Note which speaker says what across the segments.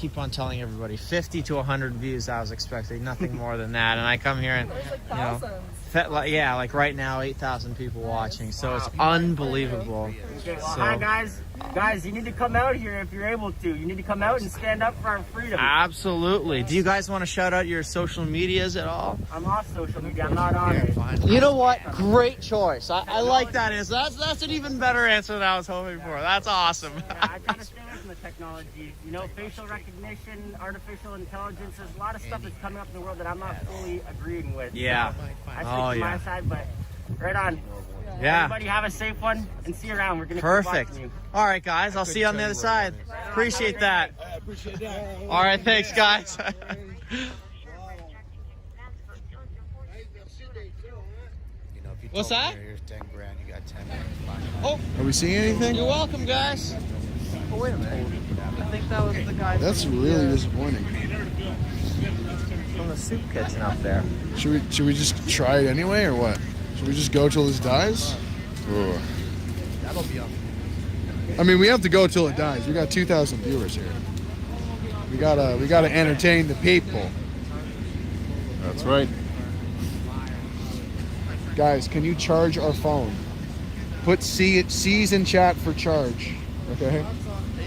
Speaker 1: keep on telling everybody 50 to 100 views. I was expecting nothing more than that, and I come here and like right now 8,000 people watching, so it's unbelievable.
Speaker 2: Okay, well, hi guys, you need to come out here if you're able to. You need to come out and stand up for our freedom.
Speaker 1: Absolutely. Do you guys want to shout out your social medias at all?
Speaker 2: I'm off social media. I'm not on it.
Speaker 1: You know what? Great choice. I like that answer. That's an even better answer than I was hoping for. That's awesome.
Speaker 2: Yeah, I try to stay away from the technology. You know, facial recognition, artificial intelligence. There's a lot of stuff that's coming up in the world that I'm not fully agreeing with.
Speaker 1: Yeah.
Speaker 2: So I stick to my side, but right on.
Speaker 1: Yeah.
Speaker 2: Everybody have a safe one and see you around. We're gonna
Speaker 1: Perfect.
Speaker 2: Keep watching you.
Speaker 1: All right, guys. I'll see you on the other side. Appreciate that.
Speaker 3: I appreciate that.
Speaker 1: All right. Thanks, guys. What's that?
Speaker 4: Here's 10 grand. You got 10.
Speaker 1: Oh,
Speaker 3: Are we seeing anything?
Speaker 1: you're welcome, guys. Oh, wait a minute. I think that was the guy.
Speaker 3: That's really disappointing.
Speaker 1: From the soup kitchen up there.
Speaker 3: Should we just try it anyway, or what? Should we just go till this dies? Ooh.
Speaker 4: That'll be up.
Speaker 3: I mean, we have to go till it dies. We got 2,000 viewers here. We gotta entertain the people. That's right. Guys, can you charge our phone? Put C's in chat for charge. Okay?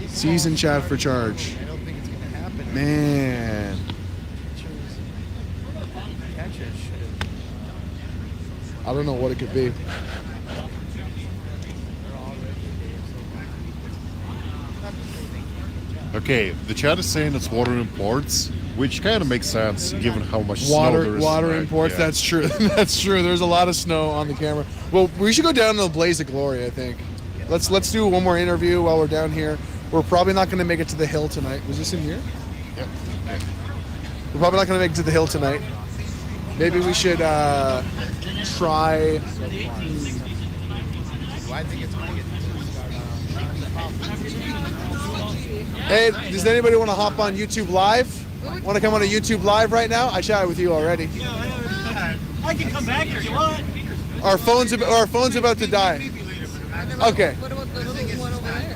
Speaker 3: C's in chat for charge.
Speaker 4: I don't think it's going to happen.
Speaker 3: Man. I don't know what it could be.
Speaker 5: Okay, the chat is saying it's water imports, which kind of makes sense given how much snow
Speaker 3: Water
Speaker 5: there is.
Speaker 3: imports.
Speaker 5: Yeah.
Speaker 3: That's true. That's true. There's a lot of snow on the camera. Well, we should go down to the Blaze of Glory, I think. Let's do one more interview while we're down here. We're probably not going to make it to the hill tonight. Was this in here?
Speaker 5: Yeah.
Speaker 3: We're probably not going to make it to the hill tonight. Maybe we should try.
Speaker 4: I think it's going to get.
Speaker 3: Hey, does anybody want to hop on YouTube Live? Want to come on a YouTube Live right now? I chatted with you already.
Speaker 2: I can come back if you want.
Speaker 3: Our phone's about to die. Okay.
Speaker 6: What about the one over there?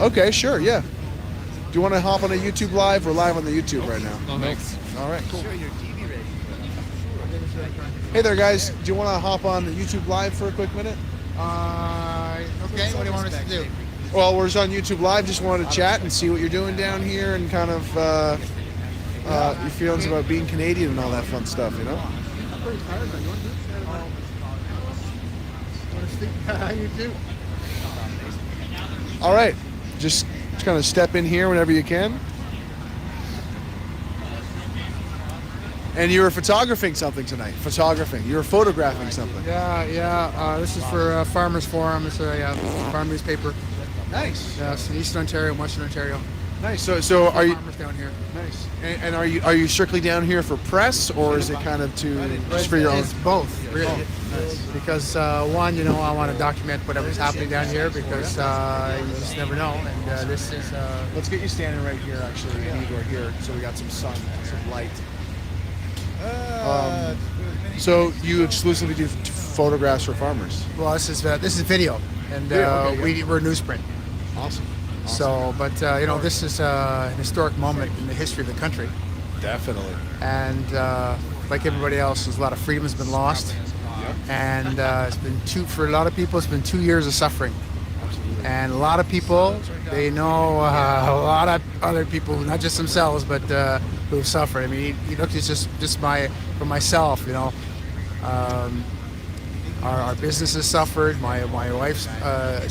Speaker 3: Okay, sure, yeah. Do you want to hop on a YouTube Live? We're live on the YouTube right now.
Speaker 5: No, thanks.
Speaker 3: All right, cool. Hey there, guys. Do you want to hop on the YouTube Live for a quick minute?
Speaker 4: Okay, what do you want us to do?
Speaker 3: Well, we're just on YouTube Live. Just wanted to chat and see what you're doing down here and kind of your feelings about being Canadian and all that fun stuff, you know?
Speaker 4: You too.
Speaker 3: All right. Just kind of step in here whenever you can. And you were photographing something tonight. You were photographing something.
Speaker 7: Yeah. This is for Farmers Forum. It's a farm newspaper.
Speaker 3: Nice.
Speaker 7: Yes, in Eastern Ontario and Western Ontario.
Speaker 3: Nice. So are you
Speaker 7: Farmers down here?
Speaker 3: nice? And are you strictly down here for press, or is it kind of just for your own?
Speaker 7: It's both, really.
Speaker 3: Nice.
Speaker 7: Because one, I want to document whatever's happening down here because you just never know. And this is.
Speaker 3: Let's get you standing right here, actually, Igor, here, so we got some sun, some light. So you exclusively do photographs for farmers?
Speaker 7: Well, this is video, and we're newsprint.
Speaker 3: Awesome.
Speaker 7: So, but this is a historic moment in the history of the country.
Speaker 3: Definitely.
Speaker 7: And like everybody else, there's a lot of freedom has been lost, and it's been for a lot of people. It's been 2 years of suffering, and a lot of people they know a lot of other people, not just themselves, but who have suffered. I mean, you look, it's just for myself, Our business has suffered. My wife's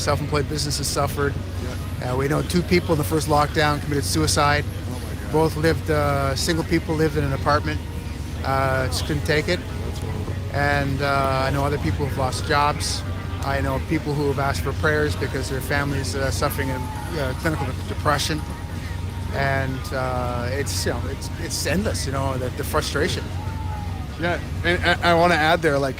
Speaker 7: self-employed business has suffered. We know 2 people in the first lockdown committed suicide. Both lived, single people lived in an apartment. Just couldn't take it. And I know other people who've lost jobs. I know people who have asked for prayers because their families are suffering in clinical depression. And it's endless, the frustration.
Speaker 3: Yeah, and I want to add there, like,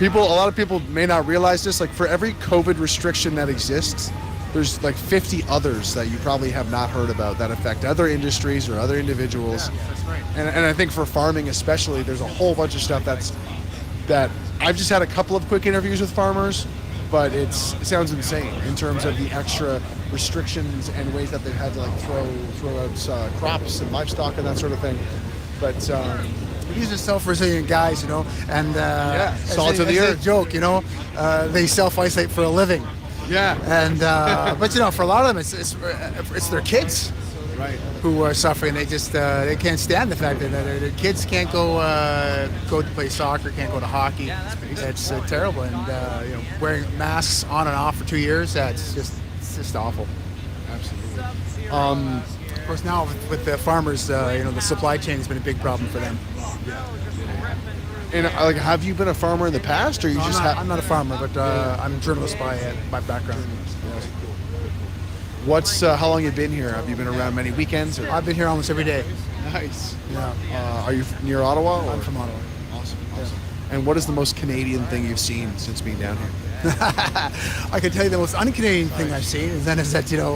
Speaker 3: a lot of people may not realize this, like, for every COVID restriction that exists, there's like 50 others that you probably have not heard about that affect other industries or other individuals.
Speaker 7: Yeah, that's right.
Speaker 3: And I think for farming especially, there's a whole bunch of stuff that I've just had a couple of quick interviews with farmers, but it sounds insane in terms of the extra restrictions and ways that they've had to like throw out crops and livestock and that sort of thing. But
Speaker 7: these are self-resilient guys, you know, and
Speaker 3: salt to the
Speaker 7: as
Speaker 3: earth.
Speaker 7: a joke, you know, they self-isolate for a living.
Speaker 3: Yeah.
Speaker 7: And but you know, for a lot of them, it's their kids,
Speaker 3: Right.
Speaker 7: who are suffering. They just they can't stand the fact that their kids can't go to play soccer, can't go to hockey. It's terrible, and you know, wearing masks on and off for 2 years, it's just awful.
Speaker 3: Absolutely.
Speaker 7: Of course, now with the farmers, you know, the supply chain has been a big problem for them.
Speaker 3: And like, have you been a farmer in the past, or you
Speaker 7: No,
Speaker 3: just
Speaker 7: I'm not a farmer, but I'm a journalist by background.
Speaker 3: What's how long you been here? Have you been around many weekends? Or?
Speaker 7: I've been here almost every day.
Speaker 3: Nice.
Speaker 7: Yeah,
Speaker 3: Are you near Ottawa? Or?
Speaker 7: I'm from Ottawa.
Speaker 3: Awesome. And what is the most Canadian thing you've seen since being down here?
Speaker 7: I can tell you the most un-Canadian thing I've seen is that you know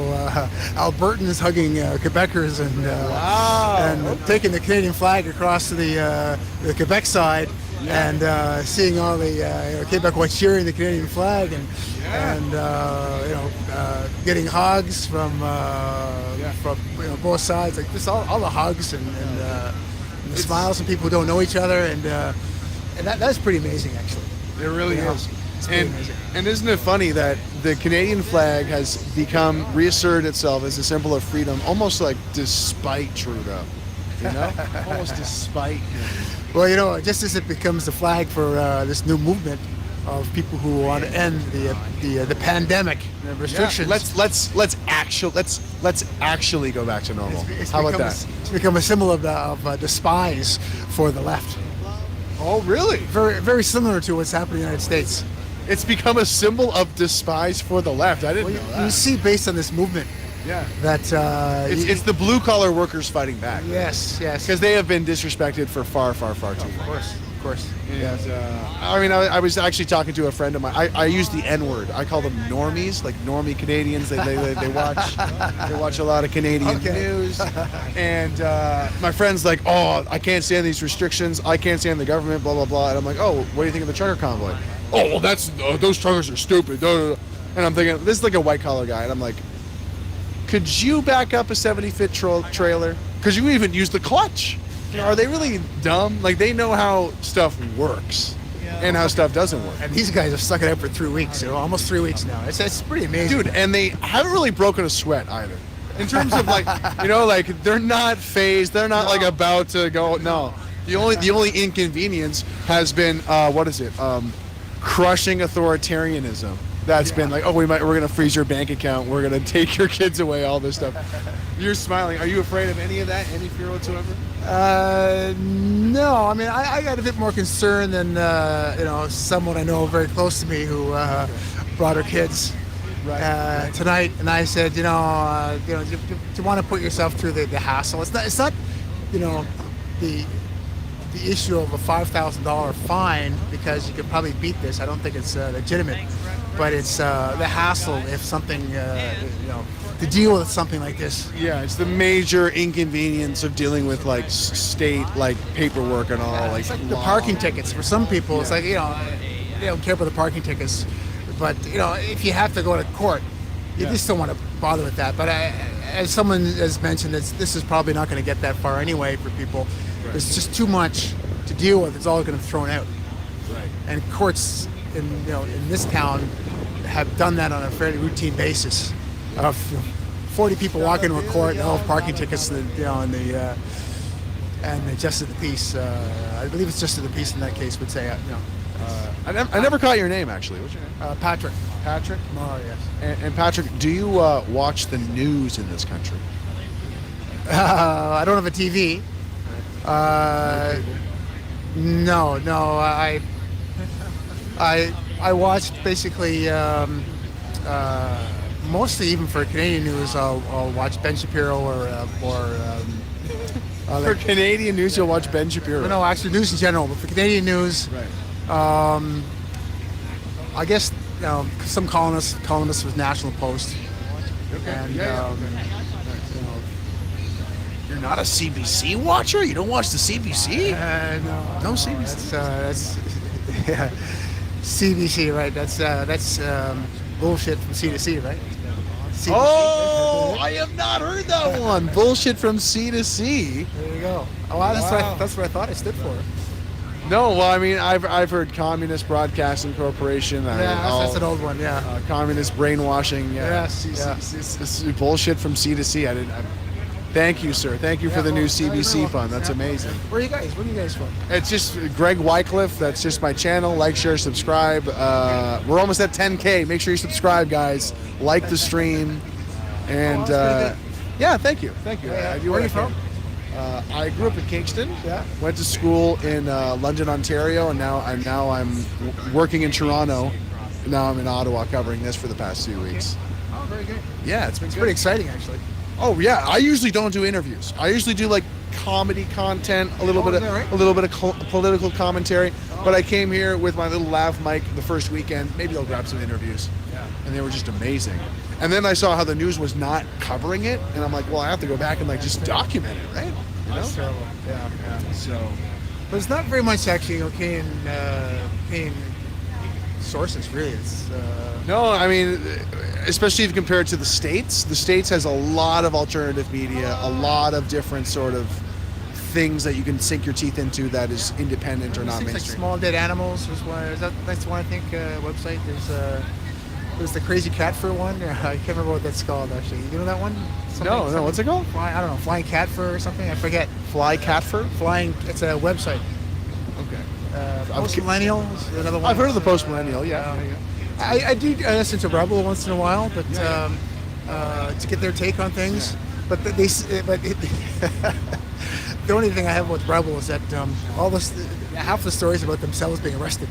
Speaker 7: Albertans hugging Quebecers and taking the Canadian flag across to the Quebec side and seeing all the Quebecois cheering the Canadian flag and you know getting hugs from you know, both sides, like just all the hugs and the smiles from people who don't know each other and that's pretty amazing actually.
Speaker 3: It really
Speaker 7: Yeah.
Speaker 3: is.
Speaker 7: It's pretty
Speaker 3: And,
Speaker 7: amazing.
Speaker 3: and isn't it funny that the Canadian flag has reasserted itself as a symbol of freedom, almost like despite Trudeau, you know, almost despite him.
Speaker 7: Well, you know, just as it becomes the flag for this new movement of people who want to end the pandemic restrictions.
Speaker 3: Let's actually go back to normal.
Speaker 7: It's
Speaker 3: How about
Speaker 7: become
Speaker 3: that?
Speaker 7: It's become a symbol of despise for the left.
Speaker 3: Oh, really?
Speaker 7: Very, very similar to what's happening in the United States.
Speaker 3: It's become a symbol of despise for the left. I didn't
Speaker 7: Well,
Speaker 3: know that.
Speaker 7: you see, based on this movement,
Speaker 3: Yeah.
Speaker 7: that
Speaker 3: It's the blue collar workers fighting back.
Speaker 7: yes,
Speaker 3: Because they have been disrespected for far too long.
Speaker 7: of course.
Speaker 3: And, I mean, I was actually talking to a friend of mine. I use the N-word. I call them normies, like normie Canadians. They watch a lot of Canadian news. And my friend's like, oh, I can't stand these restrictions. I can't stand the government, blah, blah, blah. And I'm like, oh, what do you think of the trucker convoy? Oh, well, those truckers are stupid. And I'm thinking, this is like a white-collar guy. And I'm like, could you back up a 70-foot trailer? Could you even use the clutch? You know, are they really dumb? Like, they know how stuff works and how stuff doesn't work.
Speaker 7: And these guys have stuck it out for 3 weeks, you know, almost 3 weeks now. It's pretty amazing.
Speaker 3: Dude, and they haven't really broken a sweat either. In terms of, like, you know, like, they're not phased. They're not, like, about to go. No. The only inconvenience has been, crushing authoritarianism. That's been like, we're going to freeze your bank account. We're going to take your kids away, all this stuff. You're smiling. Are you afraid of any of that? Any fear whatsoever?
Speaker 7: No, I mean, I got a bit more concern than, you know, someone I know very close to me who brought her kids tonight. And I said, do you want to put yourself through the hassle? It's not, you know, the issue of a $5,000 fine, because you could probably beat this. I don't think it's legitimate. But it's the hassle if something, to deal with something like this.
Speaker 3: Yeah, it's the major inconvenience of dealing with like state like paperwork and all.
Speaker 7: It's like the parking tickets. For some people, it's like, you know, they don't care about the parking tickets. But, you know, if you have to go to court, you just don't want to bother with that. But as someone has mentioned, this is probably not going to get that far anyway for people. Right. There's just too much to deal with. It's all going to be thrown out.
Speaker 3: Right.
Speaker 7: And courts in this town have done that on a fairly routine basis. Of 40 people walk into a court and all have parking tickets, and the justice of the peace. I believe it's justice of the peace in that case would say,
Speaker 3: I never caught your name actually. What's your name?
Speaker 7: Patrick.
Speaker 3: Patrick.
Speaker 7: Oh yes.
Speaker 3: And Patrick, do you watch the news in this country?
Speaker 7: I don't have a TV. No. I watch basically mostly, even for Canadian news, I'll watch Ben Shapiro
Speaker 3: For Canadian news, you'll watch Ben Shapiro.
Speaker 7: No, actually news in general, but for Canadian news,
Speaker 3: right.
Speaker 7: I guess some columnists with National Post.
Speaker 3: Okay.
Speaker 7: And
Speaker 3: you're not a CBC watcher? You don't watch the CBC?
Speaker 7: no
Speaker 3: No CBC.
Speaker 7: That's yeah. CBC, right? That's bullshit from C to C, right? C to
Speaker 3: Oh,
Speaker 7: C.
Speaker 3: I have not heard that one. Bullshit from C to C.
Speaker 7: There you go. Oh, wow, that's what I thought it stood for.
Speaker 3: No, well, I mean, I've heard Communist Broadcasting Corporation.
Speaker 7: That's an old one. Yeah.
Speaker 3: Communist brainwashing.
Speaker 7: Yes, yeah.
Speaker 3: It's bullshit from C to C. Thank you, sir. Thank you for the new CBC fund. That's amazing.
Speaker 7: Where are you guys? Where are you guys from?
Speaker 3: It's just Greg Wycliffe. That's just my channel. Like, share, subscribe. We're almost at 10K. Make sure you subscribe, guys. Like the stream. And yeah, thank you.
Speaker 7: Yeah. Where are you from?
Speaker 3: I grew up in Kingston.
Speaker 7: Yeah.
Speaker 3: Went to school in London, Ontario, and now I'm working in Toronto. Now I'm in Ottawa covering this for the past 2 weeks.
Speaker 7: Oh, very good.
Speaker 3: Yeah, it's been good.
Speaker 7: Pretty exciting, actually.
Speaker 3: Oh yeah, I usually don't do interviews. I usually do like comedy content, a little bit of political commentary. But I came here with my little lav mic the first weekend. Maybe I'll grab some interviews. Yeah. And they were just amazing. And then I saw how the news was not covering it, and I'm like, well, I have to go back and like just document it, right? You know?
Speaker 7: That's terrible. Yeah.
Speaker 3: So,
Speaker 7: But it's not very much actually paying sources, really. It's
Speaker 3: no, I mean, especially if you compare it to the States. The States has a lot of alternative media, a lot of different sort of things that you can sink your teeth into that is independent or not
Speaker 7: like
Speaker 3: mainstream.
Speaker 7: Small Dead Animals was one. That's the one I think website. There's the Crazy Cat Fur one. I can't remember what that's called actually. You know that one?
Speaker 3: No. What's it called?
Speaker 7: I don't know. Flying Cat Fur or something. I forget.
Speaker 3: Fly cat fur?
Speaker 7: Flying. It's a website.
Speaker 3: Okay.
Speaker 7: Post Millennial is another one.
Speaker 3: I've heard of the Post Millennial. Yeah.
Speaker 7: I do listen to Rebel once in a while, but to get their take on things.
Speaker 3: Yeah.
Speaker 7: But the only thing I have with Rebel is that half the stories about themselves being arrested.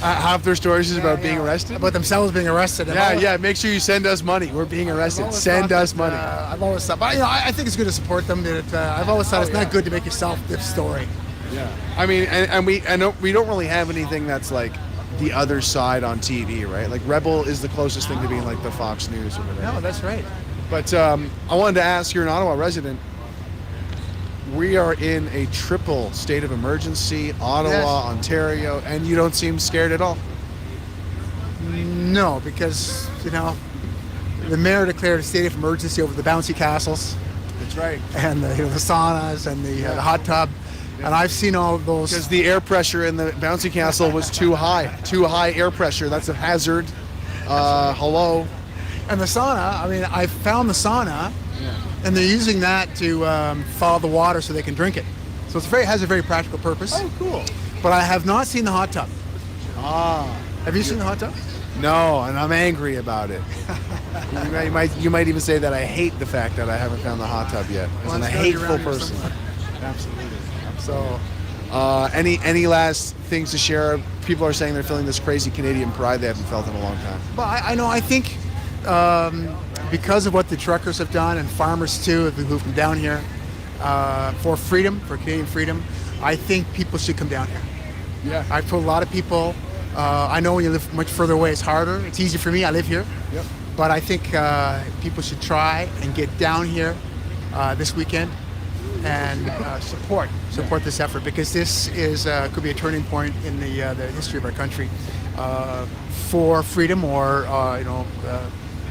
Speaker 3: Half their stories is about being arrested?
Speaker 7: About themselves being arrested.
Speaker 3: Yeah, make sure you send us money. We're being arrested. Send us money.
Speaker 7: I've always thought, but I think it's good to support them. I've always thought it's not good to make yourself the story.
Speaker 3: Yeah. I mean, and we don't really have anything that's like the other side on TV, right? Like Rebel is the closest thing to being like the Fox News or whatever.
Speaker 7: No, that's right.
Speaker 3: But I wanted to ask, you're an Ottawa resident. We are in a triple state of emergency, Ottawa,
Speaker 7: Yes.
Speaker 3: Ontario, and you don't seem scared at all.
Speaker 7: No, because the mayor declared a state of emergency over the bouncy castles
Speaker 3: That's right.
Speaker 7: and the saunas and the hot tub, and I've seen all of those.
Speaker 3: Because the air pressure in the bouncy castle was too high air pressure. That's a hazard. Hello.
Speaker 7: And the sauna, I found the sauna, and they're using that to thaw the water so they can drink it. So it has a very practical purpose.
Speaker 3: Oh, cool.
Speaker 7: But I have not seen the hot tub.
Speaker 3: Ah.
Speaker 7: Have you seen the hot tub?
Speaker 3: No, and I'm angry about it. you might even say that I hate the fact that I haven't found the hot tub yet. As
Speaker 7: Well,
Speaker 3: a
Speaker 7: it's gotta be
Speaker 3: hateful
Speaker 7: around here
Speaker 3: person.
Speaker 7: somewhere.
Speaker 3: Absolutely. So, any last things to share? People are saying they're feeling this crazy Canadian pride they haven't felt in a long time.
Speaker 7: But I think because of what the truckers have done and farmers too who've come down here for freedom, for Canadian freedom, I think people should come down here.
Speaker 3: Yeah.
Speaker 7: I've told a lot of people, I know when you live much further away it's harder. It's easy for me, I live here.
Speaker 3: Yep.
Speaker 7: But I think people should try and get down here this weekend and support this effort, because this is could be a turning point in the history of our country for freedom or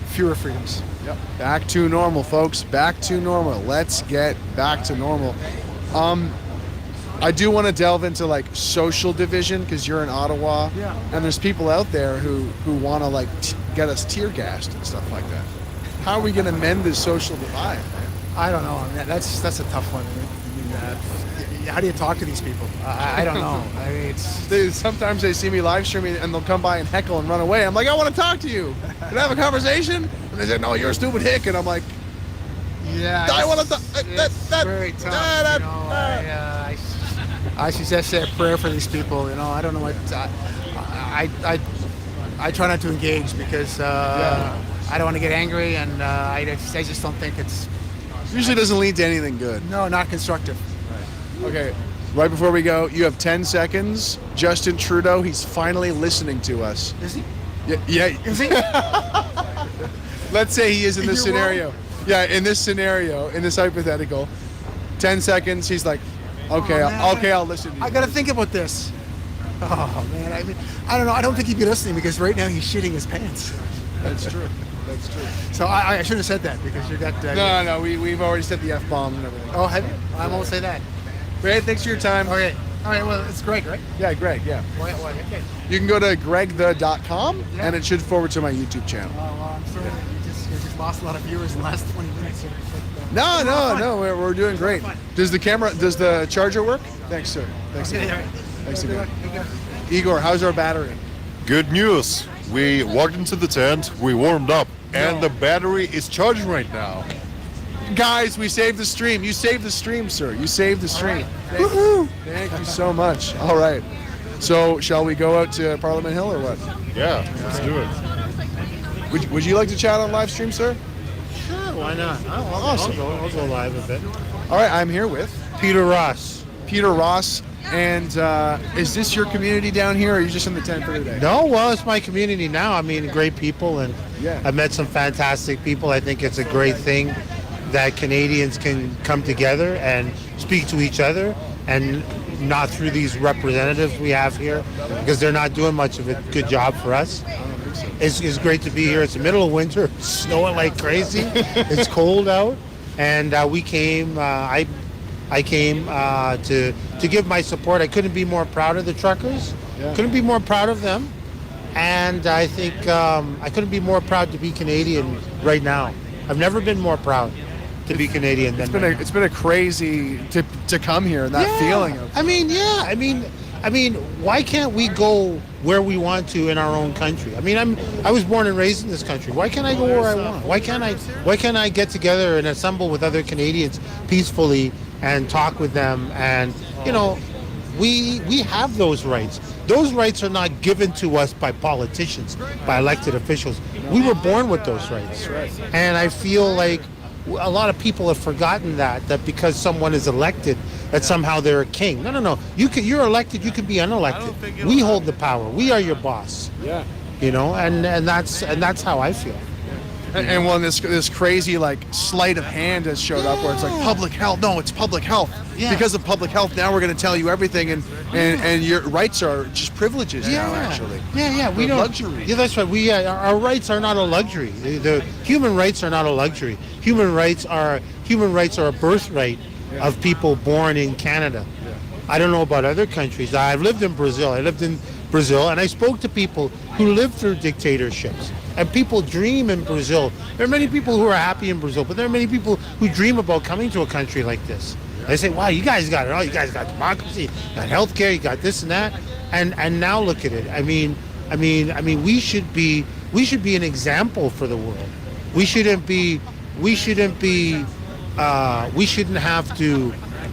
Speaker 7: fewer freedoms.
Speaker 3: Yep. Back to normal, folks. Back to normal. Let's get back to normal. I do want to delve into like social division, because you're in Ottawa, and there's people out there who want to like get us tear gassed and stuff like that. How are we going to mend this social divide?
Speaker 7: I don't know. That's a tough one. How do you talk to these people? I don't know.
Speaker 3: Sometimes they see me live streaming and they'll come by and heckle and run away. I'm like, I want to talk to you. Can I have a conversation? And they say, no, you're a stupid hick. And I'm like,
Speaker 7: yeah,
Speaker 3: I want to.
Speaker 7: It's very tough. I suggest a prayer for these people. I don't know what. I try not to engage because I don't want to get angry, and I just don't think it's.
Speaker 3: Usually doesn't lead to anything good.
Speaker 7: No, not constructive.
Speaker 3: Okay, right before we go, you have 10 seconds. Justin Trudeau, he's finally listening to us.
Speaker 7: Is he?
Speaker 3: Yeah.
Speaker 7: Is he?
Speaker 3: Let's say he is in this
Speaker 7: You're
Speaker 3: scenario. Yeah, in this scenario, in this hypothetical, 10 seconds, he's like, okay,
Speaker 7: Oh, man.
Speaker 3: I'll listen to you.
Speaker 7: I got to think about this. Oh man, I mean, I don't know. I don't think he'd be listening because right now he's shitting his pants.
Speaker 3: That's true. That's true.
Speaker 7: So I should have said that because you got.
Speaker 3: No, we've already said the F-bomb and everything.
Speaker 7: Oh, have you? I won't say that.
Speaker 3: Greg, thanks for your time.
Speaker 7: Okay. All right. Well, it's Greg, right?
Speaker 3: Yeah, Greg, yeah.
Speaker 7: Okay.
Speaker 3: You can go to gregthe.com
Speaker 7: Yeah.
Speaker 3: and it should forward to my YouTube channel.
Speaker 7: Oh, well, I'm sorry. You just lost a lot of viewers in the last 20 minutes. Here.
Speaker 3: No, we're doing great. Does the charger work? Thanks, sir. Thanks
Speaker 7: Okay,
Speaker 3: again.
Speaker 7: all right.
Speaker 3: Thanks again.
Speaker 7: Okay.
Speaker 3: Igor, how's our battery?
Speaker 5: Good news. We walked into the tent, we warmed up, and the battery is charging right now.
Speaker 3: Guys, we saved the stream. You saved the stream, sir. You saved the stream. Thank you so much. All right. So, shall we go out to Parliament Hill or what?
Speaker 5: Yeah, let's do it.
Speaker 3: Would you like to chat on live stream, sir?
Speaker 6: Sure, why not?
Speaker 3: Awesome.
Speaker 6: I'll go live a bit.
Speaker 3: All right, I'm here with
Speaker 6: Peter Ross.
Speaker 3: Peter Ross. And is this your community down here, or are you just in the tent for today?
Speaker 6: No, well, it's my community now. I mean, great people, and
Speaker 3: Yeah.
Speaker 6: I've met some fantastic people. I think it's a great thing that Canadians can come together and speak to each other, and not through these representatives we have here, because they're not doing much of a good job for us. It's great to be here. It's the middle of winter. It's snowing like crazy. It's cold out, and we came. I came to give my support. I couldn't be more proud of the truckers.
Speaker 3: Yeah.
Speaker 6: Couldn't be more proud of them, and I think I couldn't be more proud to be Canadian right now. I've never been more proud to be Canadian than right now.
Speaker 3: It's been a crazy to come here and that feeling of
Speaker 6: I mean, why can't we go where we want to in our own country? I mean, I was born and raised in this country. Why can't I go where I want? Why can't I get together and assemble with other Canadians peacefully and talk with them? And we have those rights. Those rights are not given to us by politicians, by elected officials. We were born with those rights, and I feel like a lot of people have forgotten that because someone is elected, that somehow they're a king. No. You're elected. You can be unelected. We hold the power. We are your boss.
Speaker 3: yeah.
Speaker 6: And that's how I feel.
Speaker 3: And when this crazy like sleight of hand has showed up, where it's like public health. No, it's public health.
Speaker 6: Yeah.
Speaker 3: Because of public health, now we're going to tell you everything, and your rights are just privileges now. Actually,
Speaker 6: Yeah. We
Speaker 3: They're
Speaker 6: don't.
Speaker 3: luxury.
Speaker 6: Yeah, that's right. Our rights are not a luxury. The human rights are not a luxury. Human rights are a birthright of people born in Canada. I don't know about other countries. I've lived in Brazil. And I spoke to people who lived through dictatorships. And people dream in Brazil. There are many people who are happy in Brazil, but there are many people who dream about coming to a country like this. They say, wow, you guys got it all. You guys got democracy, you got healthcare, you got this and that. And now look at it. I mean, we should be an example for the world. We shouldn't have to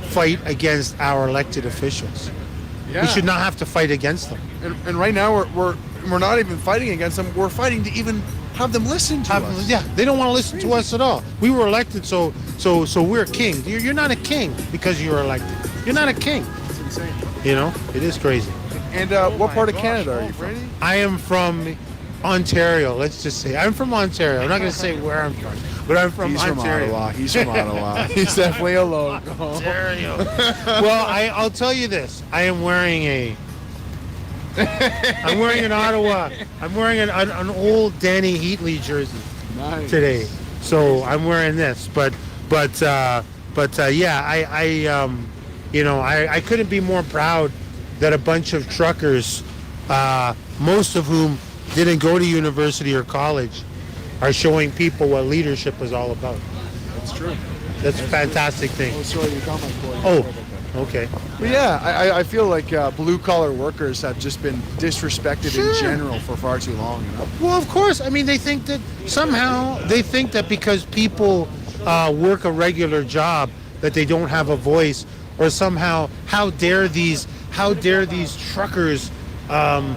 Speaker 6: fight against our elected officials.
Speaker 3: Yeah.
Speaker 6: We should not have to fight against them.
Speaker 3: And right now we're not even fighting against them. We're fighting to even have them listen to us.
Speaker 6: Yeah, they don't want to listen to us at all. We were elected, so we're king. You're not a king because you were elected. You're not a king.
Speaker 3: It's insane.
Speaker 6: It is crazy.
Speaker 3: And what part of Canada are you from?
Speaker 6: I am from Ontario. Let's just say I'm from Ontario. I'm not going to say where I'm from, but I'm from Ontario.
Speaker 3: He's from Ottawa. He's definitely a local.
Speaker 6: Ontario. Well, I'll tell you this. I'm wearing an Ottawa. I'm wearing an old Danny Heatley jersey today. So I'm wearing this. But yeah, I couldn't be more proud that a bunch of truckers, most of whom didn't go to university or college, are showing people what leadership is all about.
Speaker 3: That's true.
Speaker 6: That's a fantastic thing.
Speaker 3: Oh, sorry, you got my point.
Speaker 6: Oh, okay.
Speaker 3: But yeah, I feel like blue-collar workers have just been disrespected in general for far too long.
Speaker 6: Well, of course. I mean, they think that because people work a regular job that they don't have a voice, or somehow how dare these truckers come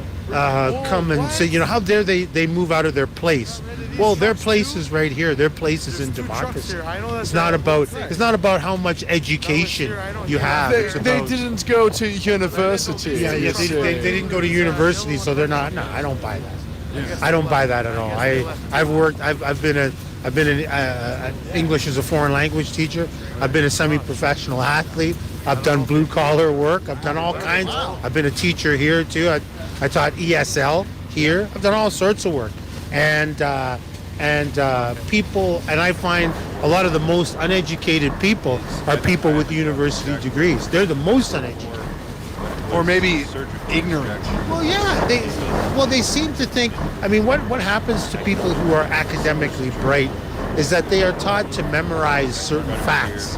Speaker 6: and say, how dare they move out of their place? Well, their place is right here. Their place is in democracy. It's not about how much education you have.
Speaker 3: They didn't go to university.
Speaker 6: Yeah, they didn't go to university, so they're not. No, I don't buy that. I don't buy that at all. I've been an English as a foreign language teacher. I've been a semi-professional athlete. I've done blue collar work. I've done all kinds. I've been a teacher here too. I taught ESL here. I've done all sorts of work, and people. And I find a lot of the most uneducated people are people with university degrees. They're the most uneducated.
Speaker 3: Or maybe ignorant.
Speaker 6: Well, yeah. They seem to think. I mean, what happens to people who are academically bright is that they are taught to memorize certain facts.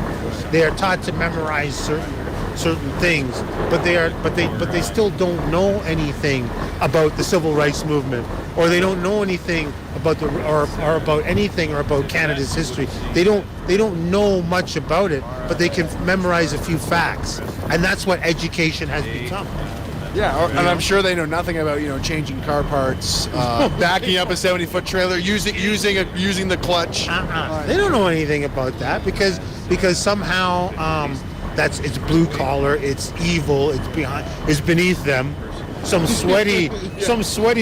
Speaker 6: They are taught to memorize certain things, but they still don't know anything about the civil rights movement, or they don't know anything about about Canada's history. They don't know much about it, but they can memorize a few facts, and that's what education has become.
Speaker 3: Yeah, and I'm sure they know nothing about changing car parts, backing up a 70-foot trailer, using the clutch.
Speaker 6: They don't know anything about that because somehow it's blue collar, it's evil, it's beneath them. Some sweaty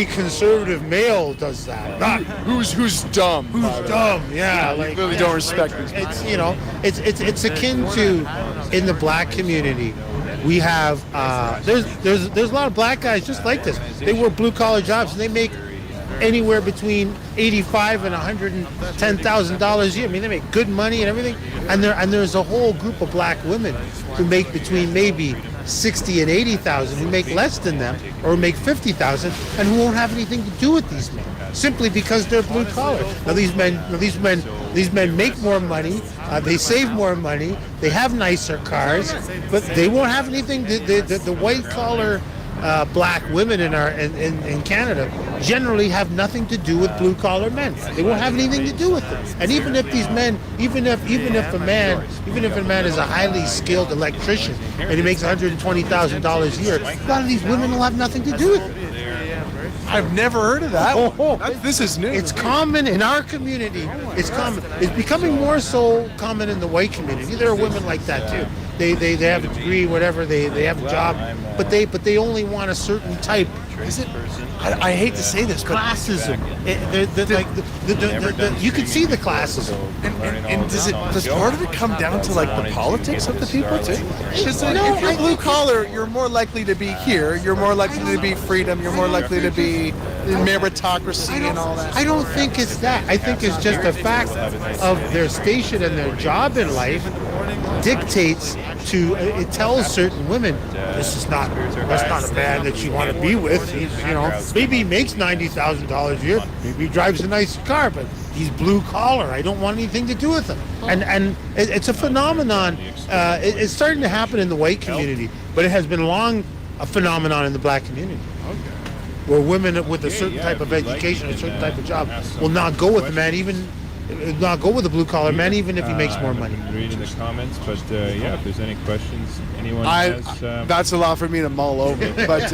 Speaker 6: conservative male does that.
Speaker 3: Who's dumb?
Speaker 6: Who's dumb? Yeah,
Speaker 3: you really don't respect these people.
Speaker 6: It's akin to in the black community. We have there's a lot of black guys just like this. They work blue collar jobs and they make anywhere between $85,000 and $110,000 a year. I mean, they make good money and everything. And there's a whole group of black women who make between maybe $60,000 and $80,000, who make less than them, or make $50,000, and who won't have anything to do with these men, simply because they're blue collar. Now these men make more money. They save more money. They have nicer cars, but they won't have anything. The white collar black women in Canada generally have nothing to do with blue collar men. They won't have anything to do with them. And even if these men, even if a man is a highly skilled electrician and he makes $120,000 a year, a lot of these women will have nothing to do with it.
Speaker 3: I've never heard of that. This is new.
Speaker 6: It's common in our community. It's common. It's becoming more so common in the white community. There are women like that too. They have a degree, whatever. They have a job, but they only want a certain type.
Speaker 3: Is it? I hate to say this, but
Speaker 6: classism. You can see the classism.
Speaker 3: And does part of it come down to like the politics of the people too? Because if you're blue collar, you're more likely to be here. You're more likely to be freedom. You're more likely to be meritocracy and all that.
Speaker 6: I don't think it's that. I think it's just the fact of their station and their job in life dictates to. It tells certain women that's not a man that you want to be with. He's maybe he makes $90,000 a year. Maybe he drives a nice car, but he's blue collar. I don't want anything to do with him. And it's a phenomenon. It's starting to happen in the white community, but it has been long a phenomenon in the black community. Where women with a certain type of education, a certain type of job, will not go with the man, not go with the blue collar man, even if he makes more money.
Speaker 8: I'm reading the comments, but if there's any questions anyone has,
Speaker 3: that's a lot for me to mull over. But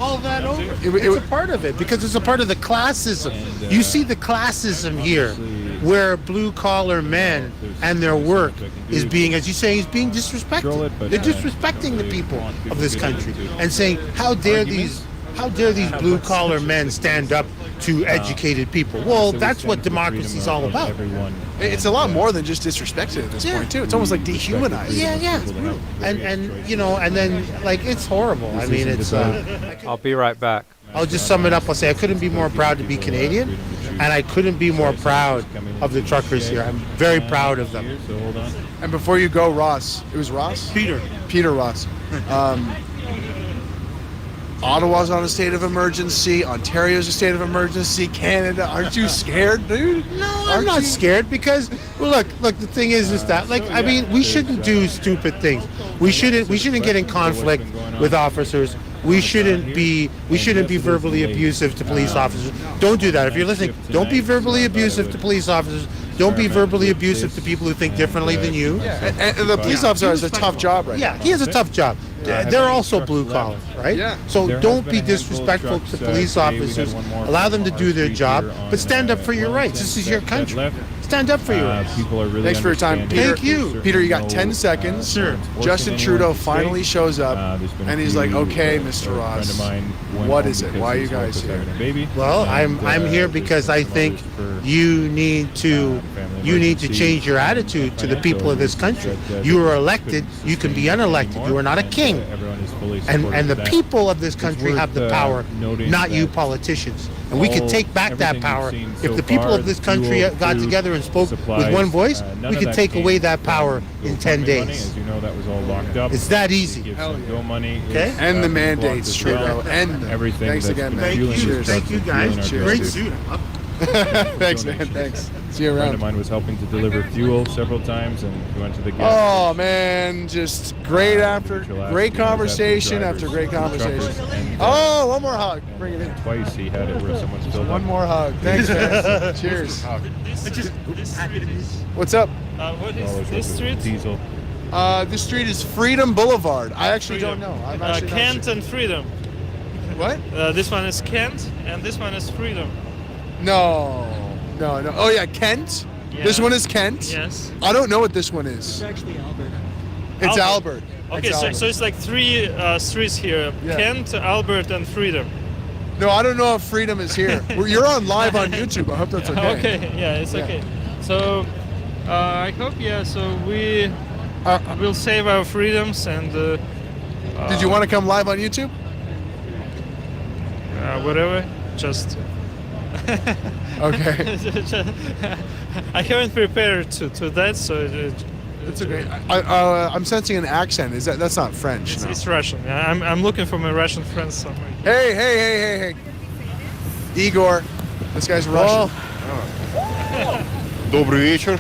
Speaker 6: all that over, it's a part of it because it's a part of the classism. You see the classism here, where blue collar men and their work is being, as you say, is being disrespected. They're disrespecting the people of this country and saying, how dare these blue collar men stand up to educated people? Well, that's what democracy is all about.
Speaker 3: It's a lot more than just disrespected at this point too. It's almost like dehumanized.
Speaker 6: Yeah. And then it's horrible. I mean, it's.
Speaker 9: I'll be right back.
Speaker 6: I'll just sum it up. I'll say I couldn't be more proud to be Canadian, and I couldn't be more proud of the truckers here. I'm very proud of them.
Speaker 3: And before you go, Ross, it was Ross? Peter Ross. Ottawa's on a state of emergency. Ontario's a state of emergency. Canada, aren't you scared, dude?
Speaker 6: No, I'm not scared because, look. The thing is that, we shouldn't do stupid things. We shouldn't get in conflict with officers. We shouldn't be verbally abusive to police officers. Don't do that. If you're listening, don't be verbally abusive to police officers. Don't be verbally abusive to people who think differently than you.
Speaker 3: And the police officer has a tough job right now.
Speaker 6: Yeah, he has a tough job. They're also blue collar, right?
Speaker 3: Yeah.
Speaker 6: So don't be disrespectful to police officers. Allow them to do their job, but stand up for your rights. This is your country. Stand up for your rights.
Speaker 3: Thanks for your time, Peter.
Speaker 6: Thank you.
Speaker 3: Peter, you got 10 seconds.
Speaker 6: Sure.
Speaker 3: Justin Trudeau finally shows up, and he's like, okay, Mr. Ross, what is it? Why are you guys here?
Speaker 6: Well, I'm here because I think you need to You need to change your attitude to the people of this country. You are elected. You can be unelected. You are not a king.
Speaker 8: Everyone is fully
Speaker 6: And
Speaker 8: supportive
Speaker 6: the
Speaker 8: of that.
Speaker 6: people of this country
Speaker 8: worth,
Speaker 6: have the power,
Speaker 8: noting
Speaker 6: not you
Speaker 8: that
Speaker 6: politicians. And we could take back that
Speaker 8: everything
Speaker 6: power.
Speaker 8: we've seen
Speaker 6: If
Speaker 8: so
Speaker 6: the people
Speaker 8: far,
Speaker 6: of this
Speaker 8: the
Speaker 6: country
Speaker 8: fuel,
Speaker 6: got
Speaker 8: food,
Speaker 6: together and spoke
Speaker 8: supplies,
Speaker 6: with one voice,
Speaker 8: none
Speaker 6: we
Speaker 8: of
Speaker 6: could
Speaker 8: that
Speaker 6: take
Speaker 8: came
Speaker 6: away that
Speaker 8: from
Speaker 6: power in 10
Speaker 8: GoFundMe money.
Speaker 6: days.
Speaker 8: As you know, that was all locked up.
Speaker 6: It's that easy.
Speaker 8: Give some Go money.
Speaker 6: Okay.
Speaker 8: is,
Speaker 3: And the
Speaker 8: being blocked
Speaker 3: mandates,
Speaker 8: as
Speaker 3: Trudeau.
Speaker 8: well.
Speaker 3: And
Speaker 8: everything
Speaker 3: thanks
Speaker 8: that's
Speaker 3: again,
Speaker 8: been
Speaker 3: man.
Speaker 8: fueling
Speaker 3: Cheers.
Speaker 8: the
Speaker 6: Thank you,
Speaker 8: fueling
Speaker 6: guys.
Speaker 8: our
Speaker 6: Great
Speaker 8: justice.
Speaker 6: suit.
Speaker 3: Thanks, man. Thanks. See you
Speaker 8: A friend
Speaker 3: around.
Speaker 8: of mine was helping to deliver fuel several times, and he went to the gas
Speaker 3: Oh
Speaker 8: station.
Speaker 3: man, just great after great conversation after great conversation. Oh, one more hug. Bring it in.
Speaker 8: Twice he had it where someone spilled
Speaker 3: One
Speaker 8: up.
Speaker 3: more hug. Thanks, man. Cheers. What's up?
Speaker 10: What
Speaker 8: Dollars
Speaker 10: is
Speaker 8: worth
Speaker 10: this
Speaker 8: of
Speaker 10: street?
Speaker 8: Diesel.
Speaker 3: This street is Freedom Boulevard. I actually don't know. I'm actually not
Speaker 10: Kent
Speaker 3: sure.
Speaker 10: and Freedom.
Speaker 3: What?
Speaker 10: This one is Kent and this one is Freedom.
Speaker 3: No. Oh yeah, Kent. This
Speaker 10: Yeah.
Speaker 3: one is Kent.
Speaker 10: Yes.
Speaker 3: I don't know what this one is.
Speaker 2: It's actually Albert.
Speaker 3: It's
Speaker 10: Albert.
Speaker 3: Albert.
Speaker 10: Okay,
Speaker 3: It's
Speaker 10: so,
Speaker 3: Albert.
Speaker 10: so it's like three streets here:
Speaker 3: Yeah.
Speaker 10: Kent, Albert, and Freedom.
Speaker 3: No, I don't know if Freedom is here. You're on live on YouTube. I hope that's okay.
Speaker 10: Okay, yeah, it's
Speaker 3: Yeah.
Speaker 10: okay. So I hope, so we will save our freedoms and
Speaker 3: Did you want to come live on YouTube?
Speaker 10: whatever. Just
Speaker 3: Okay.
Speaker 10: I haven't prepared to that, so
Speaker 3: It's okay. I'm sensing an accent. That's not French? No.
Speaker 10: it's Russian. I'm looking for my Russian friends somewhere.
Speaker 3: Hey. Igor. This guy's Russian.
Speaker 5: Добрый вечер,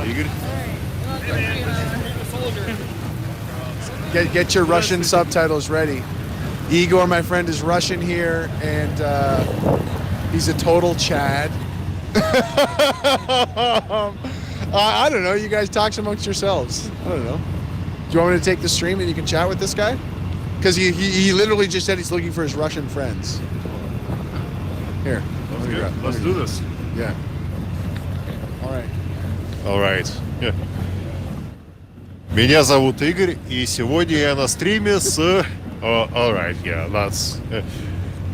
Speaker 5: Игорь.
Speaker 3: Get your Russian subtitles ready. Igor, my friend, is Russian here, and he's a total Chad. I don't know. You guys talk amongst yourselves. I don't know. Do you want me to take the stream and you can chat with this guy? Because he literally just said he's looking for his Russian friends. Here.
Speaker 5: Let's do this.
Speaker 3: Yeah. All right.
Speaker 5: All right. Yeah. Меня зовут Игорь, и сегодня я на стриме с... all right, yeah, that's...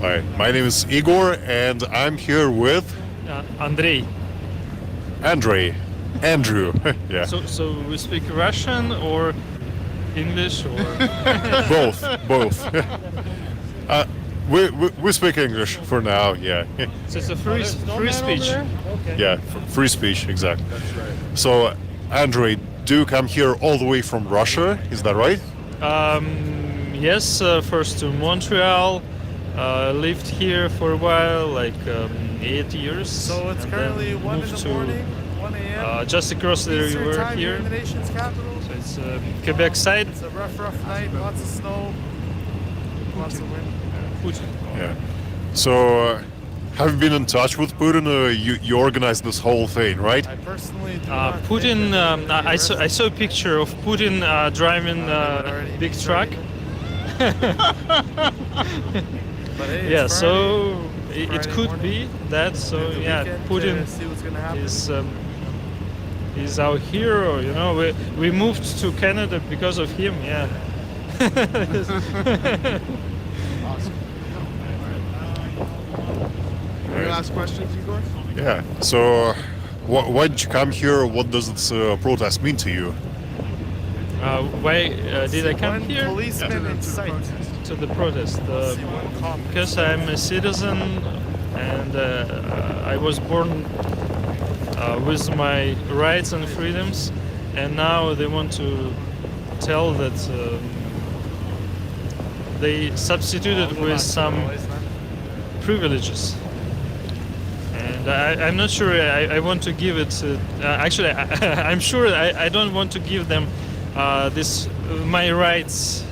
Speaker 5: all right. My name is Igor, and I'm here with
Speaker 10: Andrei.
Speaker 5: Andrew. Yeah.
Speaker 10: So we speak Russian or English or
Speaker 5: Both. We speak English for now, yeah.
Speaker 10: so it's a free speech.
Speaker 5: Yeah, free speech, exactly. That's right. So, Andrei, do you come here all the way from Russia? Is that right?
Speaker 10: Yes, first to Montreal. Lived here for a while, like 8 years.
Speaker 11: So it's
Speaker 10: and
Speaker 11: currently
Speaker 10: then
Speaker 11: 1 in
Speaker 10: moved
Speaker 11: the
Speaker 10: to,
Speaker 11: morning, 1 a.m.
Speaker 10: Just across the
Speaker 11: Eastern
Speaker 10: river
Speaker 11: time
Speaker 10: here.
Speaker 11: in the nation's capital.
Speaker 10: So it's Quebec side.
Speaker 11: It's a rough night, lots of snow, lots of wind.
Speaker 10: Putin.
Speaker 5: Yeah. So, have you been in touch with Putin? You organized this whole thing, right?
Speaker 11: I personally do not
Speaker 10: Putin,
Speaker 11: think that
Speaker 10: I saw a picture of Putin driving a big truck.
Speaker 11: But hey,
Speaker 10: Yeah,
Speaker 11: it's
Speaker 10: so
Speaker 11: Friday
Speaker 10: it could
Speaker 11: morning.
Speaker 10: be that. So
Speaker 11: The
Speaker 10: yeah,
Speaker 11: weekend,
Speaker 10: Putin
Speaker 11: see what's gonna happen.
Speaker 10: is our hero. You know, we moved to Canada because of him. Yeah.
Speaker 3: Any last questions, Igor?
Speaker 5: Yeah. So, why did you come here? What does this protest mean to you?
Speaker 10: Why did I come
Speaker 11: One
Speaker 10: here?
Speaker 11: policeman in sight.
Speaker 10: To the protest?
Speaker 11: See one cop.
Speaker 10: Because I'm a citizen and I was born with my rights and freedoms, and now they want to tell that they substituted with some privileges. And I'm not sure I want to give it. Actually, I'm sure I don't want to give them my rights.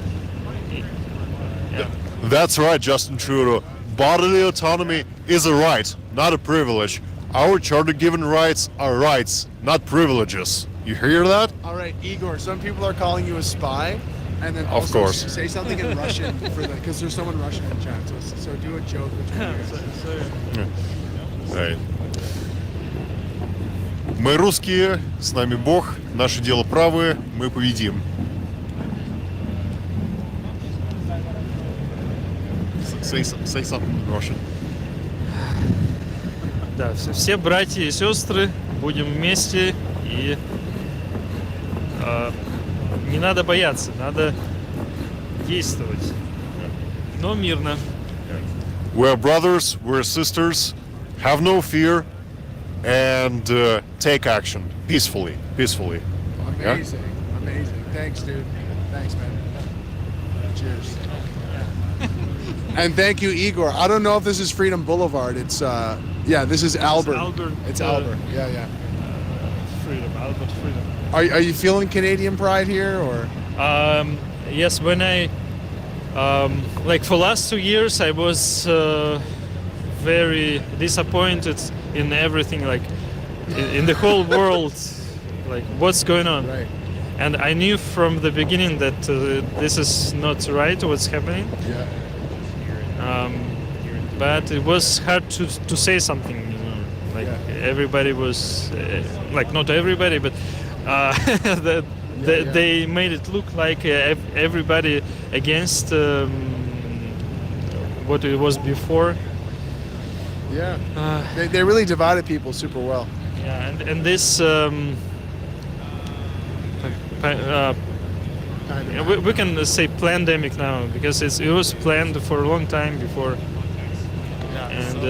Speaker 10: Yeah.
Speaker 5: That's right, Justin Trudeau. Bodily autonomy is a right, not a privilege. Our charter-given rights are rights, not privileges. You hear that?
Speaker 3: All right, Igor. Some people are calling you a spy, and then
Speaker 5: Of
Speaker 3: also
Speaker 5: course.
Speaker 3: say something in Russian for the because there's someone Russian in chat. So do a joke between you guys.
Speaker 5: Right. Мы русские, с нами Бог, наше дело правое, мы победим. Say something in Russian.
Speaker 10: Да, все братья и сестры, будем вместе и не надо бояться, надо действовать, но мирно.
Speaker 5: We're brothers, we're sisters. Have no fear, and take action peacefully. Yeah?
Speaker 3: Amazing. Thanks, dude. Thanks, man. Cheers. And thank you, Igor. I don't know if this is Freedom Boulevard. It's this is Albert. It's Albert. Yeah.
Speaker 10: Albert Freedom.
Speaker 3: Are you feeling Canadian pride here, or?
Speaker 10: Yes, when I for last 2 years I was very disappointed in everything, like in the whole world, like what's going on.
Speaker 3: Right.
Speaker 10: And I knew from the beginning that this is not right, what's happening.
Speaker 3: Yeah.
Speaker 10: But it was hard to say something, you know. Like everybody was, not everybody, but they made it look like everybody against what it was before.
Speaker 3: Yeah. They really divided people super well.
Speaker 10: Yeah, and this we can say pandemic now, because it was planned for a long time before. And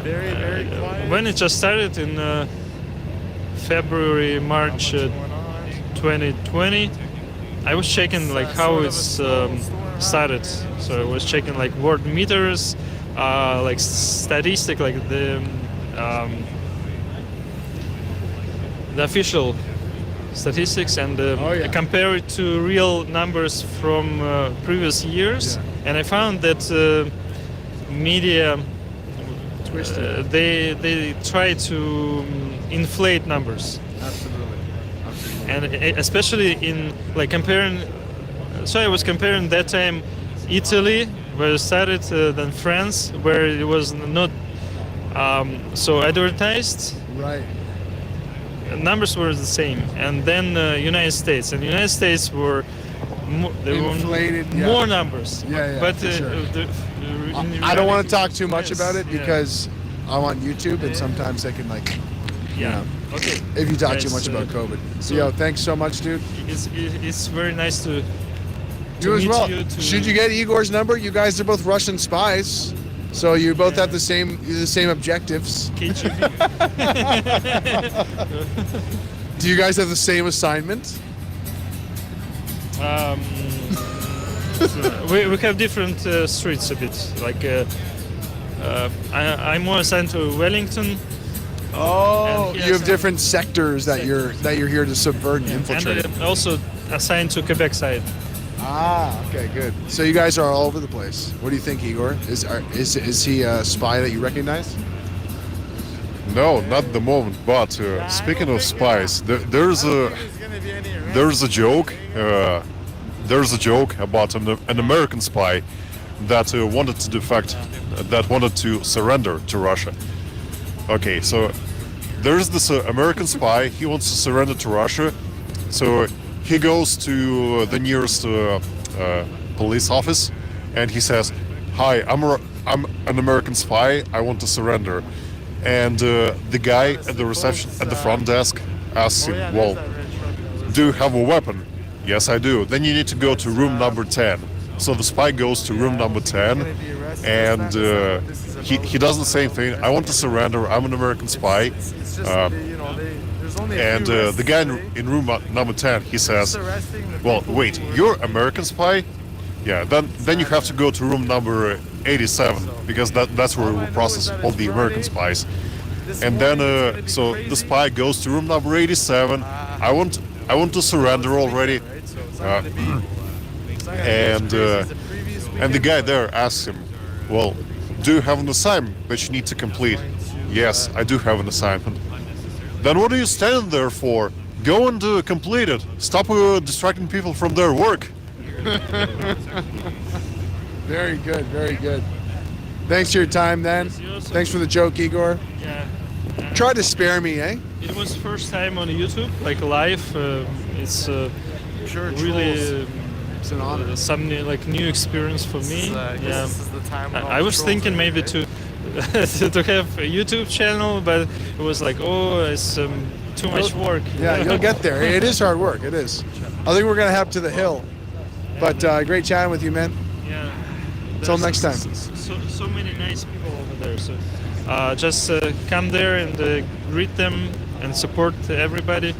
Speaker 11: very, very quiet.
Speaker 10: when it just started in February, March 2020, I was checking like how it's started. So I was checking like word meters, like statistic, like the official statistics, and compare it to real numbers from previous years. And I found that media they try to inflate numbers.
Speaker 3: Absolutely.
Speaker 10: And especially in like comparing. So I was comparing that time Italy, where it started, then France, where it was not so advertised.
Speaker 3: Right.
Speaker 10: Numbers were the same, and then United States, and United States were
Speaker 3: Inflated,
Speaker 10: more numbers.
Speaker 3: Yeah,
Speaker 10: but
Speaker 3: for sure.
Speaker 10: I
Speaker 3: don't want to talk too much
Speaker 10: Yes,
Speaker 3: about it
Speaker 10: yeah.
Speaker 3: because I'm on YouTube, and sometimes they can
Speaker 10: Okay.
Speaker 3: if you talk
Speaker 10: Yes,
Speaker 3: too much about COVID.
Speaker 10: so-
Speaker 3: Yo, thanks so much, dude.
Speaker 10: It's very nice to
Speaker 3: You as
Speaker 10: meet
Speaker 3: well.
Speaker 10: you, to-
Speaker 3: Should you get Igor's number? You guys are both Russian spies, so you both have the same objectives.
Speaker 10: KGB.
Speaker 3: Do you guys have the same assignment?
Speaker 10: We have different streets a bit. Like I'm more assigned to Wellington.
Speaker 3: Oh,
Speaker 10: And he
Speaker 3: you have
Speaker 10: has-
Speaker 3: different sectors that you're here to subvert and infiltrate.
Speaker 10: And also assigned to Quebec side.
Speaker 3: Okay, good. So you guys are all over the place. What do you think, Igor? Is he a spy that you recognize?
Speaker 5: No, not at the moment. But speaking of spies, there's a joke. There's a joke about an American spy that wanted to defect, that wanted to surrender to Russia. Okay, so there's this American spy. He wants to surrender to Russia, so he goes to the nearest police office, and he says, "Hi, I'm an American spy. I want to surrender." And the guy at the reception at the front desk asks him, "Well, do you have a weapon?" "Yes, I do." "Then you need to go to room number 10." So the spy goes to room number 10, and he does the same thing. "I want to surrender. I'm an American spy." And the guy in room number 10, he says, "Well, wait, you're American spy?" "Yeah, then you have to go to room number 87, because that's where we will process all the American spies." And then so the spy goes to room number 87. I want to surrender already. And the guy there asks him, "Well, do you have an assignment that you need to complete?" "Yes, I do have an assignment." "Then what are you standing there for? Go and complete it. Stop distracting people from their work."
Speaker 3: Very good, very good. Thanks for your time, then. Thanks for the joke, Igor.
Speaker 10: Yeah.
Speaker 3: Try to spare me, eh?
Speaker 10: It was first time on YouTube, like live. It's really
Speaker 3: It's an honor.
Speaker 10: some new experience for me.
Speaker 11: This is the time when all
Speaker 10: I
Speaker 11: the
Speaker 10: was
Speaker 11: trolls
Speaker 10: thinking
Speaker 11: are
Speaker 10: maybe
Speaker 11: here,
Speaker 10: to have a YouTube channel, but it was like, oh, it's too much work.
Speaker 3: Yeah, you'll get there. It is hard work. It is. I think we're gonna head to the hill. But great chatting with you, man.
Speaker 10: Yeah.
Speaker 3: Until next time.
Speaker 10: So many nice people over there. So just come there and greet them and support everybody.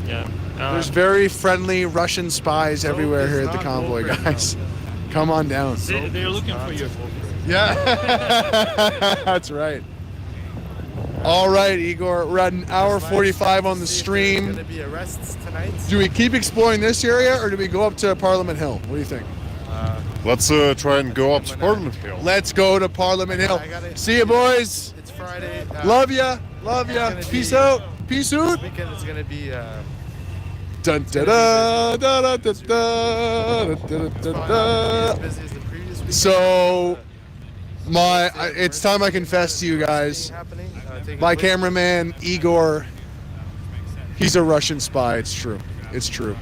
Speaker 10: Yeah.
Speaker 3: There's very friendly Russian spies everywhere here at the Convoy, guys. Come on down.
Speaker 10: They're looking for you.
Speaker 3: Yeah, that's right. All right, Igor, we're at an hour 45 on the stream.
Speaker 11: Gonna be arrests tonight.
Speaker 3: Do we keep exploring this area or do we go up to Parliament Hill? What do you think?
Speaker 5: Let's try and go up to Parliament Hill.
Speaker 3: Let's go to Parliament Hill. See you, boys.
Speaker 11: It's Friday.
Speaker 3: Love ya. Love ya. Peace out. Peace out.
Speaker 11: Weekend is gonna be.
Speaker 3: Dun, da, da, da, da, da, da, da, da, da.
Speaker 11: As busy as the previous weekend.
Speaker 3: So, it's time I confess to you guys. My cameraman, Igor, he's a Russian spy. It's true. It's true.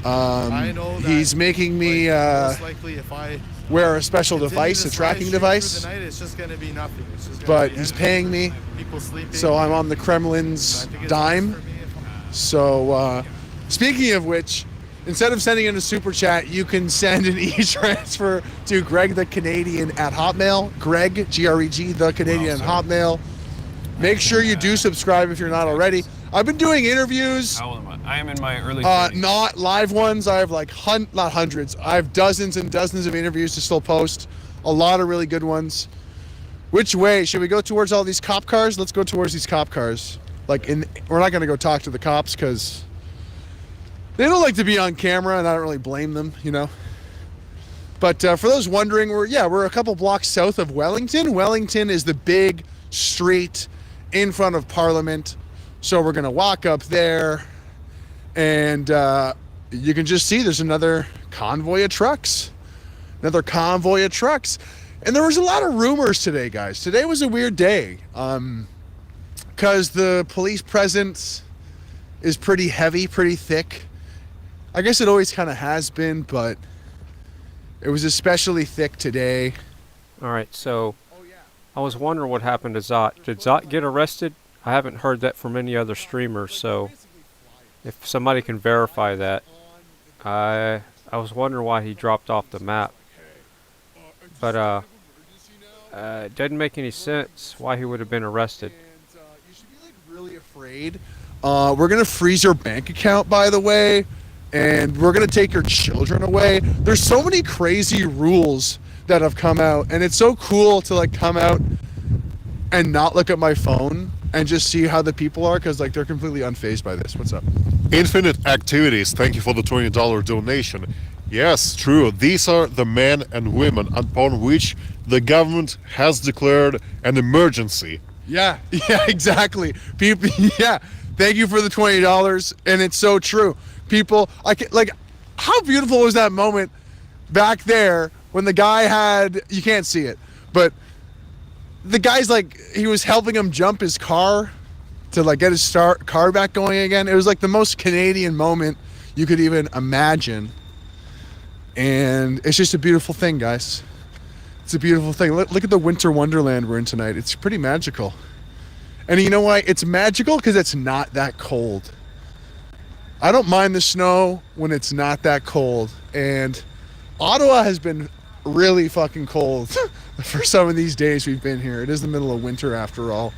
Speaker 11: I know that,
Speaker 3: he's making me
Speaker 11: most likely if I
Speaker 3: wear a special
Speaker 11: continue
Speaker 3: device, a
Speaker 11: this
Speaker 3: tracking
Speaker 11: live stream
Speaker 3: device.
Speaker 11: through the night, it's just gonna be nothing. It's just gonna
Speaker 3: But
Speaker 11: be
Speaker 3: he's
Speaker 11: empty,
Speaker 3: paying me,
Speaker 11: people sleeping.
Speaker 3: so I'm on the Kremlin's
Speaker 11: I think it's
Speaker 3: dime.
Speaker 11: best for me if I'm-
Speaker 3: So, speaking of which, instead of sending in a super chat, you can send an e-transfer to Greg the Canadian at Hotmail. Greg, Greg, the Canadian at Hotmail. Make sure you do subscribe if you're not already. I've been doing interviews.
Speaker 12: How old am I? I am in my early 30s.
Speaker 3: Not live ones. I have like not hundreds. I have dozens and dozens of interviews to still post. A lot of really good ones. Which way? Should we go towards all these cop cars? Let's go towards these cop cars. We're not going to go talk to the cops because they don't like to be on camera, and I don't really blame them, you know. But for those wondering, we're a couple blocks south of Wellington. Wellington is the big street in front of Parliament. So we're going to walk up there, and you can just see there's another convoy of trucks. Another convoy of trucks. And there was a lot of rumors today, guys. Today was a weird day because the police presence is pretty heavy, pretty thick. I guess it always kind of has been, but it was especially thick today.
Speaker 9: All right, so I was wondering what happened to Zot. Did Zot get arrested? I haven't heard that from any other streamers, so if somebody can verify that. I was wondering why he dropped off the map. But it doesn't make any sense why he would have been arrested.
Speaker 3: You should be really afraid. We're gonna freeze your bank account, by the way, and we're gonna take your children away. There's so many crazy rules that have come out, and it's so cool to come out and not look at my phone and just see how the people are, because they're completely unfazed by this. What's up?
Speaker 5: Infinite Activities, thank you for the $20 donation. Yes, true. These are the men and women upon which the government has declared an emergency.
Speaker 3: Yeah, exactly. People, yeah. Thank you for the $20, and it's so true. People, how beautiful was that moment back there when the guy you can't see it, but the guy's he was helping him jump his car to get his car back going again. It was the most Canadian moment you could even imagine. And it's just a beautiful thing, guys. It's a beautiful thing. Look at the winter wonderland we're in tonight. It's pretty magical. And you know why? It's magical because it's not that cold. I don't mind the snow when it's not that cold. And Ottawa has been really fucking cold for some of these days we've been here. It is the middle of winter after all.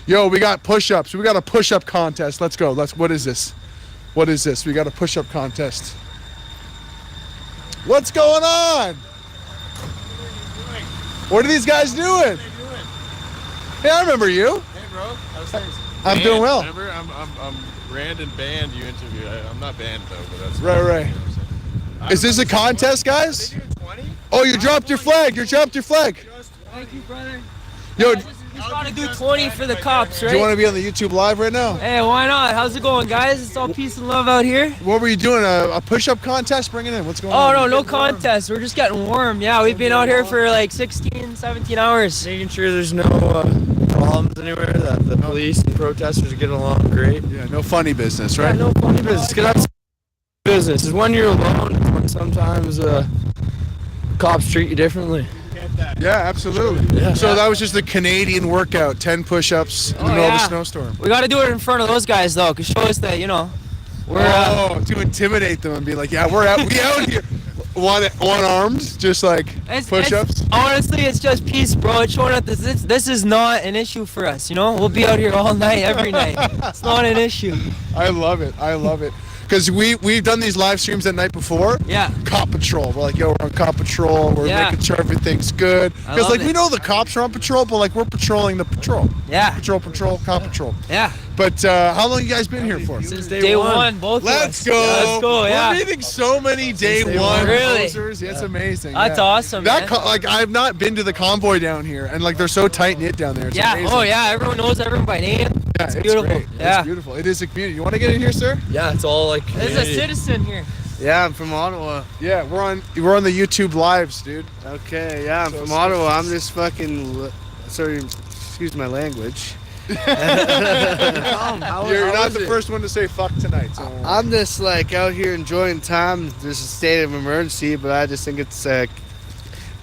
Speaker 3: Yo, we got push-ups. We got a push-up contest. Let's go. What is this? What is this? We got a push-up contest. What's going on? What are these guys doing? Hey, I remember you.
Speaker 11: Hey, bro. How's things?
Speaker 3: I'm doing well.
Speaker 11: Remember, I'm Rand and Band. You interviewed. I'm not banned though, but that's
Speaker 3: Right. Is this a contest, guys? Oh, you dropped your flag. You dropped your flag.
Speaker 13: Thank you, brother.
Speaker 3: Yo,
Speaker 13: We gotta do 20 for the cops, right?
Speaker 3: do you want to be on the YouTube live right now?
Speaker 13: Hey, why not? How's it going, guys? It's all peace and love out here.
Speaker 3: What were you doing? A push-up contest? Bring it in. What's going on?
Speaker 13: Oh, no contest. We're just getting warm. Yeah, we've been out here for 16, 17 hours.
Speaker 14: Making sure there's no problems anywhere, that the police and protesters are getting along great.
Speaker 3: Yeah, no funny business, right?
Speaker 14: Yeah, no funny business, because that's business. Is when you're alone, when sometimes cops treat you differently.
Speaker 3: Yeah, absolutely.
Speaker 13: Yeah.
Speaker 3: So that was just the Canadian workout, 10 push-ups in the middle of a snowstorm.
Speaker 13: We got to do it in front of those guys though, cause show us that we're
Speaker 3: to intimidate them and be like, yeah, we out here. One armed, just like push-ups.
Speaker 13: Honestly, it's just peace, bro. It's showing that this is not an issue for us. We'll be out here all night, every night. It's not an issue.
Speaker 3: I love it. Because we've done these live streams that night before.
Speaker 13: Yeah.
Speaker 3: Cop patrol. We're like, yo, we're on cop patrol. We're making sure everything's good. Because we know the cops are on patrol, but like we're patrolling the patrol.
Speaker 13: Yeah.
Speaker 3: Patrol, cop patrol.
Speaker 13: Yeah.
Speaker 3: But how long you guys been here for?
Speaker 13: Since day one, both of us.
Speaker 3: Let's go.
Speaker 13: Let's go. Yeah.
Speaker 3: We're meeting so many day one
Speaker 13: Really?
Speaker 3: posers. It's amazing.
Speaker 13: That's awesome.
Speaker 3: That
Speaker 13: man.
Speaker 3: I've not been to the Convoy down here, and like they're so tight knit down there. It's amazing.
Speaker 13: Oh yeah. Everyone knows everyone by name.
Speaker 3: Yeah,
Speaker 13: it's beautiful.
Speaker 3: Great.
Speaker 13: Yeah.
Speaker 3: It's beautiful. It is a community. You want to get in here, sir?
Speaker 14: Yeah, it's all like.
Speaker 13: There's a citizen here.
Speaker 15: Yeah, I'm from Ottawa.
Speaker 3: Yeah, we're on the YouTube lives, dude.
Speaker 15: Okay, yeah, I'm from Ottawa. I'm this fucking. Sorry, excuse my language.
Speaker 3: You're not the first one to say fuck tonight. So.
Speaker 15: I'm just like out here enjoying time. There's a state of emergency, but I just think it's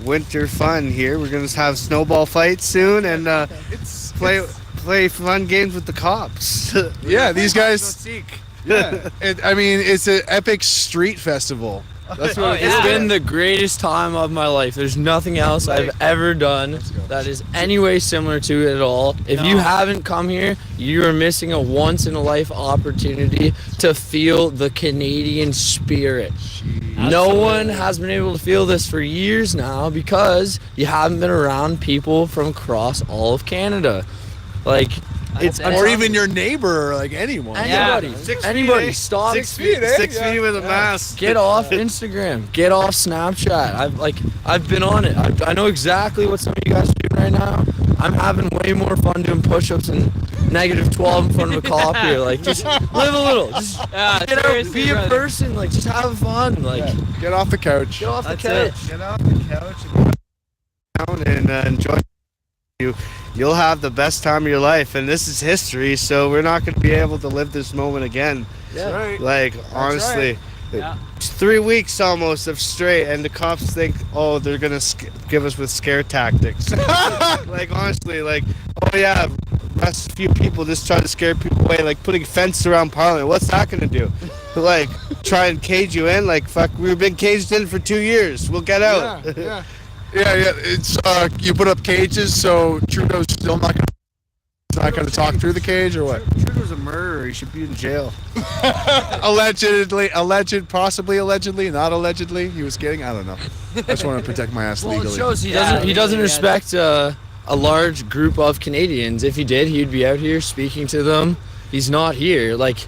Speaker 15: winter fun here. We're gonna have snowball fights soon and play fun games with the cops.
Speaker 3: Yeah, these guys. Yeah, it's an epic street festival. That's what
Speaker 14: It's been the greatest time of my life. There's nothing else I've ever done that is any way similar to it at all. If you haven't come here, you are missing a once-in-a-life opportunity to feel the Canadian spirit. No one has been able to feel this for years now because you haven't been around people from across all of Canada. Like,
Speaker 3: or even your neighbor, or like anyone.
Speaker 14: Anybody. Anybody. Stop.
Speaker 3: 6 feet,
Speaker 15: 6 feet with a mask.
Speaker 14: Get off Instagram. Get off Snapchat. I've been on it. I know exactly what some of you guys are doing right now. I'm having way more fun doing push-ups and -12 in front of a cop here. Like, just live a little. Just get out, be a person. Like, just have fun. Like,
Speaker 3: get off the couch.
Speaker 14: Get off the couch.
Speaker 15: Get off the couch and go down and enjoy. You'll have the best time of your life, and this is history, so we're not going to be able to live this moment again.
Speaker 3: Yeah. Right.
Speaker 15: Like, honestly, it's 3 weeks almost of straight, and the cops think, oh, they're going to give us with scare tactics. Like, honestly, like, oh yeah, arrest a few people, just try to scare people away, like putting fence around Parliament. What's that going to do? Like, try and cage you in? Like, fuck, we've been caged in for 2 years. We'll get out.
Speaker 3: Yeah. It's you put up cages, so Trudeau's still not gonna talk through the cage, or what?
Speaker 15: Trudeau's a murderer. He should be in jail.
Speaker 3: Allegedly, not allegedly. He was kidding. I don't know. I just want to protect my ass legally.
Speaker 14: It shows he doesn't respect a large group of Canadians. If he did, he'd be out here speaking to them. He's not here. Like,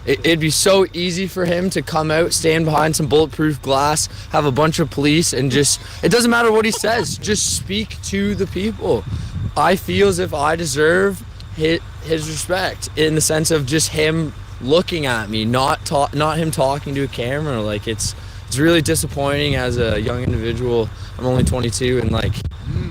Speaker 14: it'd be so easy for him to come out, stand behind some bulletproof glass, have a bunch of police, and it doesn't matter what he says, just speak to the people. I feel as if I deserve his respect in the sense of just him looking at me, not him talking to a camera. Like, it's really disappointing as a young individual. I'm only 22, and like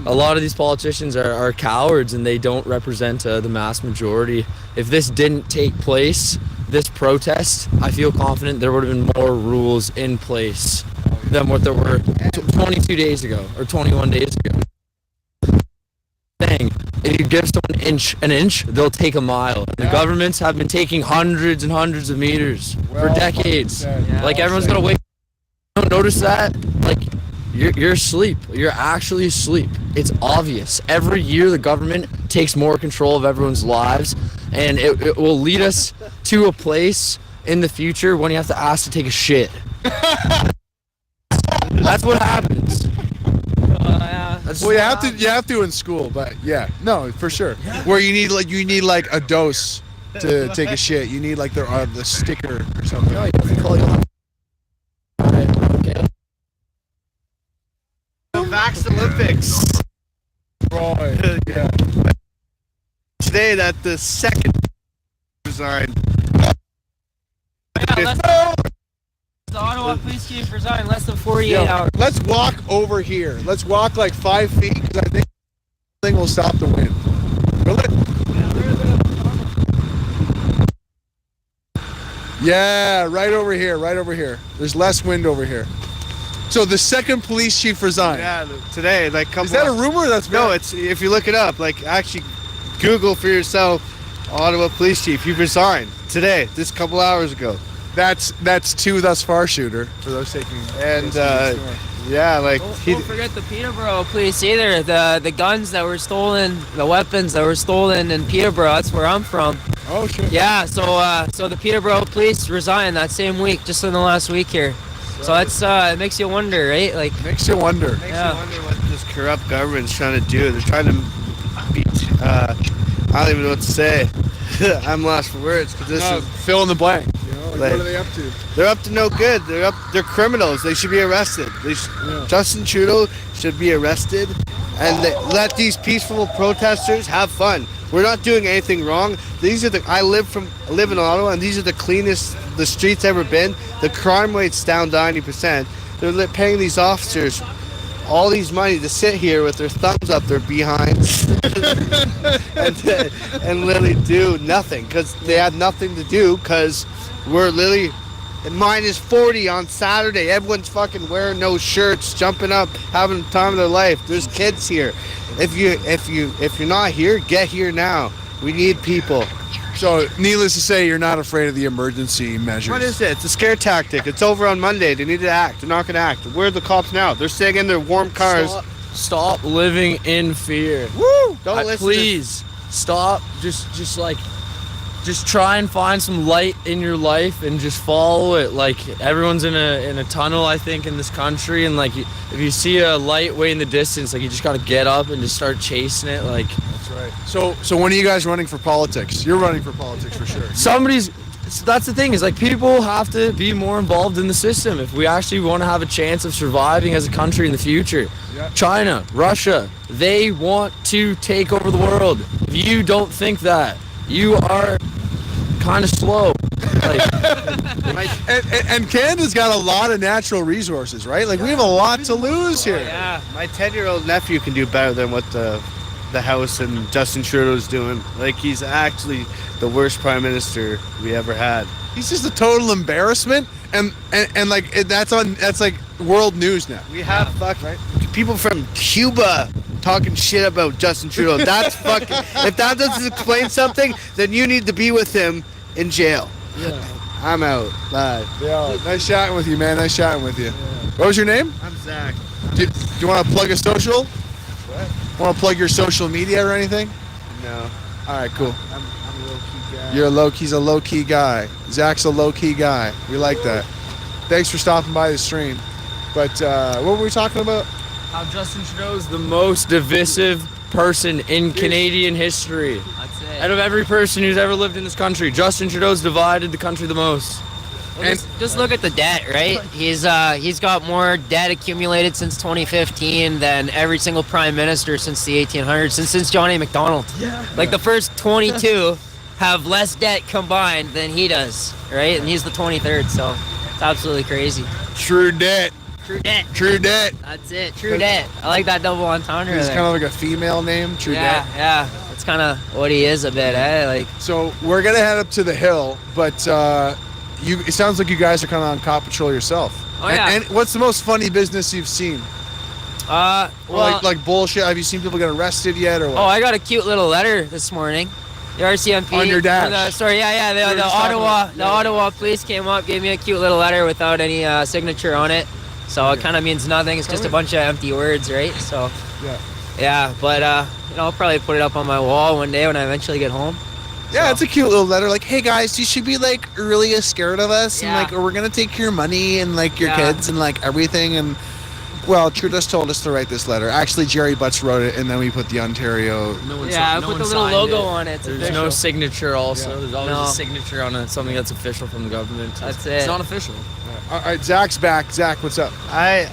Speaker 14: a lot of these politicians are cowards, and they don't represent the mass majority. If this didn't take place, this protest, I feel confident there would have been more rules in place than what there were 22 days ago or 21 days ago. Thing, if you give someone an inch, they'll take a mile. The governments have been taking hundreds and hundreds of meters for decades. Like, everyone's gonna wake. Don't notice that? Like, you're asleep. You're actually asleep. It's obvious. Every year the government takes more control of everyone's lives, and it will lead us to a place in the future when you have to ask to take a shit. That's what happens.
Speaker 3: Well, you have to in school, but yeah, no, for sure. Where you need like a dose to take a shit. You need like the sticker or something.
Speaker 14: No, you have to call you.
Speaker 15: The Vax Olympics.
Speaker 3: Right. Yeah.
Speaker 15: Today that the second resigned.
Speaker 13: The Ottawa police chief resigned less than 48 hours.
Speaker 3: Let's walk over here. Let's walk like 5 feet, because I think the thing will stop the wind. Will it? Yeah, right over here. There's less wind over here. So the second police chief resigned.
Speaker 15: Yeah, today, like,
Speaker 3: Is that a rumor? Or that's
Speaker 15: no. It's if you look it up, like, actually, Google for yourself, Ottawa police chief. He resigned today, this couple hours ago.
Speaker 3: That's two thus far, shooter. For those taking
Speaker 15: and yeah, like
Speaker 13: don't forget the Peterborough police either. The guns that were stolen, the weapons that were stolen in Peterborough. That's where I'm from.
Speaker 3: Oh shit.
Speaker 13: Yeah, so the Peterborough police resigned that same week, just in the last week here. So that's it makes you wonder, right? Like
Speaker 3: makes you wonder.
Speaker 15: Makes you wonder what this corrupt government's trying to do. They're trying to beat. I don't even know what to say. I'm lost for words because this is
Speaker 3: fill in the blank. You know,
Speaker 15: like,
Speaker 3: what are they up to?
Speaker 15: They're up to no good. They're criminals. They should be arrested. Justin Trudeau should be arrested, and let these peaceful protesters have fun. We're not doing anything wrong. These are I live in Ottawa, and these are the cleanest the streets ever been. The crime rate's down 90%. They're paying these officers all these money to sit here with their thumbs up their behinds and literally do nothing because they had nothing to do because we're literally minus 40 on Saturday. Everyone's fucking wearing no shirts, jumping up, having the time of their life. There's kids here. If you're not here, get here now. We need people.
Speaker 3: So, needless to say, you're not afraid of the emergency measures.
Speaker 15: What is it? It's a scare tactic. It's over on Monday. They need to act. They're not going to act. Where are the cops now? They're sitting in their warm cars.
Speaker 14: Stop living in fear.
Speaker 15: Woo! Don't listen.
Speaker 14: Please stop. Just try and find some light in your life and just follow it. Like everyone's in a tunnel, I think, in this country, and like if you see a light way in the distance, like you just gotta get up and just start chasing it. Like
Speaker 3: that's right. So when are you guys running for politics? You're running for politics for sure.
Speaker 14: That's the thing is like people have to be more involved in the system if we actually want to have a chance of surviving as a country in the future.
Speaker 3: Yeah.
Speaker 14: China, Russia, they want to take over the world. If you don't think that, you are kind of slow.
Speaker 3: And Canada's got a lot of natural resources, right? Like we have a lot to lose here.
Speaker 15: Yeah, my 10-year-old nephew can do better than what the House and Justin Trudeau's doing. Like he's actually the worst prime minister we ever had.
Speaker 3: He's just a total embarrassment, and like that's like world news now.
Speaker 15: We have people from Cuba talking shit about Justin Trudeau. That's fucking. If that doesn't explain something, then you need to be with him in jail.
Speaker 3: Yeah.
Speaker 15: I'm out. Bye.
Speaker 3: Yeah. Nice chatting with you, man. Nice chatting with you. What was your name?
Speaker 15: I'm Zach.
Speaker 3: Do you want to plug a social? What? Want to plug your social media or anything?
Speaker 15: No.
Speaker 3: All right, cool.
Speaker 15: I'm a low-key guy.
Speaker 3: He's a low-key guy. Zach's a low-key guy. We like that. Thanks for stopping by the stream. But what were we talking about?
Speaker 14: How Justin Trudeau's the most divisive person in Canadian history.
Speaker 13: That's it.
Speaker 14: Out of every person who's ever lived in this country, Justin Trudeau's divided the country the most.
Speaker 13: Well, just look at the debt, right? He's got more debt accumulated since 2015 than every single prime minister since the 1800s, since John A. Macdonald. Yeah. Like the first 22 have less debt combined than he does, right? And he's the 23rd, so it's absolutely crazy.
Speaker 3: True debt.
Speaker 13: True debt.
Speaker 3: True debt.
Speaker 13: That's it. True debt. I like that double entendre.
Speaker 3: It's kind of like a female name. True debt.
Speaker 13: Yeah. That's kind of what he is a bit, eh? Like.
Speaker 3: So we're gonna head up to the hill, but it sounds like you guys are kind of on cop patrol yourself.
Speaker 13: Oh yeah.
Speaker 3: And what's the most funny business you've seen?
Speaker 13: Well,
Speaker 3: like bullshit. Have you seen people get arrested yet, or what?
Speaker 13: Oh, I got a cute little letter this morning. The RCMP
Speaker 3: on your dash.
Speaker 13: Sorry, yeah. The Ottawa police came up, gave me a cute little letter without any signature on it. So it kind of means nothing. It's just a bunch of empty words, right? So yeah. But I'll probably put it up on my wall one day when I eventually get home.
Speaker 3: Yeah, it's a cute little letter. Like, hey guys, you should be like really scared of us,
Speaker 13: Yeah.
Speaker 3: and like we're gonna take your money and like your kids and like everything. And well, Trudeau's told us to write this letter. Actually, Jerry Butts wrote it, and then we put the Ontario.
Speaker 13: I put the little logo on it.
Speaker 14: There's no signature. Also, there's always a signature on something that's official from the government.
Speaker 13: That's it.
Speaker 14: It's not official.
Speaker 3: All right, Zach's back. Zach, what's up?
Speaker 15: I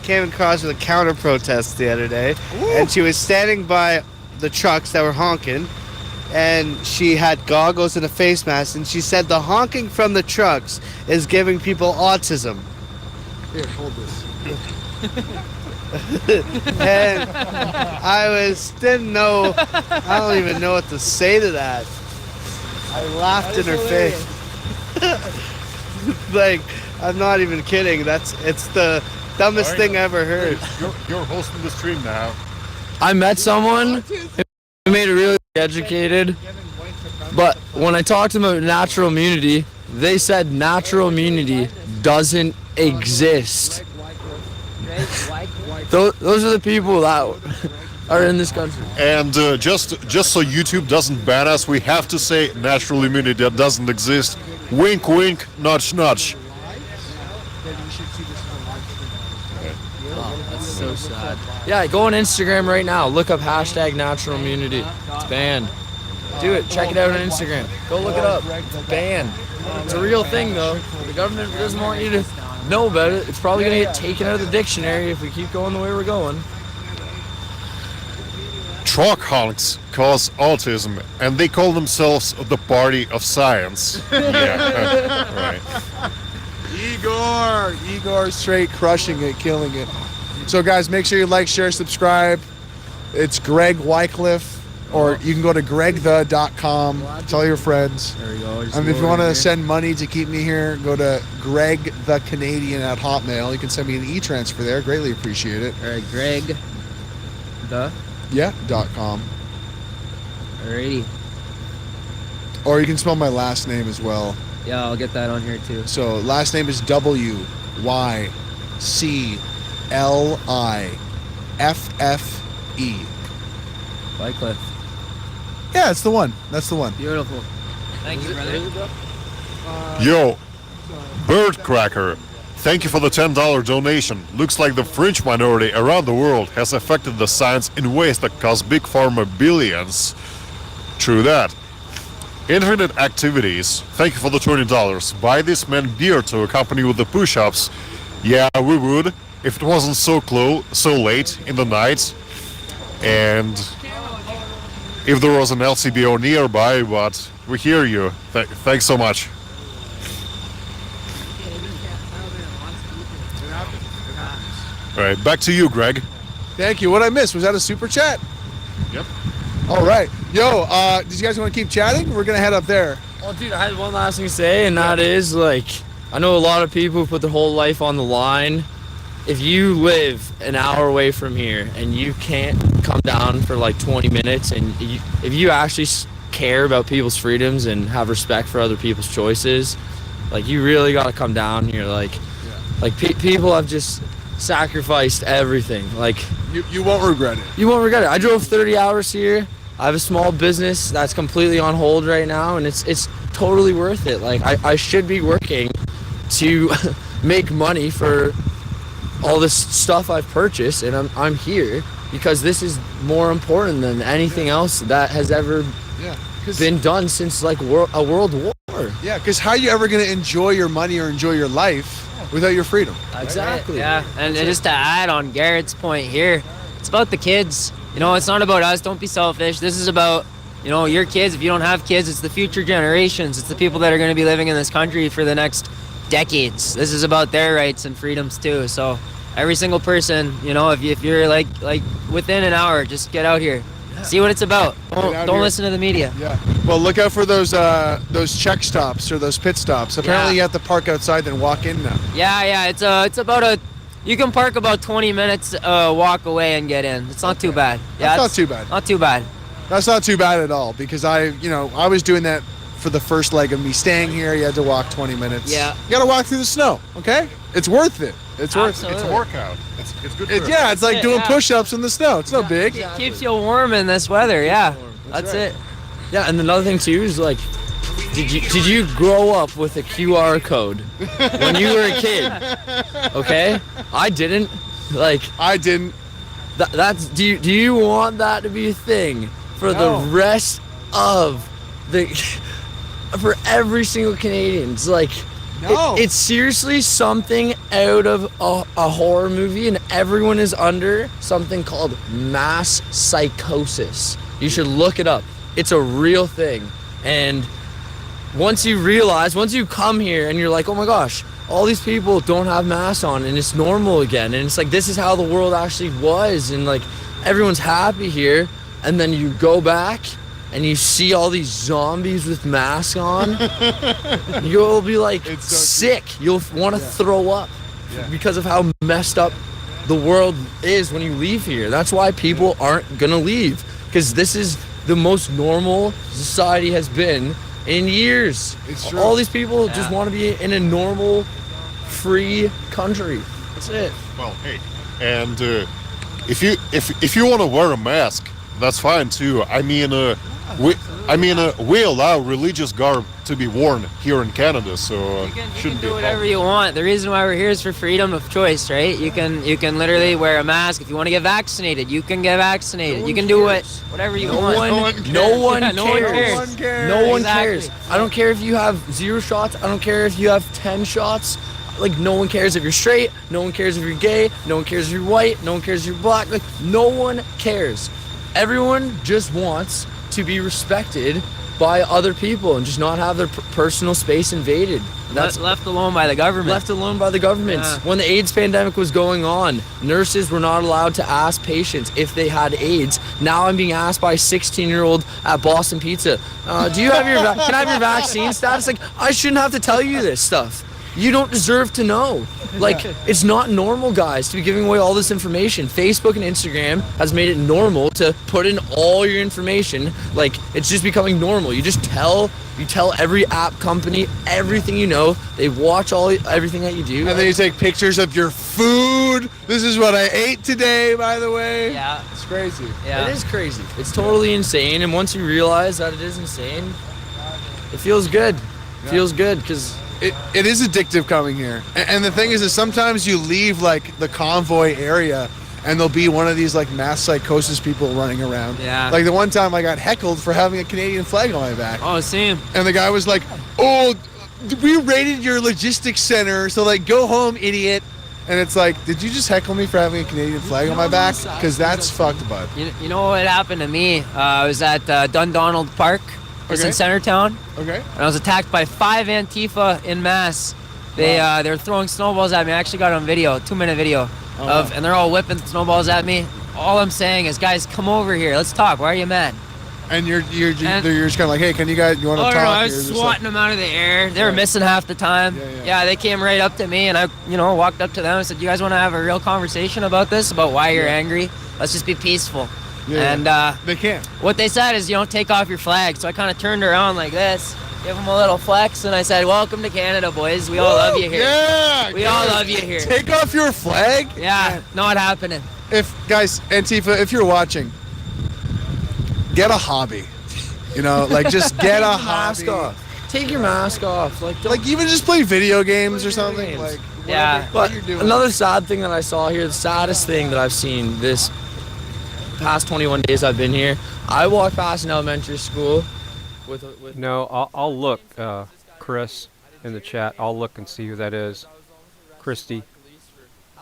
Speaker 15: came across with a counter protest the other day, and she was standing by the trucks that were honking, and she had goggles and a face mask, and she said the honking from the trucks is giving people autism.
Speaker 3: Here, hold this.
Speaker 15: And I don't even know what to say to that. I laughed in her face. Like, I'm not even kidding. It's the dumbest thing I ever heard.
Speaker 5: You're hosting the stream now.
Speaker 14: I met someone who made it really educated, but when I talked to them about natural immunity, they said natural immunity doesn't exist. Those are the people that are in this country.
Speaker 5: And just so YouTube doesn't ban us, we have to say natural immunity that doesn't exist. Wink, wink, nudge, nudge.
Speaker 14: Oh, that's so sad. Yeah, go on Instagram right now. Look up hashtag natural immunity. It's banned. Do it. Check it out on Instagram. Go look it up. It's banned. It's a real thing, though. The government doesn't want you to know about it. It's probably going to get taken out of the dictionary if we keep going the way we're going.
Speaker 5: Truck honks cause autism, and they call themselves the party of science. Yeah, right.
Speaker 3: Igor straight crushing it, killing it. So guys, make sure you like, share, subscribe. It's Greg Wycliffe, or you can go to gregthe.com. Tell your friends.
Speaker 13: There we go.
Speaker 3: And if you want to send money to keep me here, go to Greg the Canadian at Hotmail. You can send me an e-transfer there. Greatly appreciate it.
Speaker 13: All right, Greg.
Speaker 3: .com.
Speaker 13: Alrighty.
Speaker 3: Or you can spell my last name as well.
Speaker 13: Yeah, I'll get that on here too.
Speaker 3: So last name is Wycliffe.
Speaker 13: Wycliffe.
Speaker 3: Yeah, it's the one. That's the one.
Speaker 13: Beautiful. Thank you, brother.
Speaker 5: Yo, Bird Cracker, thank you for the $10 donation. Looks like the French minority around the world has affected the science in ways that cost Big Pharma billions. True that. Infinite Activities, thank you for the $20. Buy this man beer to accompany with the push-ups. Yeah, we would, if it wasn't so late in the night, and if there was an LCBO nearby, but we hear you. Thanks so much. All right, back to you, Greg.
Speaker 3: Thank you. What I missed? Was that a super chat?
Speaker 5: Yep.
Speaker 3: All right. Yo, did you guys want to keep chatting? We're going to head up there.
Speaker 14: Well, dude, I had one last thing to say, and that is, like, I know a lot of people who put their whole life on the line. If you live an hour away from here and you can't come down for like 20 minutes, and if you actually care about people's freedoms and have respect for other people's choices, like, you really got to come down here. Like, people have just sacrificed everything. Like,
Speaker 3: you won't regret it.
Speaker 14: You won't regret it. I drove 30 hours here. I have a small business that's completely on hold right now, and it's totally worth it. Like, I should be working to make money for all this stuff I've purchased, and I'm here because this is more important than anything else that has ever been done since like a world war.
Speaker 3: Yeah, because how are you ever going to enjoy your money or enjoy your life without your freedom?
Speaker 13: Exactly. Yeah, and just to add on Garrett's point here, it's about the kids. You know, it's not about us. Don't be selfish. This is about, you know, your kids. If you don't have kids, it's the future generations. It's the people that are going to be living in this country for the next decades. This is about their rights and freedoms too. So every single person, you know, if you're like within an hour, just get out here. See what it's about. Don't listen to the media.
Speaker 3: Yeah. Well, look out for those check stops or those pit stops. Apparently, you have to park outside then walk in now.
Speaker 13: Yeah. It's about you can park about 20 minutes walk away and get in. It's not too bad. Yeah,
Speaker 3: That's not too bad.
Speaker 13: Not too bad.
Speaker 3: That's not too bad at all, because I was doing that for the first leg of me staying here. You had to walk 20 minutes.
Speaker 13: Yeah.
Speaker 3: You got to walk through the snow. Okay. It's worth it. It's worth it.
Speaker 5: It's a workout. It's good.
Speaker 3: It's like doing push-ups in the snow. It's no big.
Speaker 13: It keeps you warm in this weather. Yeah. That's it.
Speaker 14: Yeah, and another thing too is like, did you grow up with a QR code when you were a kid? Okay, I didn't. Like,
Speaker 3: I didn't.
Speaker 14: Do you want that to be a thing for the rest of for every single Canadian? It's like, it's seriously something out of a horror movie, and everyone is under something called mass psychosis. You should look it up. It's a real thing. And once you come here and you're like, oh my gosh, all these people don't have masks on and it's normal again. And it's like, this is how the world actually was. And like, everyone's happy here. And then you go back and you see all these zombies with masks on, you'll be like sick. You'll want to throw up because of how messed up the world is when you leave here. That's why people aren't gonna leave, because this is the most normal society has been in years.
Speaker 3: It's true.
Speaker 14: All these people just want to be in a normal, free country. That's it.
Speaker 5: Well, hey, and if you want to wear a mask, that's fine too. I mean, we allow religious garb to be worn here in Canada, so
Speaker 13: You can
Speaker 5: shouldn't
Speaker 13: do
Speaker 5: be a
Speaker 13: whatever you want. The reason why we're here is for freedom of choice, right? You can literally wear a mask. If you want to get vaccinated, you can get vaccinated. You can do whatever you want.
Speaker 14: No one
Speaker 13: Yeah,
Speaker 14: cares.
Speaker 13: no one cares.
Speaker 14: No one
Speaker 13: Exactly.
Speaker 14: cares. I don't care if you have 0 shots. I don't care if you have 10 shots. Like, no one cares if you're straight. No one cares if you're gay. No one cares if you're white. No one cares if you're black. Like, no one cares. Everyone just wants to be respected by other people and just not have their personal space invaded.
Speaker 13: That's left alone by the government.
Speaker 14: Left alone by the government.
Speaker 13: Yeah.
Speaker 14: When the AIDS pandemic was going on, nurses were not allowed to ask patients if they had AIDS. Now I'm being asked by a 16-year-old at Boston Pizza, do you have can I have your vaccine status? Like, I shouldn't have to tell you this stuff. You don't deserve to know. Like, it's not normal, guys, to be giving away all this information. Facebook and Instagram has made it normal to put in all your information. Like, it's just becoming normal. You tell every app company everything you know. They watch everything that you do.
Speaker 3: And then you take pictures of your food. This is what I ate today, by the way.
Speaker 13: Yeah.
Speaker 3: It's crazy.
Speaker 14: It is crazy. It's totally insane. And once you realize that it is insane, it feels good. It feels good because
Speaker 3: it is addictive coming here. And the thing is sometimes you leave like the Convoy area and there'll be one of these like mass psychosis people running around.
Speaker 13: Yeah.
Speaker 3: Like the one time I got heckled for having a Canadian flag on my back.
Speaker 13: Oh, same.
Speaker 3: And the guy was like, "Oh, we raided your logistics center, so like go home, idiot." And it's like, did you just heckle me for having a Canadian flag on my back? Because that's fucked, bud.
Speaker 13: You know what happened to me? I was at Dundonald Park, just in Centertown.
Speaker 3: Okay.
Speaker 13: And I was attacked by 5 Antifa in mass. They were throwing snowballs at me. I actually got it on video, 2-minute video, and they're all whipping snowballs at me. All I'm saying is, guys, come over here. Let's talk. Why are you mad?
Speaker 3: And you're just kind of like, hey, you want to talk?
Speaker 13: No, I was swatting them out of the air. They were missing half the time. Yeah, they came right up to me, and I, walked up to them and said, "You guys want to have a real conversation about this? About why you're angry? Let's just be peaceful." And
Speaker 3: they can't.
Speaker 13: What they said is, take off your flag. So I kind of turned around like this, give them a little flex, and I said, "Welcome to Canada, boys. We all love you here.
Speaker 3: Yeah,
Speaker 13: we all love you here.
Speaker 3: Take off your flag."
Speaker 13: Yeah, not happening.
Speaker 3: If guys, Antifa, if you're watching, get a hobby. Just get a hobby.
Speaker 14: mask off. Take your mask off. Like
Speaker 3: even just play video games or something.
Speaker 14: Like,
Speaker 13: yeah.
Speaker 14: But another sad thing that I saw here, the saddest thing that I've seen this past 21 days I've been here, I walked past an elementary school with
Speaker 9: No, I'll look, Chris, in the chat. I'll look and see who that is. Christy.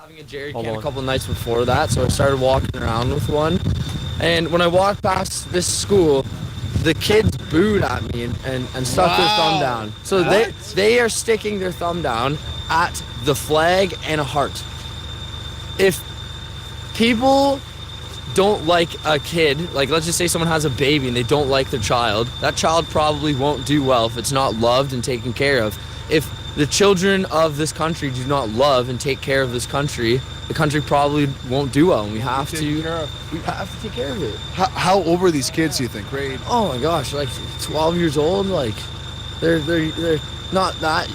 Speaker 14: having a jerry can a couple nights before that, so I started walking around with one. And when I walked past this school, the kids booed at me and stuck their thumb down. So they are sticking their thumb down at the flag and a heart. If people don't like a kid, like let's just say someone has a baby and they don't like their child, that child probably won't do well if it's not loved and taken care of. If the children of this country do not love and take care of this country, the country probably won't do well, and we have to take care of it.
Speaker 3: How old were these kids, do you think? Grade?
Speaker 14: Oh my gosh, like 12 years old, like they're not that.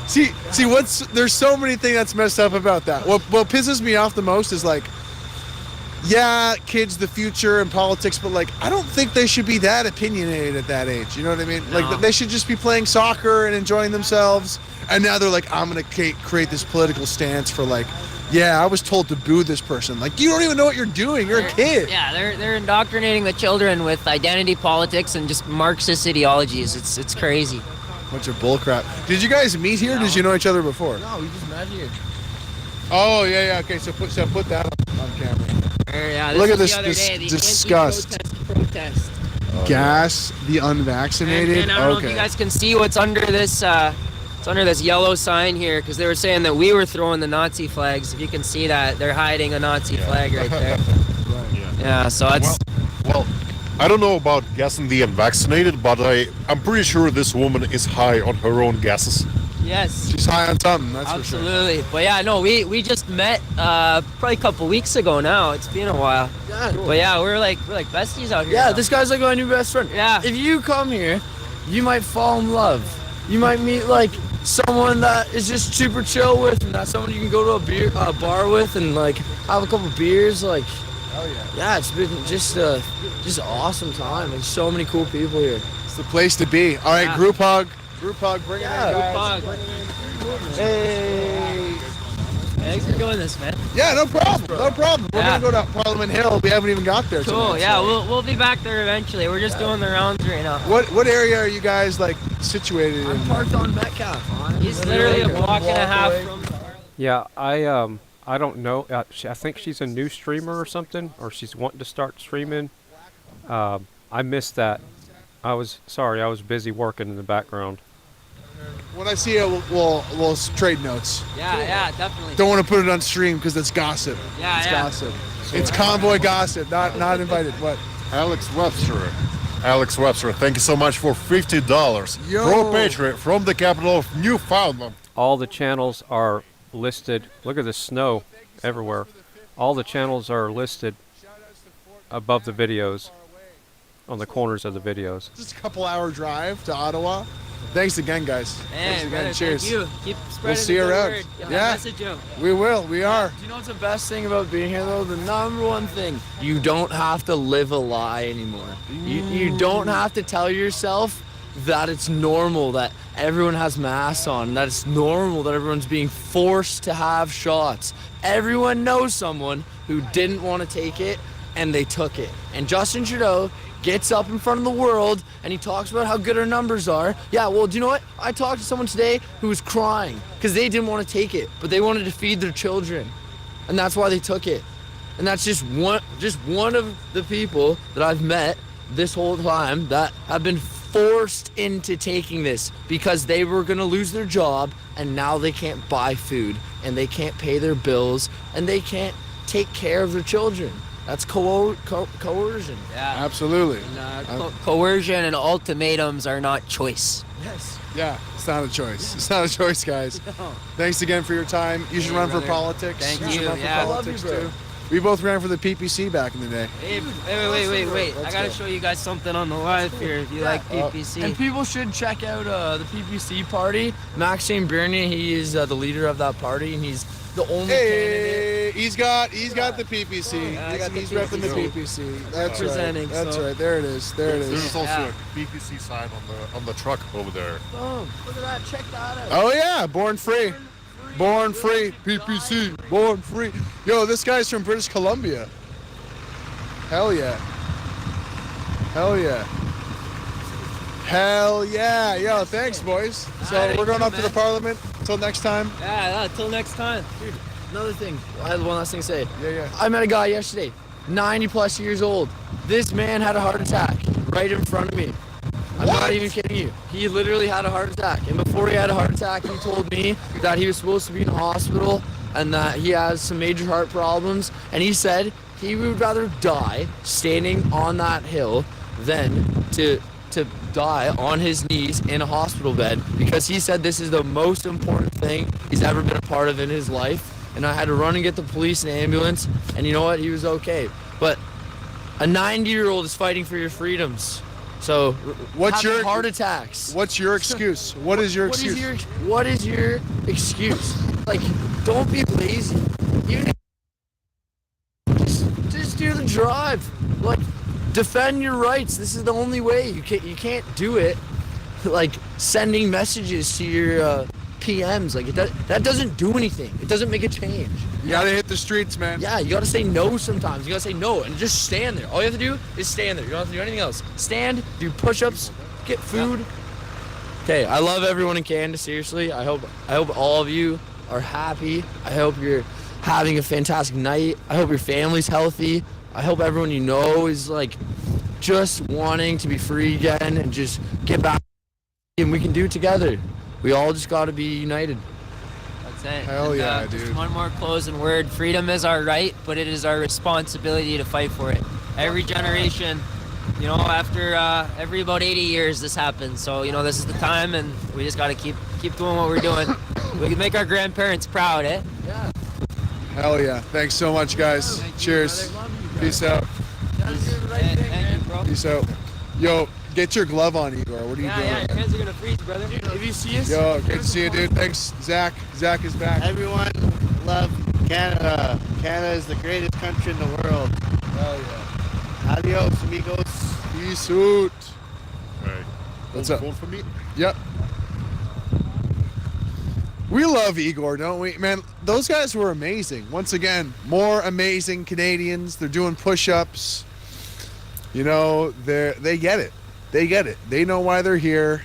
Speaker 3: See, there's so many things that's messed up about that. What pisses me off the most is like, yeah, kids, the future and politics, but like, I don't think they should be that opinionated at that age. You know what I mean? No. Like, they should just be playing soccer and enjoying themselves. And now they're like, I'm going to create this political stance for like, yeah, I was told to boo this person. Like, you don't even know what you're doing. You're a kid.
Speaker 13: Yeah, they're indoctrinating the children with identity politics and just Marxist ideologies. It's crazy.
Speaker 3: Bunch of bullcrap. Did you guys meet here? No. Did you know each other before?
Speaker 14: No, we just met here.
Speaker 3: Oh yeah. Okay, so put that on camera.
Speaker 13: Yeah,
Speaker 3: look at this disgust.
Speaker 13: Protest.
Speaker 3: Gas the unvaccinated.
Speaker 13: And I don't know if you guys can see what's under this. It's under this yellow sign here because they were saying that we were throwing the Nazi flags. If you can see that, they're hiding a Nazi flag right there.
Speaker 3: Right.
Speaker 13: Yeah, so it's.
Speaker 5: Well, I don't know about guessing the unvaccinated, but I'm pretty sure this woman is high on her own guesses.
Speaker 13: Yes.
Speaker 3: She's high on something, that's for sure.
Speaker 13: Absolutely. But yeah, no, we just met probably a couple weeks ago now. It's been a while.
Speaker 14: Yeah.
Speaker 13: But yeah, we're like besties out here.
Speaker 14: Yeah,
Speaker 13: now.
Speaker 14: this guy's like my new best friend.
Speaker 13: Yeah.
Speaker 14: If you come here, you might fall in love. You might meet like someone that is just super chill with, and that's someone you can go to a bar with and like have a couple beers. Like,
Speaker 3: hell yeah.
Speaker 14: Yeah, it's been just awesome time. There's so many cool people here.
Speaker 3: It's the place to be. All right, group hug. Group hug, bring it in, guys.
Speaker 13: Group hug.
Speaker 3: Hey.
Speaker 13: Thanks for doing this, man.
Speaker 3: Yeah, no problem. No problem. We're
Speaker 13: Yeah.
Speaker 3: gonna go to Parliament Hill. We haven't even got there.
Speaker 13: Cool.
Speaker 3: tonight,
Speaker 13: Yeah,
Speaker 3: so.
Speaker 13: we'll be back there eventually. We're just doing the rounds right now.
Speaker 3: What area are you guys like situated in?
Speaker 14: Parked on Metcalf.
Speaker 13: He's literally a block and a half from.
Speaker 9: Yeah, I don't know. I think she's a new streamer or something, or she's wanting to start streaming. I missed that. I was busy working in the background.
Speaker 3: When I see it, we'll trade notes.
Speaker 13: Yeah, definitely.
Speaker 3: Don't want to put it on stream because it's gossip.
Speaker 13: Yeah,
Speaker 3: it's
Speaker 13: yeah.
Speaker 3: gossip. It's convoy gossip, not invited. What?
Speaker 5: Alex Webster, thank you so much for $50.
Speaker 3: Yo.
Speaker 5: Pro Patriot from the capital of Newfoundland.
Speaker 9: All the channels are listed. Look at the snow everywhere. All the channels are listed above the videos, on the corners of the videos.
Speaker 3: Just a couple hour drive to Ottawa. Thanks again, guys. Thanks again.
Speaker 13: Brother,
Speaker 3: Cheers.
Speaker 13: Thank you. Keep spreading
Speaker 3: We'll see
Speaker 13: the
Speaker 3: you
Speaker 13: good
Speaker 3: around.
Speaker 13: word. Get
Speaker 3: Yeah.
Speaker 13: that message out.
Speaker 3: We will. We are.
Speaker 14: Do you know what's the best thing about being here though? The number one thing, you don't have to live a lie anymore. You don't have to tell yourself that it's normal that everyone has masks on, that it's normal that everyone's being forced to have shots. Everyone knows someone who didn't want to take it and they took it. And Justin Trudeau gets up in front of the world and he talks about how good our numbers are. Yeah, well, do you know what? I talked to someone today who was crying because they didn't want to take it, but they wanted to feed their children. And that's why they took it. And that's just one of the people that I've met this whole time that have been forced into taking this because they were going to lose their job and now they can't buy food and they can't pay their bills and they can't take care of their children. That's coercion.
Speaker 13: Yeah.
Speaker 3: Absolutely.
Speaker 13: And, coercion and ultimatums are not choice.
Speaker 14: Yes.
Speaker 3: Yeah, it's not a choice. It's not a choice, guys.
Speaker 13: No.
Speaker 3: Thanks again for your time. You should run for
Speaker 13: brother.
Speaker 3: politics.
Speaker 13: Thank
Speaker 3: should
Speaker 13: you.
Speaker 3: run for
Speaker 13: Yeah.
Speaker 3: politics
Speaker 14: I love you, bro.
Speaker 3: too. We both ran for the PPC back in the day.
Speaker 13: Hey, wait. I gotta show you guys something on the live here if you like PPC.
Speaker 14: And people should check out the PPC party. Maxime Bernier, he is the leader of that party, and he's the only candidate.
Speaker 3: He's got the PPC.
Speaker 13: I got the
Speaker 3: he's repping the
Speaker 13: PPC.
Speaker 3: PPC. That's
Speaker 13: Representing,
Speaker 3: right. That's
Speaker 13: so-
Speaker 3: right. There it is. There it
Speaker 5: There's
Speaker 3: is.
Speaker 5: also
Speaker 13: Yeah.
Speaker 5: a PPC sign on the truck over there.
Speaker 14: Oh, look at that! Check that out.
Speaker 3: Oh yeah, born free. Born free. PPC. Born free. Yo, this guy's from British Columbia. Hell yeah. Hell yeah. Hell yeah. Yo, thanks, boys. So
Speaker 13: Alright,
Speaker 3: we're going
Speaker 13: you,
Speaker 3: up to the
Speaker 13: man.
Speaker 3: Parliament. Until next time.
Speaker 13: Yeah, till next time.
Speaker 14: Dude, another thing. I had one last thing to say.
Speaker 3: Yeah.
Speaker 14: I met a guy yesterday, 90 plus years old. This man had a heart attack right in front of me. I'm not even kidding you. He literally had a heart attack. And before he had a heart attack, he told me that he was supposed to be in a hospital and that he has some major heart problems. And he said he would rather die standing on that hill than to die on his knees in a hospital bed, because he said this is the most important thing he's ever been a part of in his life. And I had to run and get the police and ambulance, and you know what? He was okay. But a 90-year-old is fighting for your freedoms. So
Speaker 3: What's
Speaker 14: having
Speaker 3: your
Speaker 14: heart attacks?
Speaker 3: What's your excuse? What is your excuse?
Speaker 14: What is your excuse? Like, don't be lazy. Even just do the drive. Like, defend your rights. This is the only way. You can't do it like sending messages to your PMs. Like, that doesn't do anything. It doesn't make a change.
Speaker 3: You gotta hit the streets, man.
Speaker 14: Yeah, you gotta say no sometimes. You gotta say no and just stand there. All you have to do is stand there. You don't have to do anything else. Stand, do push-ups, get food. Okay, I love everyone in Canada, seriously. I hope all of you are happy. I hope you're having a fantastic night. I hope your family's healthy. I hope everyone you know is like just wanting to be free again and just get back, and we can do it together. We all just gotta be united.
Speaker 13: That's it.
Speaker 3: Hell
Speaker 13: And,
Speaker 3: yeah,
Speaker 13: just
Speaker 3: dude.
Speaker 13: one more closing word. Freedom is our right, but it is our responsibility to fight for it. Every generation You know, after every about 80 years, this happens. So you know, this is the time, and we just got to keep doing what we're doing. We can make our grandparents proud, eh?
Speaker 3: Yeah. Hell yeah! Thanks so much, guys. Cheers. Peace out. Peace out. Yo, get your glove on, Igor. What are you doing?
Speaker 13: Yeah, your hands are gonna freeze, brother.
Speaker 15: If you see us,
Speaker 3: Yo, great to see you, dude. Thanks, Zach. Zach is back.
Speaker 15: everyone love Canada. Canada is the greatest country in the world.
Speaker 3: Hell yeah.
Speaker 15: Adios, amigos.
Speaker 3: Peace out.
Speaker 5: Right.
Speaker 3: What's up?
Speaker 5: Phone for me?
Speaker 3: Yep. We love Igor, don't we? Man, those guys were amazing. Once again, more amazing Canadians. They're doing push-ups. You know, they get it. They get it. They know why they're here.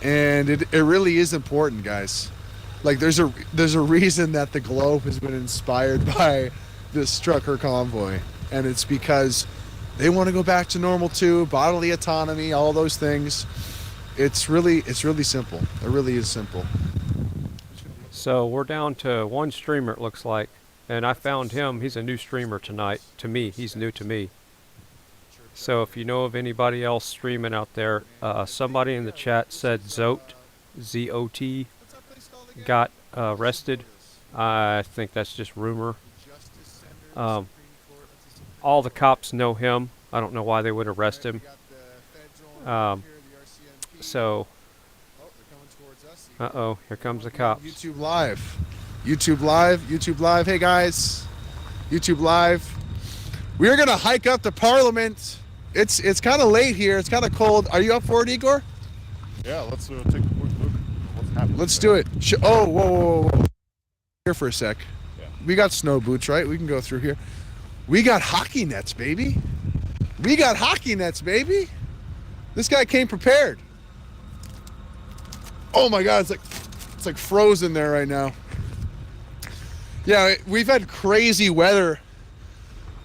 Speaker 3: And it really is important, guys. Like there's a reason that the Globe has been inspired by this trucker convoy. And it's because they want to go back to normal too, bodily autonomy, all those things. It's really simple. It really is simple.
Speaker 9: So we're down to one streamer, it looks like, and I found him. He's a new streamer tonight. To me, he's new to me. So if you know of anybody else streaming out there, somebody in the chat said Zote, Z-O-T, got arrested. I think that's just rumor. All the cops know him. I don't know why they would arrest him. So... Uh-oh, here comes the cops.
Speaker 3: YouTube Live. YouTube Live. YouTube Live. Hey, guys. YouTube Live. We are going to hike up to Parliament. It's kind of late here. It's kind of cold. Are you up for it, Igor?
Speaker 5: Yeah, let's take a quick look. What's happening?
Speaker 3: Let's do it. Oh, whoa. Here for a sec.
Speaker 5: Yeah.
Speaker 3: We got snow boots, right? We can go through here. We got hockey nets, baby. We got hockey nets, baby. This guy came prepared. Oh my God, it's like frozen there right now. Yeah, we've had crazy weather.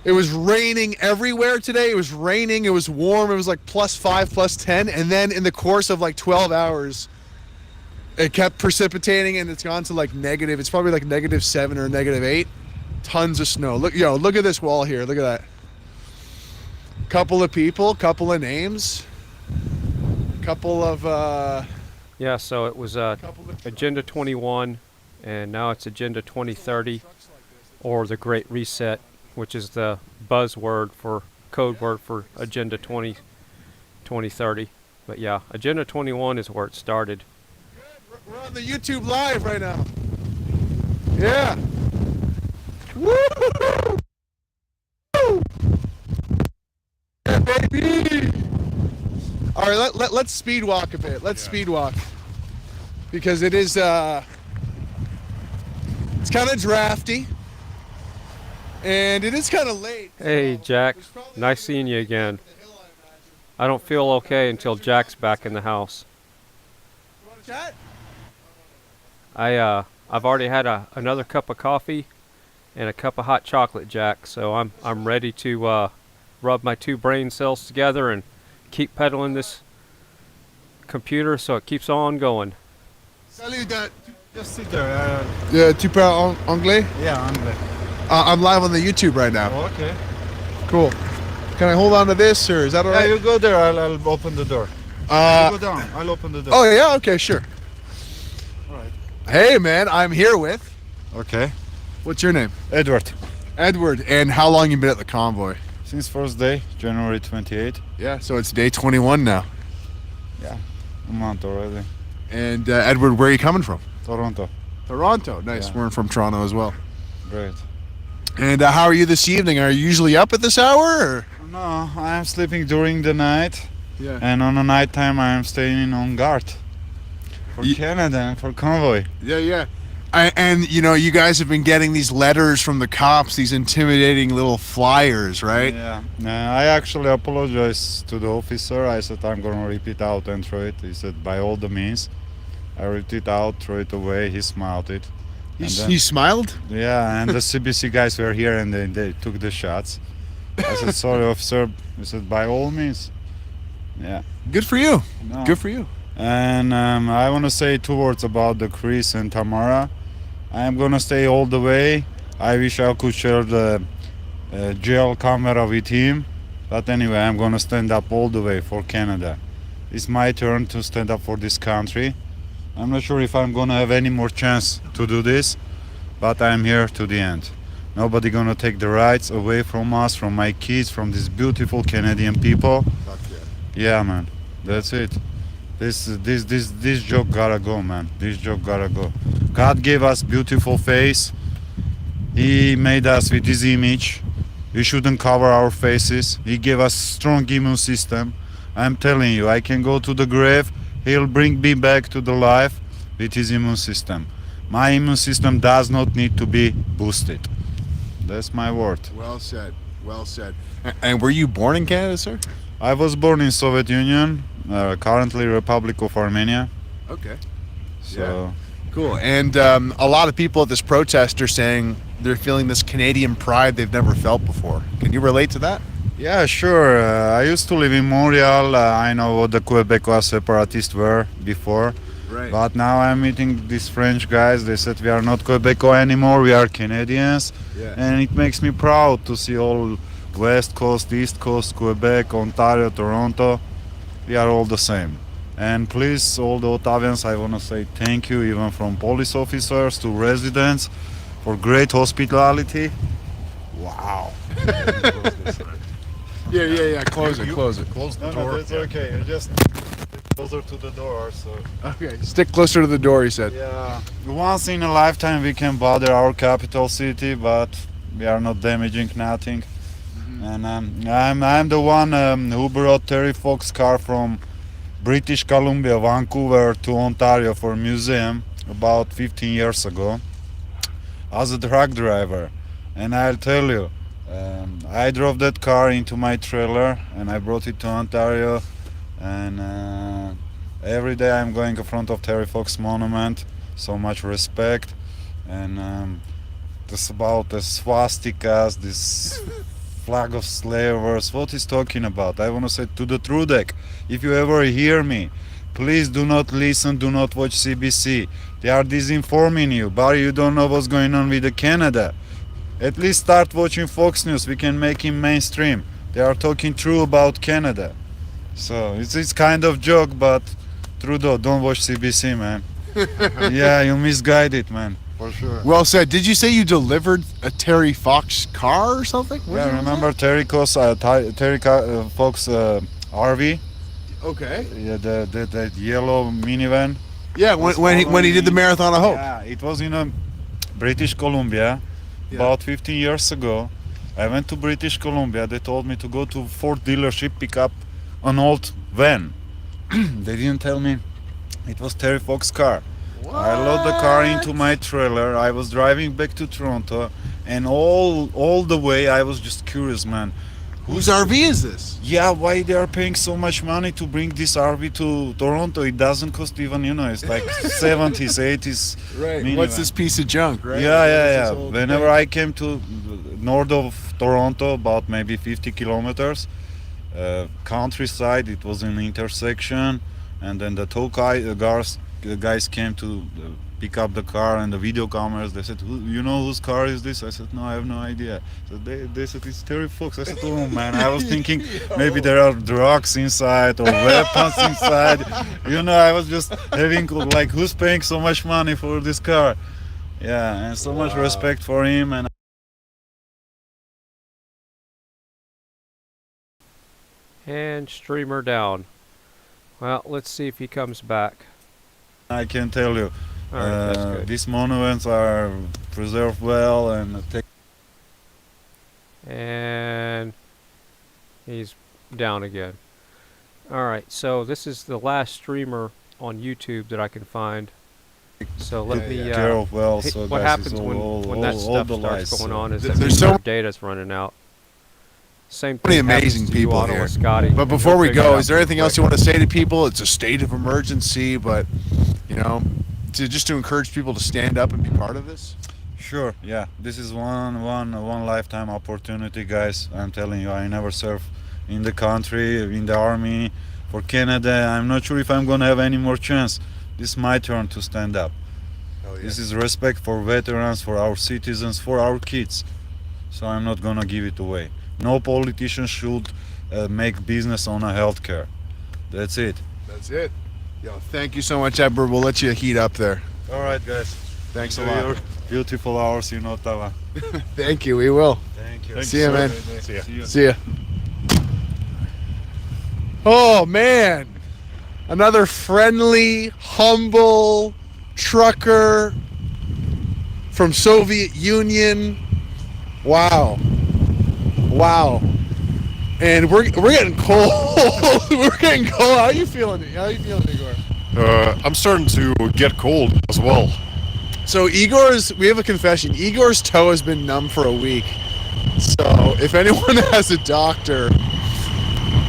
Speaker 3: It was raining everywhere today. It was raining, it was warm, it was like +5, +10, and then in the course of like 12 hours, it kept precipitating and it's gone to like negative. It's probably like -7 or -8. Tons of snow. Look at this wall here. Look at that. Couple of people, couple of names, couple of
Speaker 9: Yeah, so it was Agenda 21, and now it's Agenda 2030, or the Great Reset, which is the buzzword for code word for Agenda 2030. But yeah, Agenda 21 is where it started.
Speaker 3: We're on the YouTube Live right now. Yeah. Woo! Yeah, baby. All right, let's speed walk a bit. Let's speed walk because it is it's kind of drafty and it is kind of late.
Speaker 9: Hey Jack, nice seeing you again. I don't feel okay until Jack's back in the house.
Speaker 3: You want to chat?
Speaker 9: I've already had another cup of coffee and a cup of hot chocolate, Jack. So I'm ready to rub my two brain cells together and keep pedaling this computer so it keeps on going.
Speaker 3: Salut,
Speaker 4: Just sit there.
Speaker 3: tu parles anglais?
Speaker 4: Yeah, anglais.
Speaker 3: I'm live on the YouTube right now.
Speaker 4: Oh, okay.
Speaker 3: Cool. Can I hold on to this or is that all right?
Speaker 4: Yeah, you go there. I'll open the door. You go down. I'll open the door.
Speaker 3: Oh yeah, okay, sure.
Speaker 4: All right.
Speaker 3: Hey man, I'm here with.
Speaker 4: Okay.
Speaker 3: What's your name?
Speaker 4: Edward.
Speaker 3: Edward. And how long you been at the convoy?
Speaker 4: Since first day, January 28.
Speaker 3: Yeah, so it's day 21 now.
Speaker 4: Yeah, a month already.
Speaker 3: And Edward, where are you coming from?
Speaker 4: Toronto.
Speaker 3: Toronto. Nice.
Speaker 4: Yeah.
Speaker 3: We're from Toronto as well.
Speaker 4: Great.
Speaker 3: And how are you this evening? Are you usually up at this hour? Or?
Speaker 4: No, I am sleeping during the night.
Speaker 3: Yeah.
Speaker 4: And on the night time, I am staying on guard for Canada and for Convoy.
Speaker 3: Yeah. And you know, you guys have been getting these letters from the cops, these intimidating little flyers, right?
Speaker 4: Yeah. I actually apologized to the officer. I said I'm gonna rip it out and throw it. He said by all the means. I ripped it out, threw it away. He smiled it.
Speaker 3: He smiled?
Speaker 4: Yeah, and the CBC guys were here and they took the shots. I said sorry, officer. He said by all means. Yeah.
Speaker 3: Good for you.
Speaker 4: No.
Speaker 3: Good for you.
Speaker 4: And I want to say 2 words about the Chris and Tamara. I am gonna stay all the way. I wish I could share the jail camera with him. But anyway, I'm gonna stand up all the way for Canada. It's my turn to stand up for this country. I'm not sure if I'm gonna have any more chance to do this, but I'm here to the end. Nobody gonna take the rights away from us, from my kids, from these beautiful Canadian people. Yeah, man, that's it. This joke gotta go, man. This joke gotta go. God gave us beautiful face. He made us with His image. We shouldn't cover our faces. He gave us strong immune system. I'm telling you, I can go to the grave. He'll bring me back to the life with His immune system. My immune system does not need to be boosted. That's my word.
Speaker 3: Well said. Well said. And were you born in Canada, sir?
Speaker 4: I was born in Soviet Union, currently Republic of Armenia.
Speaker 3: Okay.
Speaker 4: So
Speaker 3: Cool. And a lot of people at this protest are saying they're feeling this Canadian pride they've never felt before. Can you relate to that?
Speaker 4: yeah, sure. I used to live in Montreal. I know what the Quebecois separatists were before.
Speaker 3: Right.
Speaker 4: But now I'm meeting these French guys. They said we are not Quebecois anymore. We are Canadians.
Speaker 3: Yeah.
Speaker 4: And it makes me proud to see all West Coast, East Coast, Quebec, Ontario, Toronto. We are all the same. And please, all the Ottavians, I want to say thank you, even from police officers to residents, for great hospitality. Wow.
Speaker 3: Yeah. Close it. Close the
Speaker 4: No,
Speaker 3: door.
Speaker 4: that's okay. Just closer to the door. So.
Speaker 3: Okay. Stick closer to the door, he said.
Speaker 4: Yeah. Once in a lifetime we can bother our capital city, but we are not damaging nothing. And I'm the one who brought Terry Fox car from British Columbia, Vancouver to Ontario for a museum about 15 years ago as a truck driver. And I'll tell you, I drove that car into my trailer and I brought it to Ontario, and every day I'm going in front of Terry Fox monument. So much respect. And this about the swastikas, this flag of slavers, what he's talking about. I want to say to the Trudek, if you ever hear me, please do not listen, do not watch CBC. They are disinforming you. Barry, you don't know what's going on with the Canada. At least start watching Fox News. We can make him mainstream. They are talking true about Canada. So it's kind of joke, but Trudeau, don't watch CBC, man. Yeah, you misguided, man. For sure.
Speaker 3: Well said. Did you say you delivered a Terry Fox car or something?
Speaker 4: Yeah, remember Terry Fox RV?
Speaker 3: Okay.
Speaker 4: Yeah, the yellow minivan.
Speaker 3: Yeah, when he did the Marathon of Hope.
Speaker 4: Yeah, it was in British Columbia about 15 years ago. I went to British Columbia. They told me to go to Ford dealership, pick up an old van. They didn't tell me it was Terry Fox car. I loaded the car into my trailer. I was driving back to Toronto, and all the way I was just curious, man.
Speaker 3: Whose RV is this?
Speaker 4: Yeah, why they are paying so much money to bring this RV to Toronto? It doesn't cost even, it's like 70s, 80s.
Speaker 3: Right.
Speaker 4: minivan.
Speaker 3: What's this piece of junk, right?
Speaker 4: Yeah. Whenever I came to north of Toronto, about maybe 50 kilometers, countryside, it was an intersection, and then the tow guys came to pick up the car, and the video cameras, they said, you know whose car is this? I said, no, I have no idea. So they said, it's Terry Fox. I said, oh man, I was thinking maybe there are drugs inside or weapons inside. I was just having like, who's paying so much money for this car? Yeah, and so much respect for him.
Speaker 9: And streamer down. Well, let's see if he comes back.
Speaker 4: I can tell you,
Speaker 9: All right, that's good.
Speaker 4: these monuments are preserved well,
Speaker 9: and he's down again. Alright, so this is the last streamer on YouTube that I can find. So let me
Speaker 4: well, so
Speaker 9: what
Speaker 4: guys,
Speaker 9: happens
Speaker 4: it's
Speaker 9: when that stuff starts going on is that
Speaker 3: There's
Speaker 9: their data's running out. Same
Speaker 3: Many
Speaker 9: thing happens
Speaker 3: amazing
Speaker 9: to you,
Speaker 3: people
Speaker 9: Ottawa,
Speaker 3: here.
Speaker 9: Scotty.
Speaker 3: But before
Speaker 9: You'll
Speaker 3: we
Speaker 9: figure it
Speaker 3: go,
Speaker 9: out
Speaker 3: is there anything
Speaker 9: pretty
Speaker 3: else you want
Speaker 9: quick.
Speaker 3: to say to people? It's a state of emergency, but just to encourage people to stand up and be part of this.
Speaker 4: Sure, yeah. This is one lifetime opportunity, guys. I'm telling you, I never served in the country, in the army, for Canada. I'm not sure if I'm gonna have any more chance. This is my turn to stand up. This is respect for veterans, for our citizens, for our kids. So I'm not gonna give it away. No politician should make business on a healthcare. That's it.
Speaker 3: That's it. Yo, thank you so much, Edward. We'll let you heat up there.
Speaker 4: All right, guys.
Speaker 3: Thanks a
Speaker 4: Enjoy
Speaker 3: lot.
Speaker 4: your beautiful hours in Ottawa.
Speaker 3: Thank you. We will.
Speaker 4: Thank you.
Speaker 3: See ya, man.
Speaker 5: See ya.
Speaker 3: See ya. Oh, man. Another friendly, humble trucker from Soviet Union. Wow. Wow. And we're getting cold. We're getting cold. How you feeling, Igor?
Speaker 5: I'm starting to get cold as well.
Speaker 3: So we have a confession. Igor's toe has been numb for a week. So if anyone has a doctor,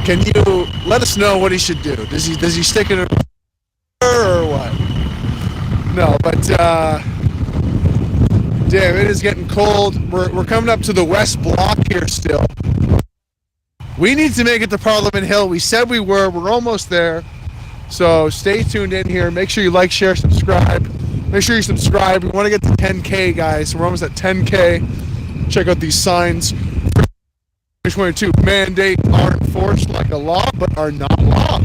Speaker 3: can you let us know what he should do? Does he stick it in or what? No, but damn, it is getting cold. We're coming up to the West Block here still. We need to make it to Parliament Hill. We said we were. We're almost there. So stay tuned in here. Make sure you like, share, subscribe. Make sure you subscribe. We want to get to 10K, guys. We're almost at 10K. Check out these signs. 2022 mandate are enforced like a law, but are not law.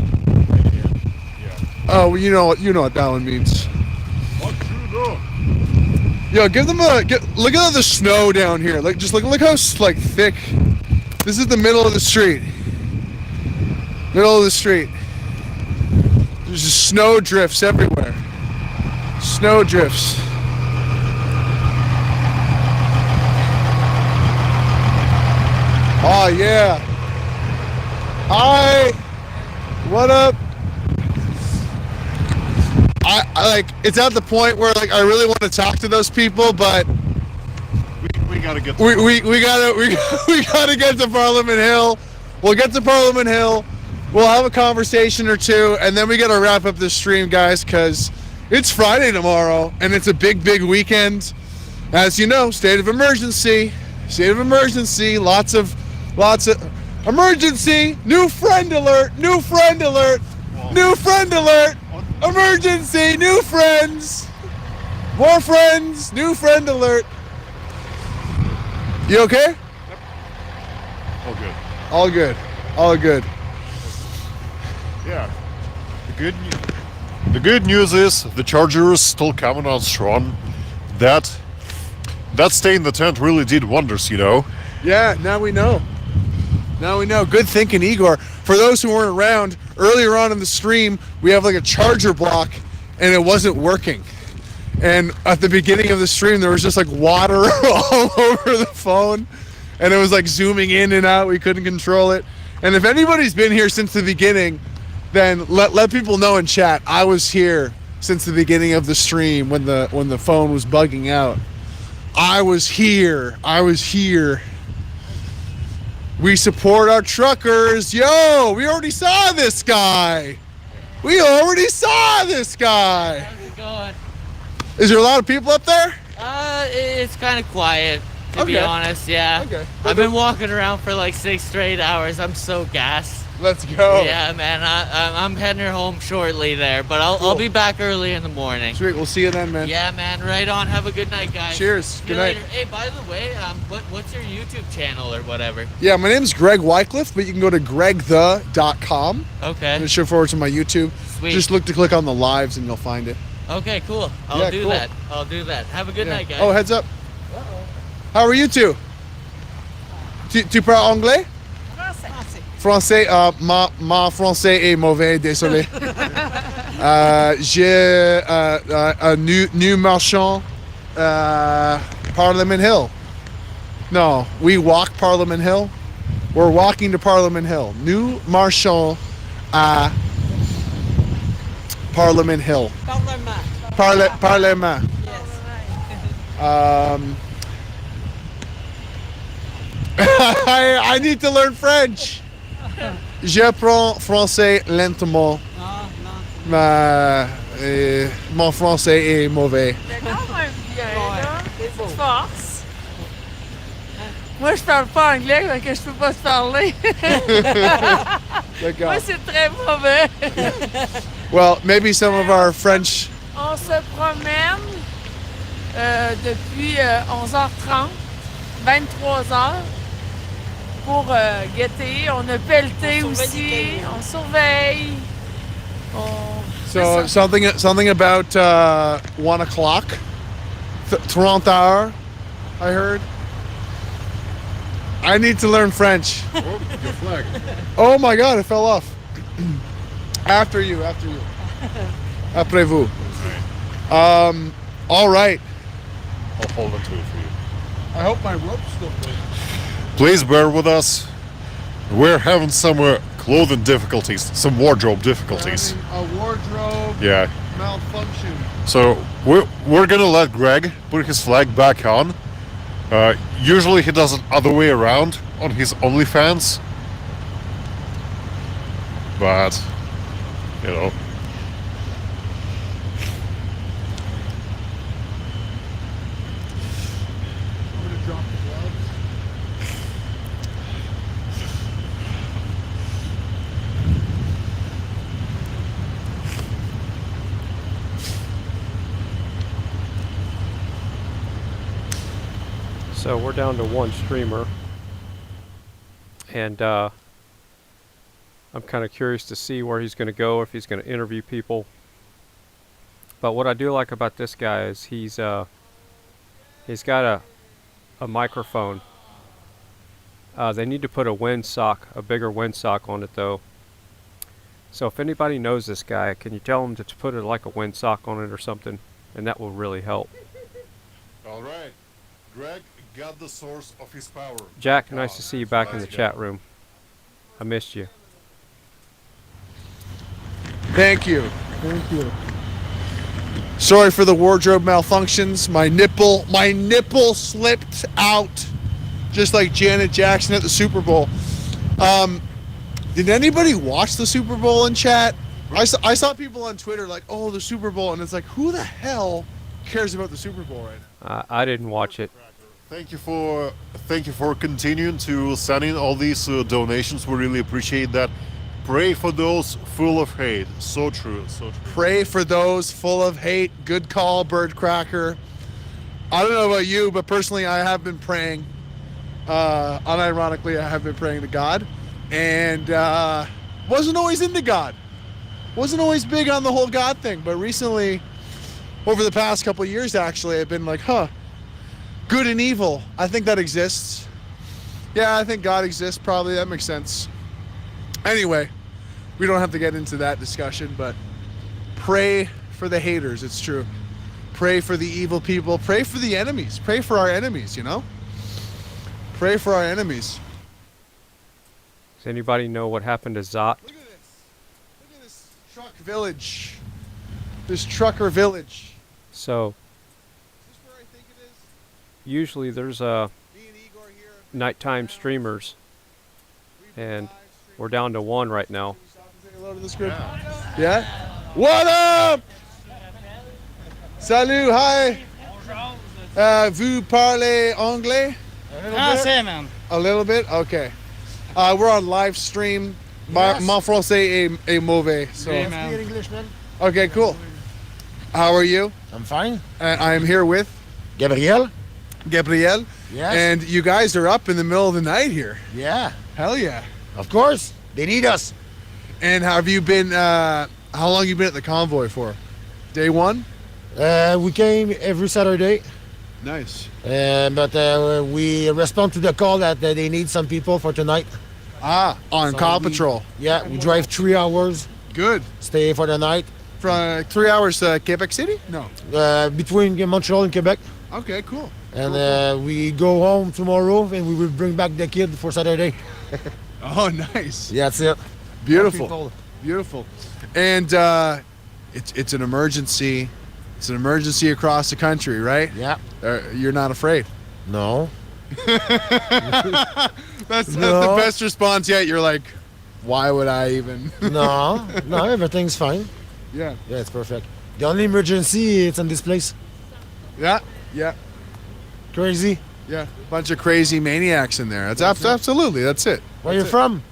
Speaker 3: Oh, well, you know what that one means. Yo, give them look at the snow down here. Like, just look how thick. This is the middle of the street. Middle of the street. There's just snow drifts everywhere. Snow drifts. Oh yeah. Hi. What up? I like, it's at the point where like I really want to talk to those people, but
Speaker 5: we gotta get.
Speaker 3: We gotta get to Parliament Hill. We'll get to Parliament Hill. We'll have a conversation or two, and then we gotta wrap up this stream, guys, because it's Friday tomorrow, and it's a big weekend. As you know, state of emergency. State of emergency. Lots of emergency. New friend alert. New friend alert. New friend alert. Emergency. New friends. More friends. New friend alert. You okay?
Speaker 5: All good.
Speaker 3: All good. All good.
Speaker 5: Yeah. The good news is the Chargers still coming on strong. That stay in the tent really did wonders, you know.
Speaker 3: Yeah, now we know. Now we know. Good thinking, Igor. For those who weren't around, earlier on in the stream, we have like a charger block, and it wasn't working. And at the beginning of the stream, there was just like water all over the phone, and it was like zooming in and out. We couldn't control it. And if anybody's been here since the beginning, then let people know in chat. I was here since the beginning of the stream when the phone was bugging out. I was here. We support our truckers. Yo, we already saw this guy.
Speaker 16: How's it going?
Speaker 3: Is there a lot of people up there?
Speaker 16: It's kind of quiet, to be
Speaker 3: Okay.
Speaker 16: honest, yeah.
Speaker 3: Okay.
Speaker 16: I've been walking around for like 6 straight hours. I'm so gassed.
Speaker 3: Let's go.
Speaker 16: Yeah, man. I'm heading home shortly there, but I'll be back early in the morning.
Speaker 3: Sweet. We'll see you then, man.
Speaker 16: Yeah, man. Right on. Have a good night, guys.
Speaker 3: Cheers.
Speaker 16: See
Speaker 3: Good
Speaker 16: you
Speaker 3: night.
Speaker 16: later. Hey, by the way, what's your YouTube channel or whatever?
Speaker 3: Yeah, my name's Greg Wycliffe, but you can go to gregthe.com.
Speaker 16: Okay.
Speaker 3: And show forward to my YouTube.
Speaker 16: Sweet.
Speaker 3: Just look to click on the lives and you'll find it.
Speaker 16: Okay, cool. I'll
Speaker 3: Yeah,
Speaker 16: do
Speaker 3: cool.
Speaker 16: that. I'll do that. Have a good
Speaker 3: Yeah.
Speaker 16: night, guys.
Speaker 3: Oh, heads up. How are you two? Tu parles anglais? Français. Ma français est mauvais, désolé. J'ai un new marchand Parliament Hill. No, we walk Parliament Hill. We're walking to Parliament Hill. New marchand à Parliament Hill. Parlement. I need to learn French. J'apprends français lentement. Mon français est mauvais.
Speaker 17: C'est quand même bien, là. Tu forces. Moi, je parle pas anglais, donc je peux pas te parler.
Speaker 3: D'accord.
Speaker 17: Moi, c'est très mauvais.
Speaker 3: Well, maybe some of our French.
Speaker 17: On se promène depuis 11h30, 23h. pour guetter. On a pelleté aussi. On surveille.
Speaker 3: So something about 1 o'clock, 30 hour, I heard. I need to learn French.
Speaker 5: Oh, your flag.
Speaker 3: Oh my God, it fell off. After you. Après vous. All right.
Speaker 5: I'll hold on to it for you.
Speaker 3: I hope my rope's still good.
Speaker 5: Please bear with us. We're having some clothing difficulties, some wardrobe difficulties.
Speaker 3: A wardrobe
Speaker 5: Yeah.
Speaker 3: malfunction.
Speaker 5: So we're gonna let Greg put his flag back on. Usually he does it other way around on his OnlyFans. But, you know.
Speaker 3: I'm gonna drop the gloves.
Speaker 9: So we're down to one streamer, and I'm kind of curious to see where he's going to go, if he's going to interview people. But what I do like about this guy is he's got a microphone. They need to put a bigger windsock on it though. So if anybody knows this guy, can you tell him to put like a windsock on it or something, and that will really help.
Speaker 5: All right. Greg got the source of his power.
Speaker 9: Jack, nice to see you back in the chat room. I missed you.
Speaker 3: Thank you. Sorry for the wardrobe malfunctions. My nipple slipped out, just like Janet Jackson at the Super Bowl. Did anybody watch the Super Bowl in chat? I saw people on Twitter like, "Oh, the Super Bowl," and it's like, who the hell cares about the Super Bowl right now?
Speaker 9: I didn't watch it.
Speaker 5: Thank you for continuing to send in all these donations. We really appreciate that. Pray for those full of hate. So true, so true.
Speaker 3: Pray for those full of hate. Good call, Bird Cracker. I don't know about you, but personally, I have been praying. Unironically, I have been praying to God, and wasn't always into God. Wasn't always big on the whole God thing, but recently, over the past couple of years, actually, I've been like, good and evil. I think that exists. Yeah, I think God exists. Probably that makes sense. Anyway, we don't have to get into that discussion, but pray for the haters. It's true. Pray for the evil people. Pray for the enemies. Pray for our enemies, you know? Pray for our enemies.
Speaker 9: Does anybody know what happened to Zot?
Speaker 3: Look at this truck village. This trucker village.
Speaker 9: So, usually there's nighttime streamers, and we're down to one right now.
Speaker 3: Yeah? What up? Salut, hi. Vous parlez anglais?
Speaker 18: Français, man.
Speaker 3: A little bit? Okay. We're on live stream. Mon français est mauvais. So.
Speaker 18: English, man.
Speaker 3: Okay, cool. How are you?
Speaker 18: I'm fine.
Speaker 3: I am here with
Speaker 18: Gabriel.
Speaker 3: Yes. And you guys are up in the middle of the night here.
Speaker 18: Yeah.
Speaker 3: Hell yeah.
Speaker 18: Of course. They need us.
Speaker 3: And have you been, how long you been at the Convoy for? Day one?
Speaker 18: We came every Saturday.
Speaker 3: Nice.
Speaker 18: But we respond to the call that they need some people for tonight.
Speaker 3: On call patrol.
Speaker 18: Yeah, we drive 3 hours.
Speaker 3: Good.
Speaker 18: Stay for the night.
Speaker 3: From 3 hours to Quebec City? No.
Speaker 18: Between Montreal and Quebec.
Speaker 3: Okay, cool.
Speaker 18: And we go home tomorrow and we will bring back the kid for Saturday.
Speaker 3: Oh, nice.
Speaker 18: Yeah, that's it.
Speaker 3: Beautiful. Beautiful. And it's an emergency. It's an emergency across the country, right?
Speaker 18: Yeah.
Speaker 3: You're not afraid?
Speaker 18: No.
Speaker 3: That's the best response yet. You're like, why would I even?
Speaker 18: No, everything's fine.
Speaker 3: Yeah.
Speaker 18: Yeah, it's perfect. The only emergency is in this place.
Speaker 3: Yeah.
Speaker 18: Crazy.
Speaker 3: Yeah. Bunch of crazy maniacs in there. That's absolutely. That's it.
Speaker 18: Where you from?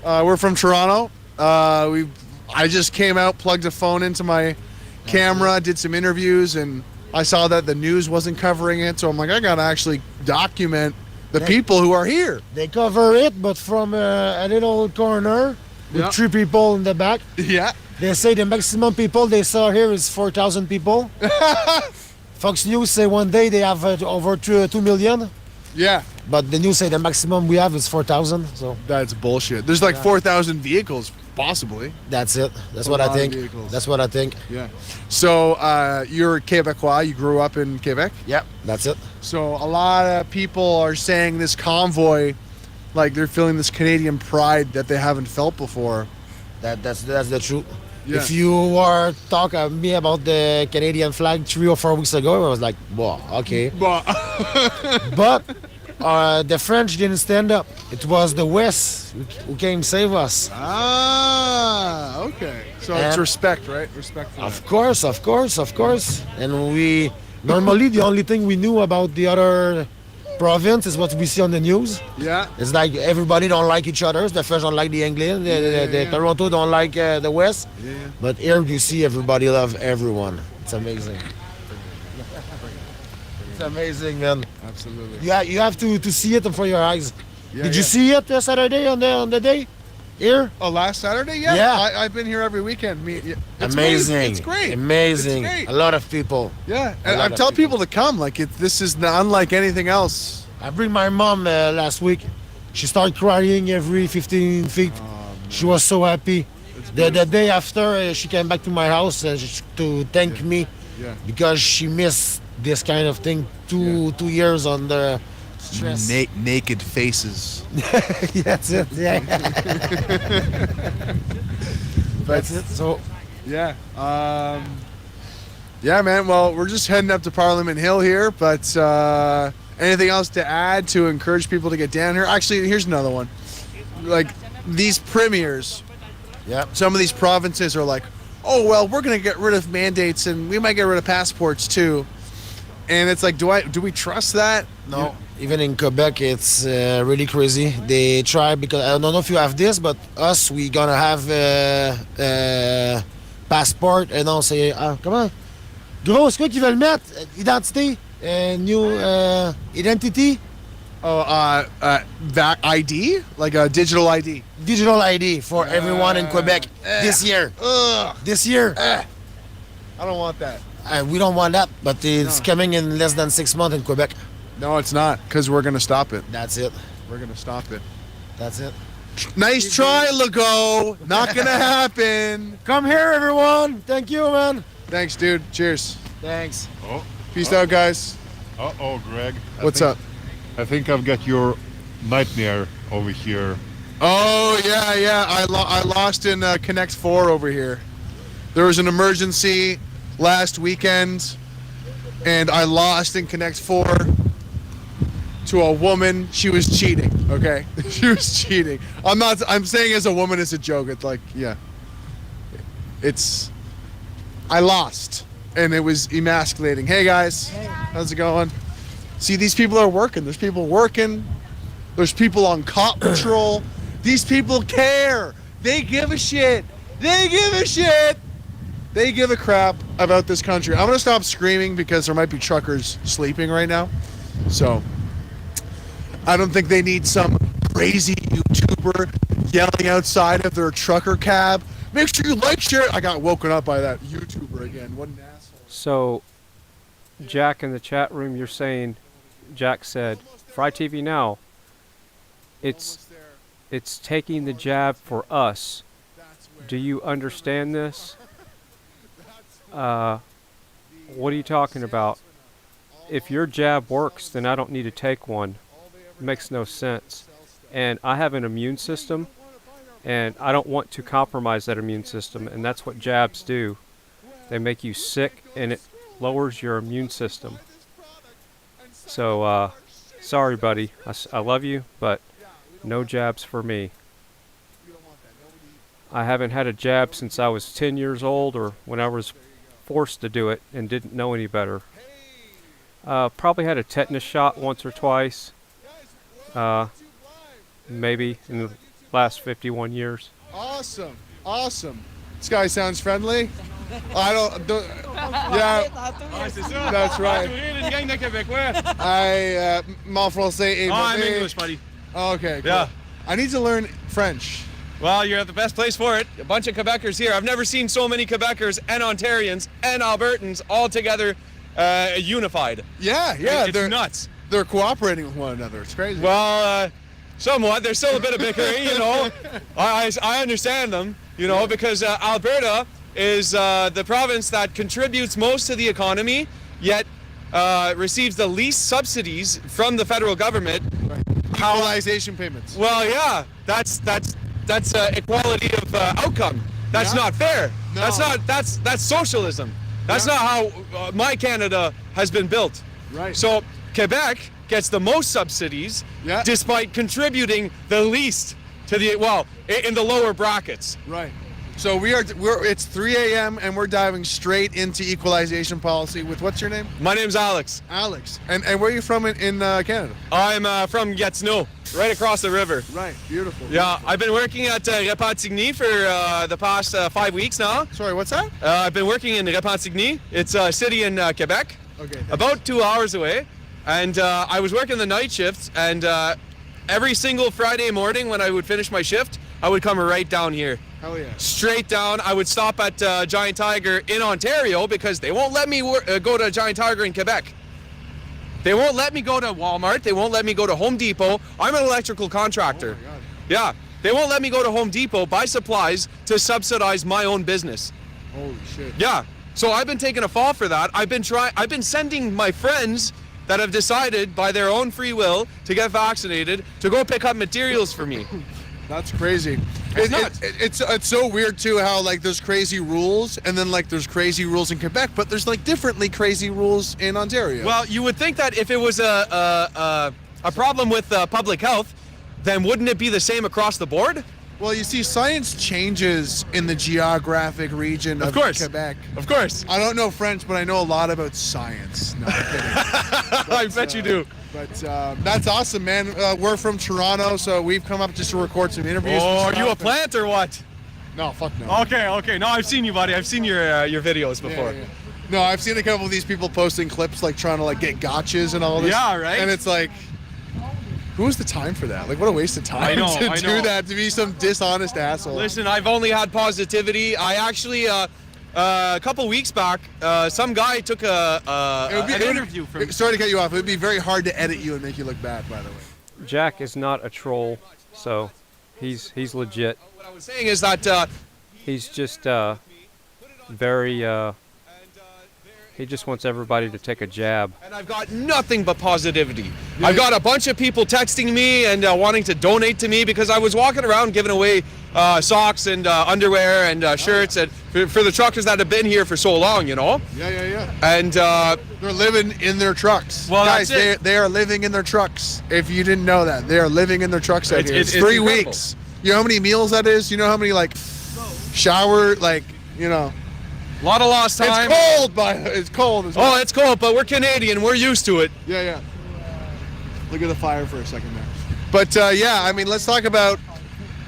Speaker 3: We're from Toronto. I just came out, plugged a phone into my camera, did some interviews, and I saw that the news wasn't covering it, so I'm like, I gotta actually document the people who are here.
Speaker 18: They cover it, but from a little corner with
Speaker 3: Yeah.
Speaker 18: 3 people in the back.
Speaker 3: Yeah.
Speaker 18: They say the maximum people they saw here is 4,000 people. Fox News say one day they have over 2 million.
Speaker 3: Yeah.
Speaker 18: But the news say the maximum we have is 4,000. So
Speaker 3: That's bullshit. There's like 4,000 vehicles, possibly.
Speaker 18: that's it. That's
Speaker 3: A
Speaker 18: what I
Speaker 3: lot of
Speaker 18: think.
Speaker 3: vehicles.
Speaker 18: That's what I think.
Speaker 3: Yeah. So you're Quebecois. You grew up in Quebec.
Speaker 18: Yep. That's it.
Speaker 3: So a lot of people are saying this convoy, like they're feeling this Canadian pride that they haven't felt before.
Speaker 18: That's the truth.
Speaker 3: Yeah.
Speaker 18: If you were talking to me about the Canadian flag 3 or 4 weeks ago, I was like, "Wow, okay." But the French didn't stand up. It was the West who came save us.
Speaker 3: Ah, okay. So it's
Speaker 18: And-
Speaker 3: respect, right? Respect for
Speaker 18: Of course, of course, of course. And we normally the only thing we knew about the other province is what we see on the news.
Speaker 3: Yeah.
Speaker 18: It's like everybody don't like each other. The French don't like the English. The Toronto don't like the West.
Speaker 3: Yeah.
Speaker 18: But here you see everybody love everyone. It's amazing. It's amazing, man.
Speaker 3: Absolutely.
Speaker 18: You have to see it for your eyes.
Speaker 3: Yeah,
Speaker 18: Did you
Speaker 3: yeah.
Speaker 18: see it Saturday on the day? Here?
Speaker 3: Oh, last Saturday? Yeah.
Speaker 18: Yeah.
Speaker 3: I've been here every weekend. It's
Speaker 18: Amazing.
Speaker 3: It's great.
Speaker 18: Amazing.
Speaker 3: It's great.
Speaker 18: A lot of people.
Speaker 3: Yeah.
Speaker 18: A
Speaker 3: And
Speaker 18: lot
Speaker 3: I'm
Speaker 18: of
Speaker 3: telling people to come. Like this is unlike anything else.
Speaker 18: I bring my mom last week. She started crying every 15 feet. She was so happy. The day after, she came back to my house to thank me
Speaker 3: Yeah.
Speaker 18: because she missed this kind of thing 2 years on the stress.
Speaker 3: Naked faces.
Speaker 18: That's it. Yeah. That's it. So
Speaker 3: Yeah. Yeah, man. Well, we're just heading up to Parliament Hill here, but anything else to add to encourage people to get down here? Actually, here's another one. Like these premiers.
Speaker 18: Yeah.
Speaker 3: Some of these provinces are like, oh well, we're gonna get rid of mandates and we might get rid of passports too. And it's like, do we trust that?
Speaker 18: no, even in Quebec, it's really crazy. They try because I don't know if you have this, but us we gonna have passport et non c'est comment? Gros, c'est quoi qu'ils veulent mettre? Identité, new identity.
Speaker 3: Oh, that ID, like a digital ID.
Speaker 18: Digital ID for everyone in Quebec this year. This year.
Speaker 3: I don't want that.
Speaker 18: We don't want that, but it's
Speaker 3: No.
Speaker 18: coming in less than 6 months in Quebec.
Speaker 3: No, it's not, because we're gonna stop it.
Speaker 18: That's it.
Speaker 3: We're gonna stop it.
Speaker 18: That's it.
Speaker 3: Nice try, Legault. Not gonna happen.
Speaker 18: Come here, everyone. Thank you, man.
Speaker 3: Thanks, dude. Cheers.
Speaker 18: Thanks.
Speaker 5: Oh.
Speaker 3: Peace out, guys.
Speaker 5: Uh-oh, Greg.
Speaker 3: What's up?
Speaker 5: I think I've got your nightmare over here.
Speaker 3: Oh yeah. I lost in Connect 4 over here. There was an emergency last weekend, and I lost in Connect 4 to a woman. She was cheating. Okay, she was cheating. I'm saying as a woman as a joke. It's like, yeah. I lost, and it was emasculating. Hey guys, how's it going? See, these people are working. There's people working. There's people on cop patrol. These people care. They give a shit. They give a shit. They give a crap about this country. I'm gonna stop screaming because there might be truckers sleeping right now. So I don't think they need some crazy YouTuber yelling outside of their trucker cab. Make sure you like, share. I got woken up by that YouTuber again. What an asshole.
Speaker 9: So, Jack, in the chat room, you're saying, Jack said, Fry TV Now, it's taking the jab for us. Do you understand this? What are you talking about? If your jab works, then I don't need to take one. It makes no sense. And I have an immune system, and I don't want to compromise that immune system, and that's what jabs do. They make you sick, and it lowers your immune system. So, sorry, buddy. I love you, but no jabs for me. I haven't had a jab since I was 10 years old, or when I was forced to do it and didn't know any better. Probably had a tetanus shot once or twice. Maybe in the last 51 years.
Speaker 3: Awesome. This guy sounds friendly. I don't. Yeah, that's right.
Speaker 11: Une gang de Québécois.
Speaker 3: Mon français est
Speaker 11: Oh, I'm
Speaker 3: mauvais.
Speaker 11: English, buddy.
Speaker 3: Okay, cool.
Speaker 11: Yeah.
Speaker 3: I need to learn French.
Speaker 12: Well, you're at the best place for it. A bunch of Quebecers here. I've never seen so many Quebecers and Ontarians and Albertans all together unified.
Speaker 3: Yeah,
Speaker 12: It's
Speaker 3: they're
Speaker 12: nuts.
Speaker 3: They're cooperating with one another. It's crazy.
Speaker 12: Well, somewhat. There's still a bit of bickering, you know. I understand them, you know, because Alberta is the province that contributes most to the economy, yet receives the least subsidies from the federal government.
Speaker 3: Equalization payments.
Speaker 12: Well, yeah, that's equality of outcome. That's not fair.
Speaker 3: No.
Speaker 12: That's socialism. That's not how my Canada has been built.
Speaker 3: Right.
Speaker 12: So Quebec gets the most subsidies, despite contributing the least to the in the lower brackets.
Speaker 3: Right. So it's 3 a.m. and we're diving straight into equalization policy with what's your name?
Speaker 12: My name's Alex.
Speaker 3: Alex. And where are you from in Canada?
Speaker 12: I'm from Gatineau, right across the river.
Speaker 3: Right. Beautiful.
Speaker 12: Yeah, I've been working at Repentigny for the past 5 weeks now.
Speaker 3: Sorry, what's that?
Speaker 12: I've been working in Repentigny. It's a city in Quebec,
Speaker 3: Okay.
Speaker 12: about 2 hours away. And I was working the night shifts, and every single Friday morning when I would finish my shift, I would come right down here.
Speaker 3: Hell yeah.
Speaker 12: Straight down. I would stop at Giant Tiger in Ontario because they won't let me go to Giant Tiger in Quebec. They won't let me go to Walmart. They won't let me go to Home Depot. I'm an electrical contractor.
Speaker 3: Oh my God.
Speaker 12: Yeah. They won't let me go to Home Depot, buy supplies to subsidize my own business.
Speaker 3: Holy shit.
Speaker 12: Yeah. So I've been taking a fall for that. I've been sending my friends that have decided by their own free will to get vaccinated to go pick up materials for me.
Speaker 3: That's crazy. It's so weird too how like there's crazy rules and then like there's crazy rules in Quebec, but there's like differently crazy rules in Ontario.
Speaker 12: Well, you would think that if it was a problem with public health, then wouldn't it be the same across the board?
Speaker 3: Well, you see, science changes in the geographic region of Quebec.
Speaker 12: Of course.
Speaker 3: I don't know French, but I know a lot about science. No, I'm kidding.
Speaker 12: I bet you do.
Speaker 3: But that's awesome, man. We're from Toronto, so we've come up just to record some interviews.
Speaker 12: Oh,
Speaker 3: and
Speaker 12: are you a
Speaker 3: stuff.
Speaker 12: plant or what?
Speaker 3: No, fuck no.
Speaker 12: Okay. No, I've seen you, buddy. I've seen your videos before.
Speaker 3: Yeah. No, I've seen a couple of these people posting clips like trying to like get gotchas and all this.
Speaker 12: Yeah, right.
Speaker 3: And it's like, who has the time for that? Like, what a waste of time
Speaker 12: I know,
Speaker 3: to
Speaker 12: I
Speaker 3: do
Speaker 12: know.
Speaker 3: that, to be some dishonest asshole.
Speaker 12: Listen, I've only had positivity. I actually, a couple weeks back, some guy took an interview from me.
Speaker 3: Sorry to cut you off. It would be very hard to edit you and make you look bad, by the way.
Speaker 9: Jack is not a troll, so he's legit.
Speaker 12: What I was saying is that
Speaker 9: He's just very. He just wants everybody to take a jab.
Speaker 12: and I've got nothing but positivity. I've got a bunch of people texting me and wanting to donate to me because I was walking around giving away socks and underwear and shirts and for the truckers that have been here for so long, you know.
Speaker 3: Yeah.
Speaker 12: And
Speaker 3: They're living in their trucks.
Speaker 12: Well,
Speaker 3: guys,
Speaker 12: that's it.
Speaker 3: they are living in their trucks. If you didn't know that, they are living in their trucks out here. It's 3
Speaker 12: incredible.
Speaker 3: weeks. You know how many meals that is? You know how many like shower, like, you know.
Speaker 12: a lot of lost time.
Speaker 3: It's cold, but it's cold as well.
Speaker 12: Oh, it's cold, but we're Canadian. We're used to it.
Speaker 3: Yeah. Look at the fire for a second there. But yeah, I mean, let's talk about.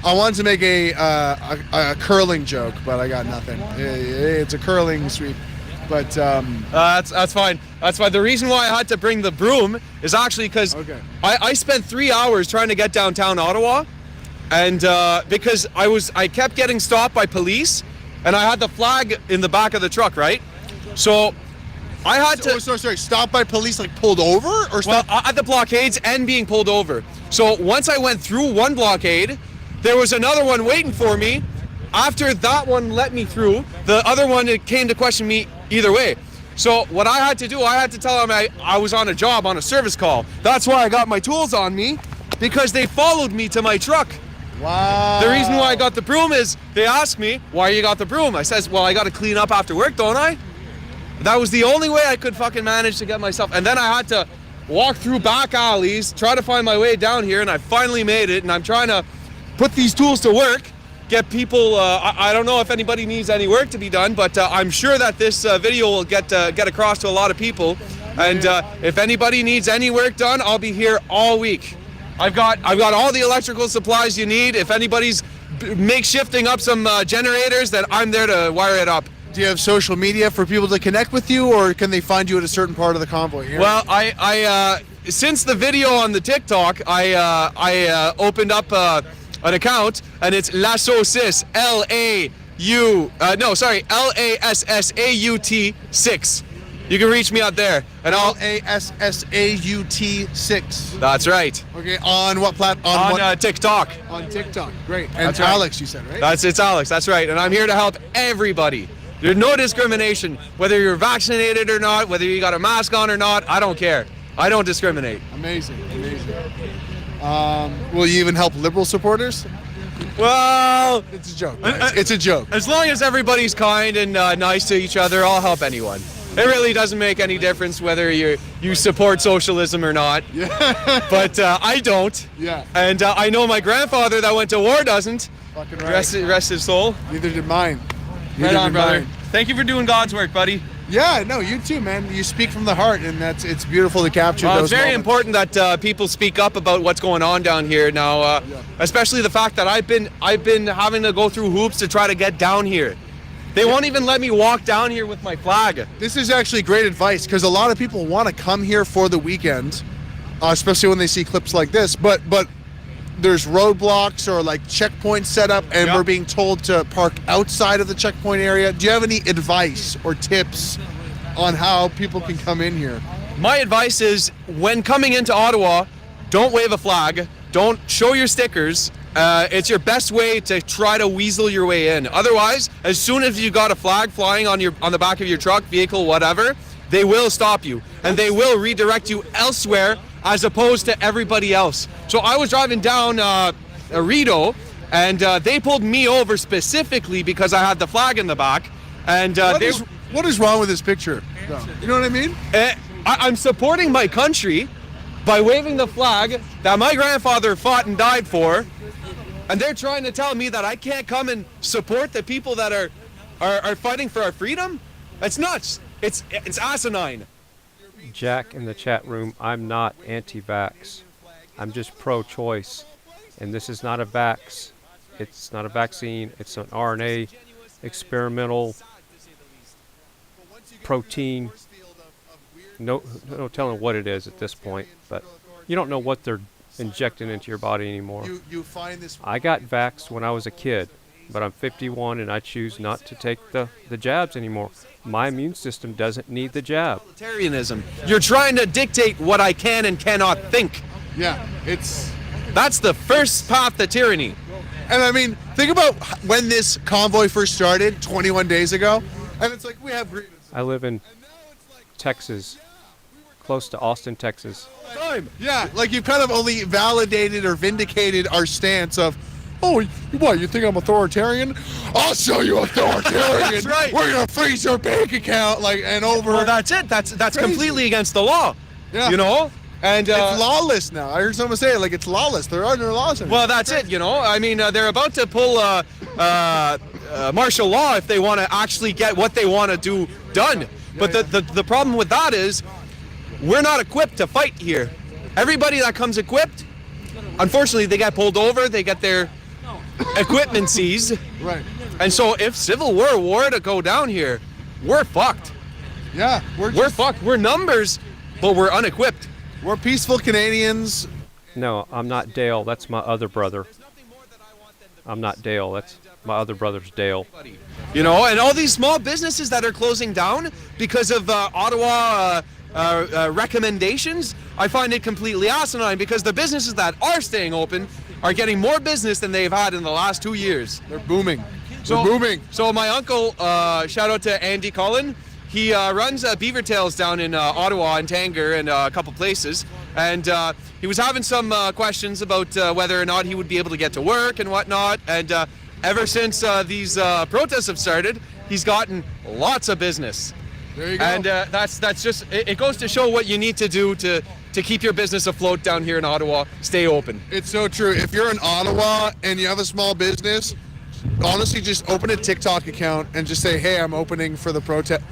Speaker 3: I wanted to make a curling joke, but I got nothing. It's a curling sweep, but
Speaker 12: that's fine. That's fine. The reason why I had to bring the broom is actually because I spent 3 hours trying to get downtown Ottawa, and because I kept getting stopped by police, and I had the flag in the back of the truck, right? So I had to.
Speaker 3: Sorry. Stopped by police, like pulled over, or
Speaker 12: well, at the blockades and being pulled over. So once I went through one blockade, there was another one waiting for me. After that one let me through, the other one came to question me either way. So what I had to do, I had to tell them I was on a job, on a service call. That's why I got my tools on me, because they followed me to my truck.
Speaker 3: Wow.
Speaker 12: The reason why I got the broom is they asked me, why you got the broom? I says, well, I got to clean up after work, don't I? That was the only way I could fucking manage to get myself. And then I had to walk through back alleys, try to find my way down here, and I finally made it. And I'm trying to put these tools to work, get people, I don't know if anybody needs any work to be done, but I'm sure that this video will get across to a lot of people. And if anybody needs any work done, I'll be here all week. I've got all the electrical supplies you need. If anybody's makeshifting up some generators, then I'm there to wire it up.
Speaker 3: Do you have social media for people to connect with you, or can they find you at a certain part of the convoy here?
Speaker 12: Well, I since the video on the TikTok, I opened up an account, and it's La Saucisse, LASSAUT 6. You can reach me out there, and I'll
Speaker 3: LASSAUT 6.
Speaker 12: That's right.
Speaker 3: Okay, on what platform?
Speaker 12: On TikTok.
Speaker 3: On TikTok, great. And
Speaker 12: That's right.
Speaker 3: Alex, you said, right?
Speaker 12: It's Alex. That's right. And I'm here to help everybody. There's no discrimination, whether you're vaccinated or not, whether you got a mask on or not. I don't care. I don't discriminate.
Speaker 3: Amazing. Will you even help Liberal supporters?
Speaker 12: Well,
Speaker 3: it's a joke. It's a joke.
Speaker 12: As long as everybody's kind and nice to each other, I'll help anyone. It really doesn't make any difference whether you support socialism or not.
Speaker 3: Yeah.
Speaker 12: But I don't.
Speaker 3: Yeah.
Speaker 12: And I know my grandfather that went to war doesn't.
Speaker 3: Fucking right.
Speaker 12: Rest his soul.
Speaker 3: Neither did mine.
Speaker 12: Right on, brother. Thank you for doing God's work, buddy.
Speaker 3: Yeah, no, you too, man. You speak from the heart, and it's beautiful to capture those
Speaker 12: It's very
Speaker 3: moments.
Speaker 12: important that people speak up about what's going on down here now, especially the fact that I've been having to go through hoops to try to get down here. They won't even let me walk down here with my flag.
Speaker 3: This is actually great advice, because a lot of people want to come here for the weekend, especially when they see clips like this, but there's roadblocks or like checkpoints set up, and we're being told to park outside of the checkpoint area. Do you have any advice or tips on how people can come in here?
Speaker 12: My advice is, when coming into Ottawa, don't wave a flag, don't show your stickers. It's your best way to try to weasel your way in. Otherwise, as soon as you got a flag flying on the back of your truck, vehicle, whatever, they will stop you, and they will redirect you elsewhere as opposed to everybody else. So I was driving down Rideau, and they pulled me over specifically because I had the flag in the back. And
Speaker 3: what is wrong with this picture? You know what I mean?
Speaker 12: I'm supporting my country by waving the flag that my grandfather fought and died for, and they're trying to tell me that I can't come and support the people that are fighting for our freedom? That's nuts. It's asinine.
Speaker 9: Jack in the chat room, I'm not anti-vax. I'm just pro-choice. And this is not a vax. It's not a vaccine. It's an RNA experimental protein. No telling what it is at this point, but you don't know what they're injecting into your body anymore.
Speaker 3: You find this.
Speaker 9: I got vaxxed when I was a kid, but I'm 51 and I choose not to take the jabs anymore. My immune system doesn't need the jab.
Speaker 12: Totalitarianism. You're trying to dictate what I can and cannot think.
Speaker 3: Yeah,
Speaker 12: that's the first path to tyranny.
Speaker 3: And I mean, think about when this convoy first started 21 days ago, and it's like we have grievances.
Speaker 9: I live in Texas, close to Austin, Texas.
Speaker 3: Yeah, like you've kind of only validated or vindicated our stance of, oh, what, you think I'm authoritarian? I'll show you authoritarian.
Speaker 12: That's right.
Speaker 3: We're gonna freeze your bank account, and over.
Speaker 12: Well, that's it. That's completely against the law.
Speaker 3: Yeah.
Speaker 12: You know? And
Speaker 3: it's lawless now. I heard someone say it, like it's lawless. There are no laws anymore.
Speaker 12: Well, that's it. You know, I mean, they're about to pull martial law if they want to actually get what they want to do done. But the problem with that is, we're not equipped to fight here. Everybody that comes equipped, unfortunately, they get pulled over. They get their equipment seized.
Speaker 3: Right.
Speaker 12: And so, if civil war were to go down here, we're fucked.
Speaker 3: Yeah,
Speaker 12: we're fucked. We're numbers, but we're unequipped.
Speaker 3: We're peaceful Canadians.
Speaker 9: No, I'm not Dale. That's my other brother. I'm not Dale. That's my other brother's Dale.
Speaker 12: You know, and all these small businesses that are closing down because of Ottawa recommendations, I find it completely asinine, because the businesses that are staying open are getting more business than they've had in the last 2 years.
Speaker 3: They're booming.
Speaker 12: So,
Speaker 3: They're booming.
Speaker 12: So my uncle, shout out to Andy Cullen, he runs Beaver Tails down in Ottawa and Tanger and a couple places, and he was having some questions about whether or not he would be able to get to work and whatnot, and ever since these protests have started, he's gotten lots of business.
Speaker 3: There you go.
Speaker 12: And that's just, it goes to show what you need to do to keep your business afloat down here in Ottawa. Stay open.
Speaker 3: It's so true. If you're in Ottawa and you have a small business, honestly, just open a TikTok account and just say, hey, I'm opening for the protest.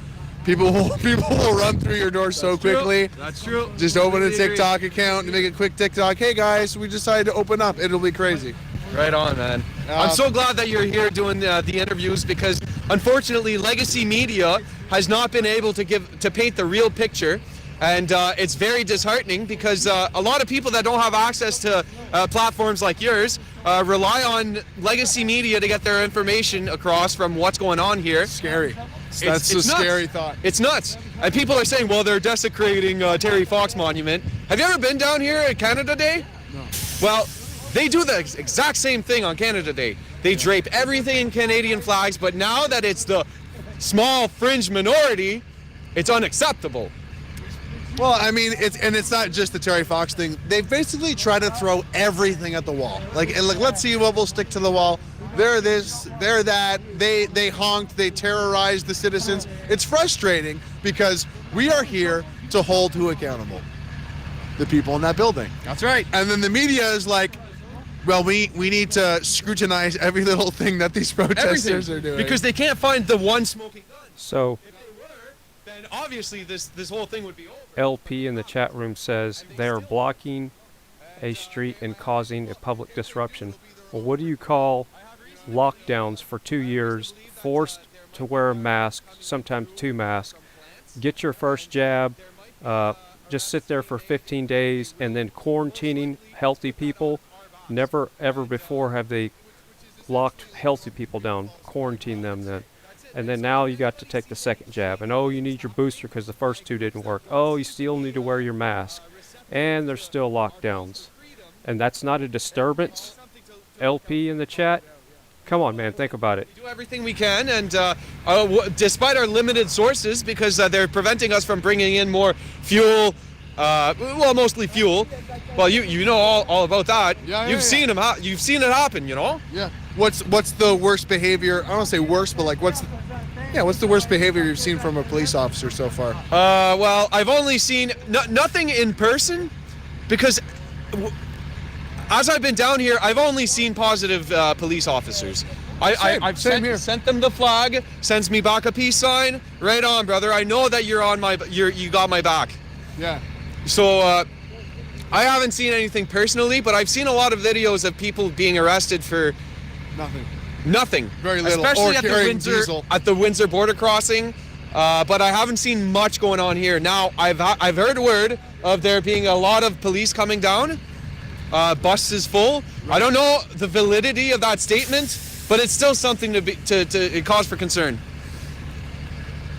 Speaker 3: People will run through your door so quickly.
Speaker 12: That's true.
Speaker 3: Just open a TikTok account and make a quick TikTok. Hey guys, we decided to open up. It'll be crazy.
Speaker 12: Right on, man. I'm so glad that you're here doing the interviews because, unfortunately, legacy media has not been able to paint the real picture, and it's very disheartening because a lot of people that don't have access to platforms like yours rely on legacy media to get their information across from what's going on here.
Speaker 3: Scary. That's a scary thought.
Speaker 12: It's nuts. And people are saying, well, they're desecrating Terry Fox Monument. Have you ever been down here at Canada Day?
Speaker 3: No.
Speaker 12: Well, they do the exact same thing on Canada Day. They drape everything in Canadian flags, but now that it's the small fringe minority, it's unacceptable.
Speaker 3: Well, I mean, it's not just the Terry Fox thing. They basically try to throw everything at the wall. Like, let's see what will stick to the wall. They're this, they're that. They honked, they terrorized the citizens. It's frustrating because we are here to hold who accountable? The people in that building.
Speaker 12: That's right.
Speaker 3: And then the media is like, well, we need to scrutinize every little thing that these protesters are doing.
Speaker 12: Because they can't find the one smoking gun.
Speaker 9: So
Speaker 12: If they were, then obviously this whole thing would be over.
Speaker 9: LP in the chat room says they are blocking a street and causing a public disruption. Well, what do you call lockdowns for 2 years, forced to wear a mask, sometimes 2 masks, get your first jab, just sit there for 15 days, and then quarantining healthy people? Never ever before have they locked healthy people down, quarantined them then. And then now you got to take the second jab. And oh, you need your booster because the first 2 didn't work. Oh, you still need to wear your mask. And there's still lockdowns. And that's not a disturbance? LP in the chat? Come on, man, think about it.
Speaker 12: We do everything we can, and despite our limited sources, because they're preventing us from bringing in more fuel, well, mostly fuel. Well, you know all about that. You've seen them. You've seen it happen. You know.
Speaker 3: Yeah. What's the worst behavior? I don't want to say worst, but like what's the worst behavior you've seen from a police officer so far?
Speaker 12: Well, I've only seen nothing in person, because as I've been down here, I've only seen positive police officers. I've sent them the flag, sends me back a peace sign. Right on, brother. I know that you got my back.
Speaker 3: Yeah.
Speaker 12: So I haven't seen anything personally, but I've seen a lot of videos of people being arrested for nothing.
Speaker 3: Very little.
Speaker 12: Especially
Speaker 3: or
Speaker 12: at the Windsor border crossing. But I haven't seen much going on here. Now I've heard word of there being a lot of police coming down. Bus is full. Right. I don't know the validity of that statement, but it's still something to cause for concern.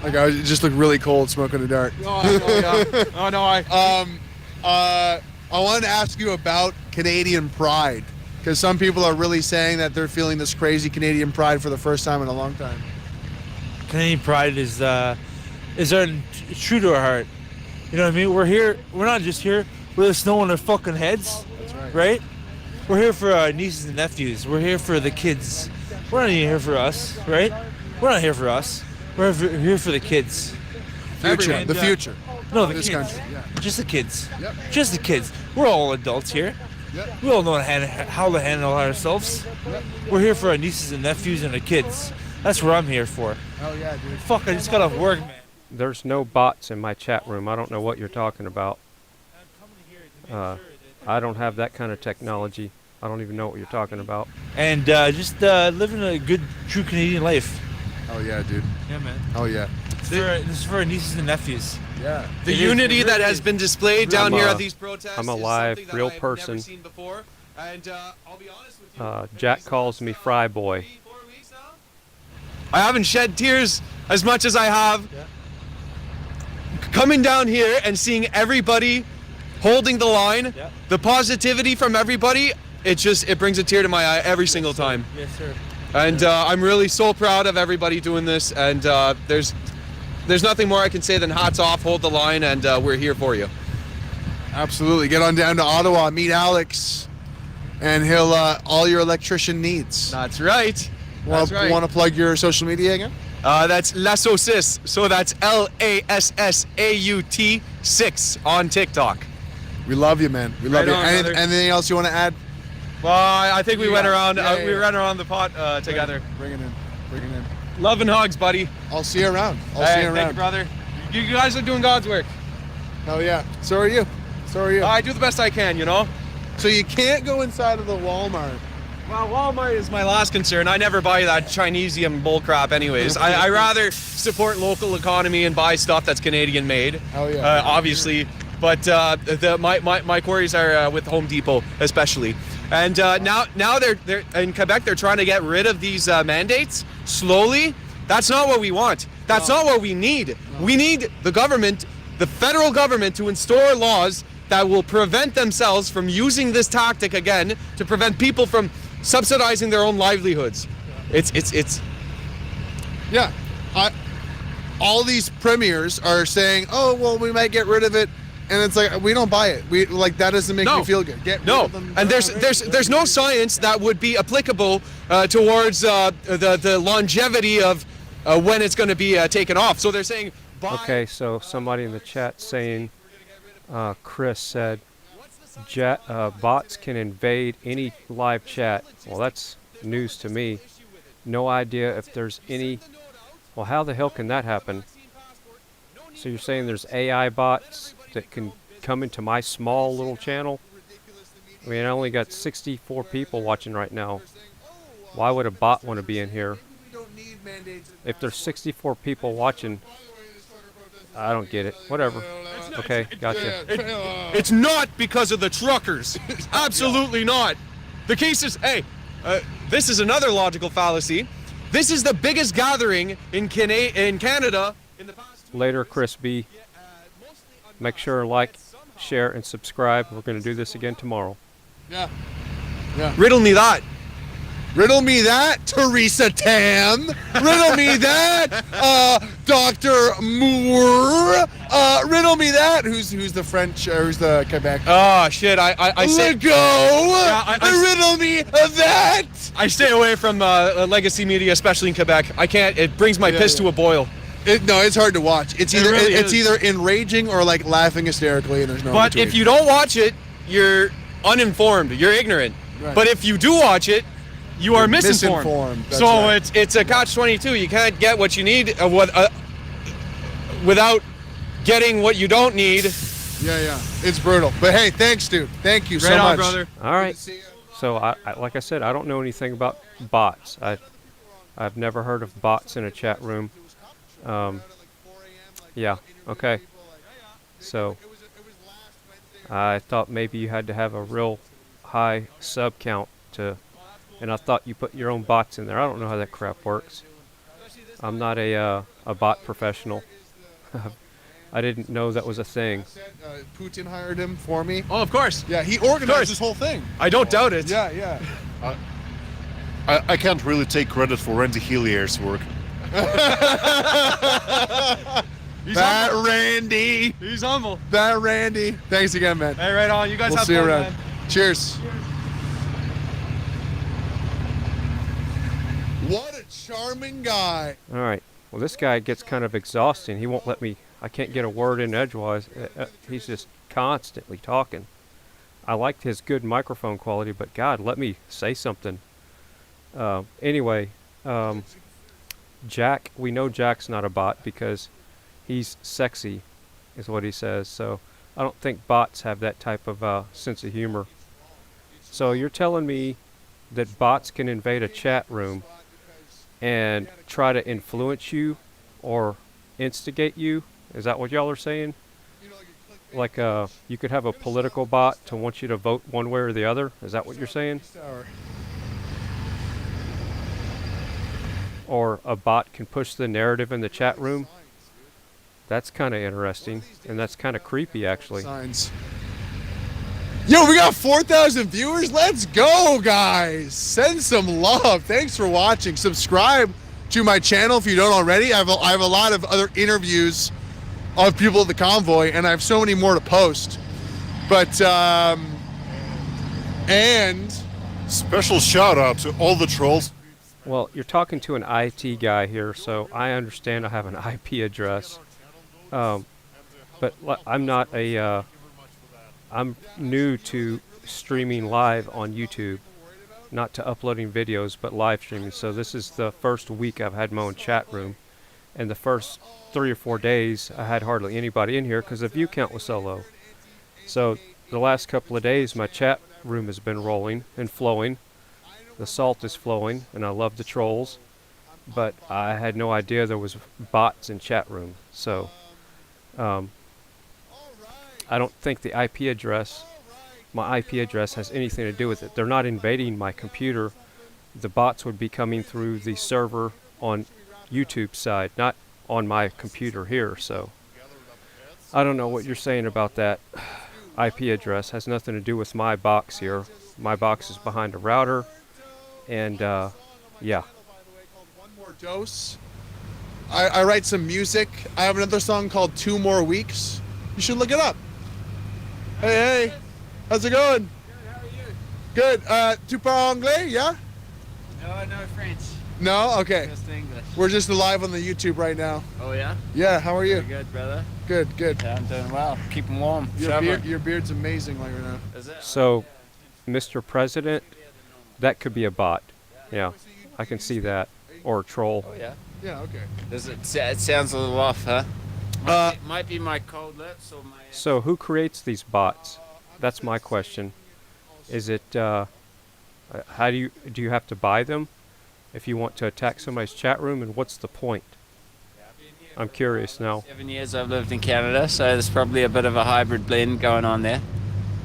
Speaker 3: Like I just look really cold smoking a dart.
Speaker 12: Oh no,
Speaker 3: I wanted to ask you about Canadian pride, because some people are really saying that they're feeling this crazy Canadian pride for the first time in a long time.
Speaker 19: Canadian pride is true to our heart. You know what I mean? We're here. We're not just here with the snow on our fucking heads.
Speaker 3: That's right.
Speaker 19: Right? We're here for our nieces and nephews. We're here for the kids. We're not even here for us, right? We're not here for us. We're here for the kids.
Speaker 3: Future. The future.
Speaker 19: No, the
Speaker 3: this
Speaker 19: kids.
Speaker 3: country. Yeah.
Speaker 19: Just the kids.
Speaker 3: Yep.
Speaker 19: Just the kids. We're all adults here.
Speaker 3: Yep.
Speaker 19: We all know how to handle ourselves.
Speaker 3: Yep.
Speaker 19: We're here for our nieces and nephews and our kids. That's what I'm here for.
Speaker 3: Oh yeah, dude.
Speaker 19: Fuck, I just got off work, man.
Speaker 9: There's no bots in my chat room. I don't know what you're talking about. I don't have that kind of technology. I don't even know what you're talking about.
Speaker 19: And just living a good, true Canadian life.
Speaker 3: Oh yeah, dude.
Speaker 19: Yeah, man.
Speaker 3: Oh yeah.
Speaker 19: This is for our nieces and nephews.
Speaker 3: Yeah.
Speaker 12: The unity that has been displayed down here at these protests.
Speaker 9: I'm a
Speaker 12: is
Speaker 9: live,
Speaker 12: something that
Speaker 9: real
Speaker 12: I've
Speaker 9: person.
Speaker 12: Never seen before. And I'll be honest with you.
Speaker 9: Jack calls me Fry Boy.
Speaker 12: I haven't shed tears as much as I have coming down here and seeing everybody holding the line.
Speaker 19: Yeah.
Speaker 12: The positivity from everybody. It brings a tear to my eye every single time.
Speaker 19: Yes, sir.
Speaker 12: And I'm really so proud of everybody doing this. And there's nothing more I can say than hats off, hold the line, and we're here for you.
Speaker 3: Absolutely. Get on down to Ottawa, meet Alex, and he'll all your electrician needs.
Speaker 12: That's right.
Speaker 3: Want to plug your social media again?
Speaker 12: That's Lassaut6. So that's LASSAUT 6 on TikTok.
Speaker 3: We love you, man. We love you. Anything else you want to add?
Speaker 12: Well, I think we went around.
Speaker 3: Yeah,
Speaker 12: we ran around the pot together.
Speaker 3: Bring it in.
Speaker 12: Love and hugs, buddy.
Speaker 3: I'll see you around.
Speaker 12: Thank you, brother. You guys are doing God's work.
Speaker 3: Hell yeah. So are you.
Speaker 12: I do the best I can, you know.
Speaker 3: So you can't go inside of the Walmart
Speaker 12: Well, Walmart is my last concern. I never buy that Chinesium bullcrap anyways. I rather support local economy and buy stuff that's Canadian made.
Speaker 3: Oh yeah.
Speaker 12: Obviously. But my queries are with Home Depot especially. And now they're in Quebec, they're trying to get rid of these mandates slowly. That's not what we want. That's not what we need. We need the government, the federal government, to install laws that will prevent themselves from using this tactic again to prevent people from subsidizing their own livelihoods. It's
Speaker 3: yeah. All these premiers are saying, "Oh, well, we might get rid of it," and it's like we don't buy it. We like that doesn't make me feel good. Get rid of them.
Speaker 12: And there's no science that would be applicable towards the longevity of when it's going to be taken off. So they're saying.
Speaker 9: Okay, so somebody in the chat saying, Chris said, bots can invade any live chat. Well, that's news to me. No idea if there's any. Well, how the hell can that happen? So you're saying there's AI bots that can come into my small little channel? I mean, I only got 64 people watching right now. Why would a bot want to be in here? If there's 64 people watching, I don't get it. Whatever. Okay, gotcha.
Speaker 12: It's not because of the truckers. Absolutely not. The case is, hey, this is another logical fallacy. This is the biggest gathering in Canada in the past.
Speaker 9: Later, Chris B. Make sure like, share, and subscribe. We're going to do this again tomorrow.
Speaker 3: Yeah. Yeah.
Speaker 12: Riddle me that.
Speaker 3: Riddle me that, Teresa Tam. Riddle me that, Dr. Moore. Riddle me that. Who's the French? Who's the Quebec?
Speaker 12: Oh shit! I say
Speaker 3: go. Yeah, riddle me that.
Speaker 12: I stay away from legacy media, especially in Quebec. I can't. It brings my piss to a boil.
Speaker 3: No, it's hard to watch. It's either it's either enraging or like laughing hysterically, and there's no.
Speaker 12: But if you don't watch it, you're uninformed. You're ignorant.
Speaker 3: Right.
Speaker 12: But if you do watch it, you are misinformed.
Speaker 3: That's
Speaker 12: So
Speaker 3: right.
Speaker 12: it's a catch-22. You can't get what you need without getting what you don't need.
Speaker 3: Yeah. It's brutal. But hey, thanks, dude. Thank you so
Speaker 12: Right on,
Speaker 3: much,
Speaker 12: brother.
Speaker 9: All right. So, I like I said, I don't know anything about bots. I've never heard of bots in a chat room. Yeah. Okay. So, I thought maybe you had to have a real high sub count to. And I thought you put your own bots in there. I don't know how that crap works. I'm not a bot professional. I didn't know that was a thing.
Speaker 3: Putin hired him for me.
Speaker 12: Oh, of course.
Speaker 3: Yeah, he organized this whole thing.
Speaker 12: I don't doubt it.
Speaker 3: Yeah.
Speaker 5: I can't really take credit for Randy Hillier's work.
Speaker 3: That Randy.
Speaker 12: He's humble.
Speaker 3: That Randy. Thanks again, man.
Speaker 12: Hey, right on. You guys
Speaker 3: we'll
Speaker 12: have
Speaker 3: see
Speaker 12: fun,
Speaker 3: you around.
Speaker 12: man.
Speaker 3: Cheers. What a charming guy.
Speaker 9: All right. Well, this guy gets kind of exhausting. He won't let me. I can't get a word in edgewise. He's just constantly talking. I liked his good microphone quality, but God, let me say something. Anyway, Jack. We know Jack's not a bot because he's sexy, is what he says. So I don't think bots have that type of sense of humor. So you're telling me that bots can invade a chat room and try to influence you or instigate you? Is that what y'all are saying? Like you could have a political bot to want you to vote one way or the other? Is that what you're saying? Or a bot can push the narrative in the chat room? That's kind of interesting, and that's kind of creepy, actually.
Speaker 3: Signs. Yo, we got 4,000 viewers. Let's go, guys. Send some love. Thanks for watching. Subscribe to my channel if you don't already. I have a lot of other interviews of people at the Convoy, and I have so many more to post. But, and...
Speaker 5: Special shout out to all the trolls.
Speaker 9: Well, you're talking to an IT guy here, so I understand I have an IP address. But I'm not a... I'm new to streaming live on YouTube, not to uploading videos, but live streaming. So this is the first week I've had my own chat room, and the first 3 or 4 days I had hardly anybody in here because the view count was so low. So the last couple of days my chat room has been rolling and flowing, the salt is flowing, and I love the trolls, but I had no idea there was bots in chat room. So I don't think the IP address, my IP address, has anything to do with it. They're not invading my computer. The bots would be coming through the server on YouTube side, not on my computer here. So I don't know what you're saying about that. IP address has nothing to do with my box here. My box is behind a router, and yeah.
Speaker 3: One More Dose. I write some music. I have another song called 2 More Weeks. You should look it up. Hey, how's it going? Good. Tu parles anglais? Yeah.
Speaker 20: No French.
Speaker 3: No? Okay.
Speaker 20: Just English.
Speaker 3: We're just live on the YouTube right now.
Speaker 20: Oh yeah?
Speaker 3: Yeah, how are you?
Speaker 20: Very good, brother.
Speaker 3: Good.
Speaker 20: Yeah, I'm doing well. Keeping warm.
Speaker 3: Your beard's amazing like right now.
Speaker 9: So, Mr. President, that could be a bot. Yeah, I can see that. Or a troll.
Speaker 20: Oh yeah?
Speaker 3: Yeah, okay.
Speaker 20: It sounds a little off, huh? Might be my cold lips or my...
Speaker 9: So who creates these bots? That's my question. Is it, how do you have to buy them if you want to attack somebody's chat room, and what's the point? I'm curious now.
Speaker 20: 7 years I've lived in Canada, so there's probably a bit of a hybrid blend going on there.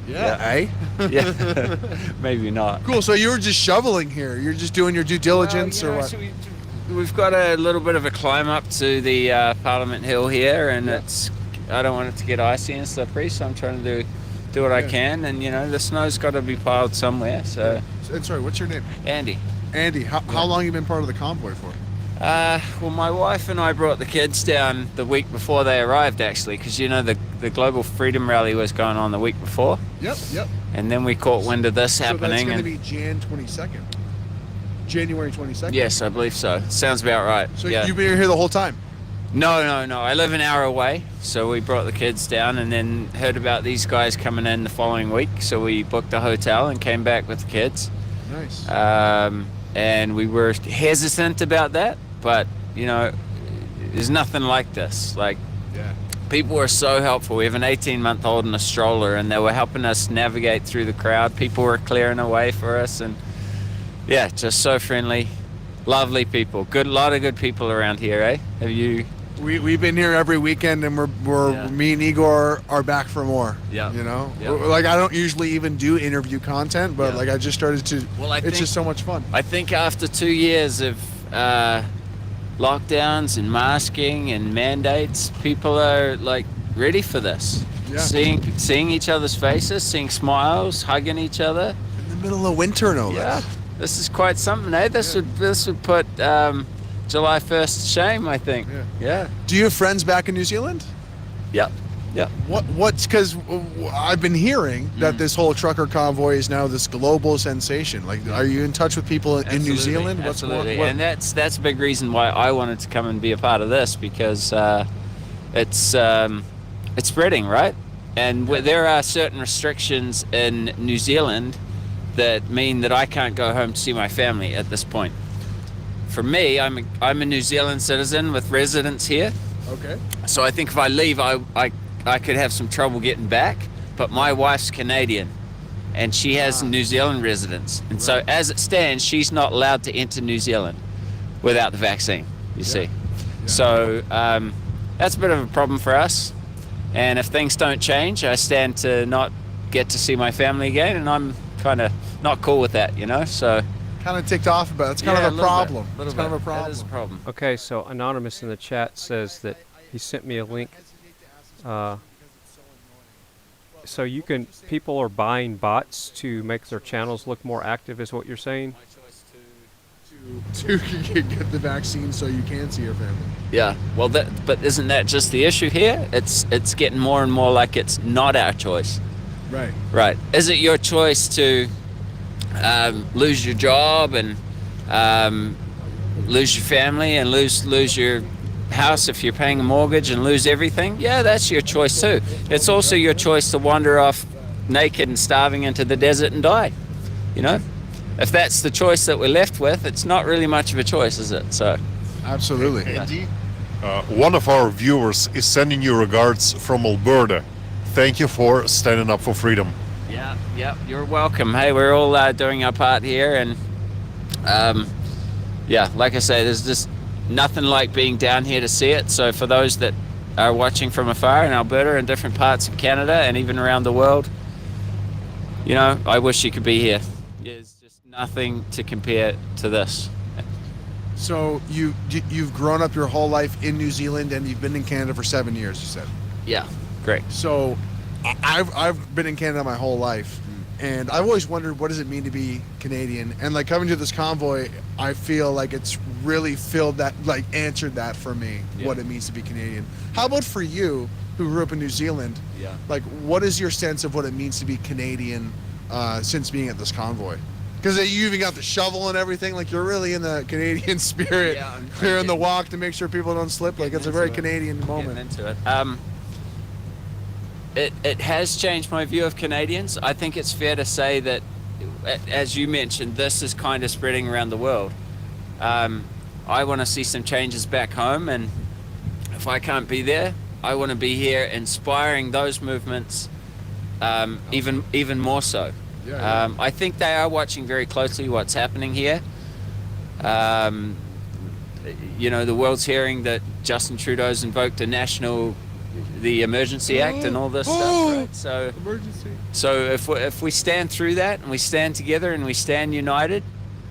Speaker 3: Yeah, eh?
Speaker 20: Yeah, maybe not.
Speaker 3: Cool, so you were just shoveling here. You're just doing your due diligence or what?
Speaker 20: So we've got a little bit of a climb up to the Parliament Hill here, and I don't want it to get icy and slippery, so I'm trying to do what I can, and the snow's got to be piled somewhere. So.
Speaker 3: And sorry, what's your name?
Speaker 20: Andy.
Speaker 3: Andy, how long have you been part of the convoy for?
Speaker 20: Well, my wife and I brought the kids down the week before they arrived, actually, because the Global Freedom Rally was going on the week before.
Speaker 3: Yep.
Speaker 20: And then we caught wind of this happening.
Speaker 3: So that's going to be January 22nd?
Speaker 20: Yes, I believe so. Sounds about right.
Speaker 3: So
Speaker 20: yeah.
Speaker 3: you've been here the whole time?
Speaker 20: No. I live an hour away, so we brought the kids down and then heard about these guys coming in the following week, so we booked a hotel and came back with the kids.
Speaker 3: Nice.
Speaker 20: And we were hesitant about that, but there's nothing like this. People were so helpful. We have an 18-month-old in a stroller, and they were helping us navigate through the crowd. People were clearing a way for us, and yeah, just so friendly, lovely people. Lot of good people around here, eh? Have you?
Speaker 3: We've been here every weekend, and me and Igor are back for more.
Speaker 20: Yeah.
Speaker 3: Like I don't usually even do interview content, but like I just started to. It's just so much fun.
Speaker 20: I think after 2 years of lockdowns and masking and mandates, people are ready for this.
Speaker 3: Yeah.
Speaker 20: Seeing each other's faces, seeing smiles, hugging each other.
Speaker 3: In the middle of winter, no less.
Speaker 20: This is quite something, eh? This would put July 1st to shame, I think. Yeah.
Speaker 3: Do you have friends back in New Zealand?
Speaker 20: Yep.
Speaker 3: What's because I've been hearing that this whole trucker convoy is now this global sensation. Are you in touch with people in New Zealand?
Speaker 20: Absolutely. And that's a big reason why I wanted to come and be a part of this, because it's spreading, right? And there are certain restrictions in New Zealand that mean that I can't go home to see my family at this point. For me, I'm a New Zealand citizen with residence here.
Speaker 3: Okay.
Speaker 20: So I think if I leave, I could have some trouble getting back. But my wife's Canadian, and she has New Zealand residence. And so as it stands, she's not allowed to enter New Zealand without the vaccine, you see. So that's a bit of a problem for us. And if things don't change, I stand to not get to see my family again, and I'm kind of not cool with that, so...
Speaker 3: Kind of ticked off about it. It's kind of a problem.
Speaker 20: It's kind of a problem. That is a problem.
Speaker 9: Okay, so Anonymous in the chat says that he sent me a link. So people are buying bots to make their channels look more active, is what you're saying?
Speaker 3: To get the vaccine so you can see your family.
Speaker 20: Yeah, well, but isn't that just the issue here? It's getting more and more like it's not our choice. Right. Is it your choice to lose your job and lose your family and lose your house if you're paying a mortgage and lose everything? Yeah, that's your choice too. It's also your choice to wander off naked and starving into the desert and die. If that's the choice that we're left with, it's not really much of a choice, is it? So,
Speaker 3: absolutely.
Speaker 5: Andy, one of our viewers is sending you regards from Alberta. Thank you for standing up for freedom.
Speaker 20: Yeah, you're welcome. Hey, we're all doing our part here, and Yeah, like I say, there's just nothing like being down here to see it. So for those that are watching from afar in Alberta and different parts of Canada and even around the world, you know, I wish you could be here. There's just nothing to compare to this.
Speaker 3: So you've grown up your whole life in New Zealand and you've been in Canada for 7 years, you said?
Speaker 20: Yeah, great.
Speaker 3: So I've been in Canada my whole life, and I've always wondered, what does it mean to be Canadian? And like coming to this convoy, I feel like it's really filled that, like answered that for me, what it means to be Canadian. How about for you, who grew up in New Zealand?
Speaker 20: Yeah.
Speaker 3: Like, what is your sense of what it means to be Canadian since being at this convoy? Because you even got the shovel and everything. Like, you're really in the Canadian spirit, clearing the walk to make sure people don't slip. Like, it's a very Canadian moment.
Speaker 20: Into it. It has changed my view of Canadians. I think it's fair to say that, as you mentioned, this is kind of spreading around the world. I want to see some changes back home, and if I can't be there, I want to be here inspiring those movements even more so. I think they are watching very closely what's happening here. You know, the world's hearing that Justin Trudeau's invoked the Emergency Act and all this stuff, right? So if we stand through that and we stand together and we stand united,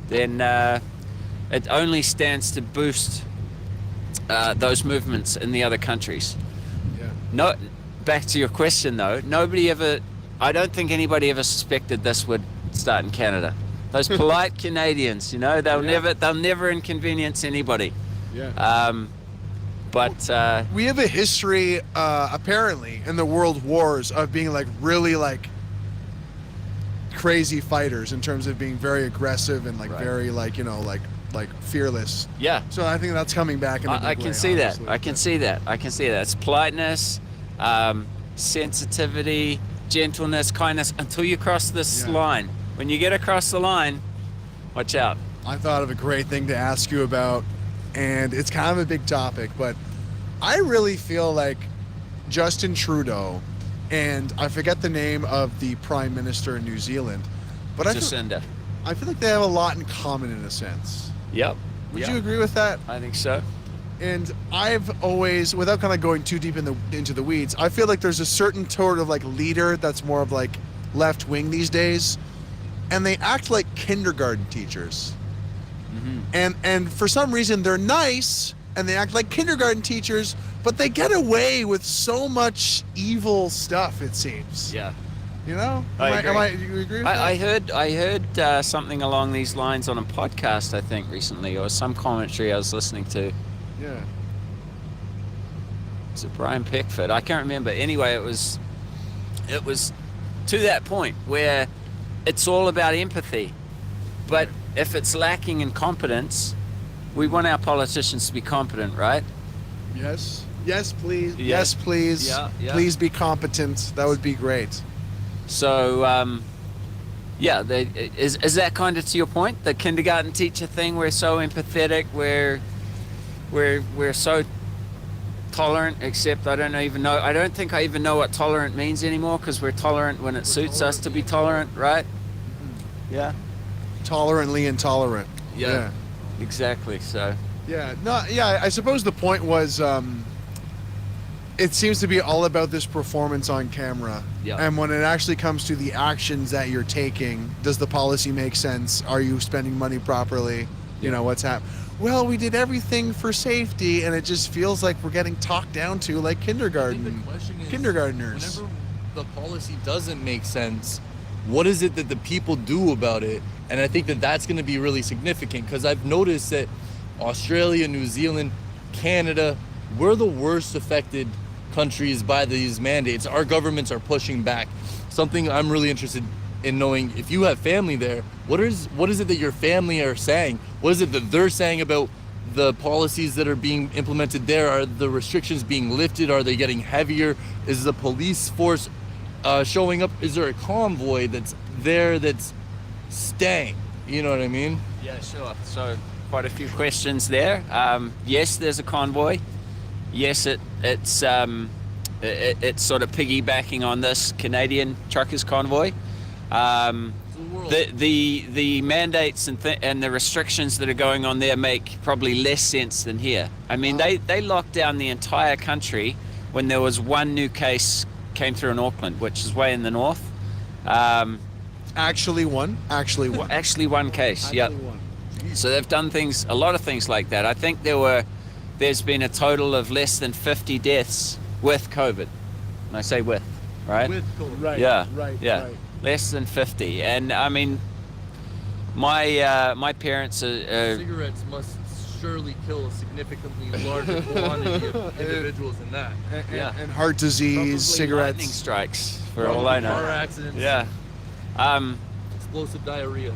Speaker 20: then it only stands to boost those movements in the other countries. No, back to your question though, I don't think anybody ever suspected this would start in Canada. Those polite Canadians, you know, they'll never inconvenience anybody. But
Speaker 3: we have a history, apparently, in the world wars of being like really like crazy fighters in terms of being very aggressive and like very like, you know, like fearless.
Speaker 20: Yeah.
Speaker 3: So I think that's coming back in a big
Speaker 20: I can
Speaker 3: way,
Speaker 20: see that.
Speaker 3: honestly.
Speaker 20: I can see that. I can see that. It's politeness, sensitivity, gentleness, kindness until you cross this line. When you get across the line, watch out.
Speaker 3: I thought of a great thing to ask you about, and it's kind of a big topic, but I really feel like Justin Trudeau, and I forget the name of the Prime Minister in New Zealand, but I feel like they have a lot in common in a sense.
Speaker 20: Yep.
Speaker 3: Would you agree with that?
Speaker 20: I think so.
Speaker 3: And I've always, without kind of going too deep into the weeds, I feel like there's a certain sort of like leader that's more of like left wing these days, and they act like kindergarten teachers. And for some reason they're nice and they act like kindergarten teachers, but they get away with so much evil stuff, it seems.
Speaker 20: Yeah.
Speaker 3: You know?
Speaker 20: Do you
Speaker 3: agree with that?
Speaker 20: I heard something along these lines on a podcast, I think, recently, or some commentary I was listening to.
Speaker 3: Yeah.
Speaker 20: Was it Brian Pickford? I can't remember. Anyway, it was to that point where it's all about empathy. But if it's lacking in competence, we want our politicians to be competent, right?
Speaker 3: Yes. Yes, please.
Speaker 20: Yeah.
Speaker 3: Yes, please.
Speaker 20: Yeah.
Speaker 3: Please be competent. That would be great.
Speaker 20: So, is that kind of to your point? The kindergarten teacher thing, we're so empathetic, we're so tolerant, except I don't think I even know what tolerant means anymore, because we're tolerant when it suits us to be tolerant, right? Yeah.
Speaker 3: Tolerantly intolerant.
Speaker 20: Yeah. Exactly. So.
Speaker 3: Yeah. No. Yeah. I suppose the point was, it seems to be all about this performance on camera.
Speaker 20: Yeah.
Speaker 3: And when it actually comes to the actions that you're taking, does the policy make sense? Are you spending money properly? You know, what's happening? Well, we did everything for safety, and it just feels like we're getting talked down to like kindergartners.
Speaker 21: Whenever the policy doesn't make sense, what is it that the people do about it? And I think that that's going to be really significant, because I've noticed that Australia, New Zealand, Canada, we're the worst affected countries by these mandates. Our governments are pushing back. Something I'm really interested in knowing, if you have family there, what is it that your family are saying? What is it that they're saying about the policies that are being implemented there? Are the restrictions being lifted? Are they getting heavier? Is the police force showing up? Is there a convoy that's there that's staying? You know what I mean?
Speaker 20: Yeah, sure. So quite a few questions there. Yes, there's a convoy. Yes, it's sort of piggybacking on this Canadian truckers convoy. The mandates and the restrictions that are going on there make probably less sense than here. I mean, they locked down the entire country when there was one new case came through in Auckland, which is way in the north.
Speaker 3: Actually one
Speaker 20: case. Yep. So they've done a lot of things like that. I think there's been a total of less than 50 deaths with COVID. And I say with, right?
Speaker 3: With COVID. Right.
Speaker 20: Yeah.
Speaker 3: Right.
Speaker 20: Yeah.
Speaker 3: Right.
Speaker 20: Less than 50. And I mean, my parents are
Speaker 21: Cigarettes must surely kill a significantly larger quantity of individuals than that.
Speaker 3: And heart disease,
Speaker 20: probably
Speaker 3: cigarettes.
Speaker 20: lightning strikes, for all I know.
Speaker 21: Car accidents.
Speaker 20: Yeah.
Speaker 21: Explosive diarrhea.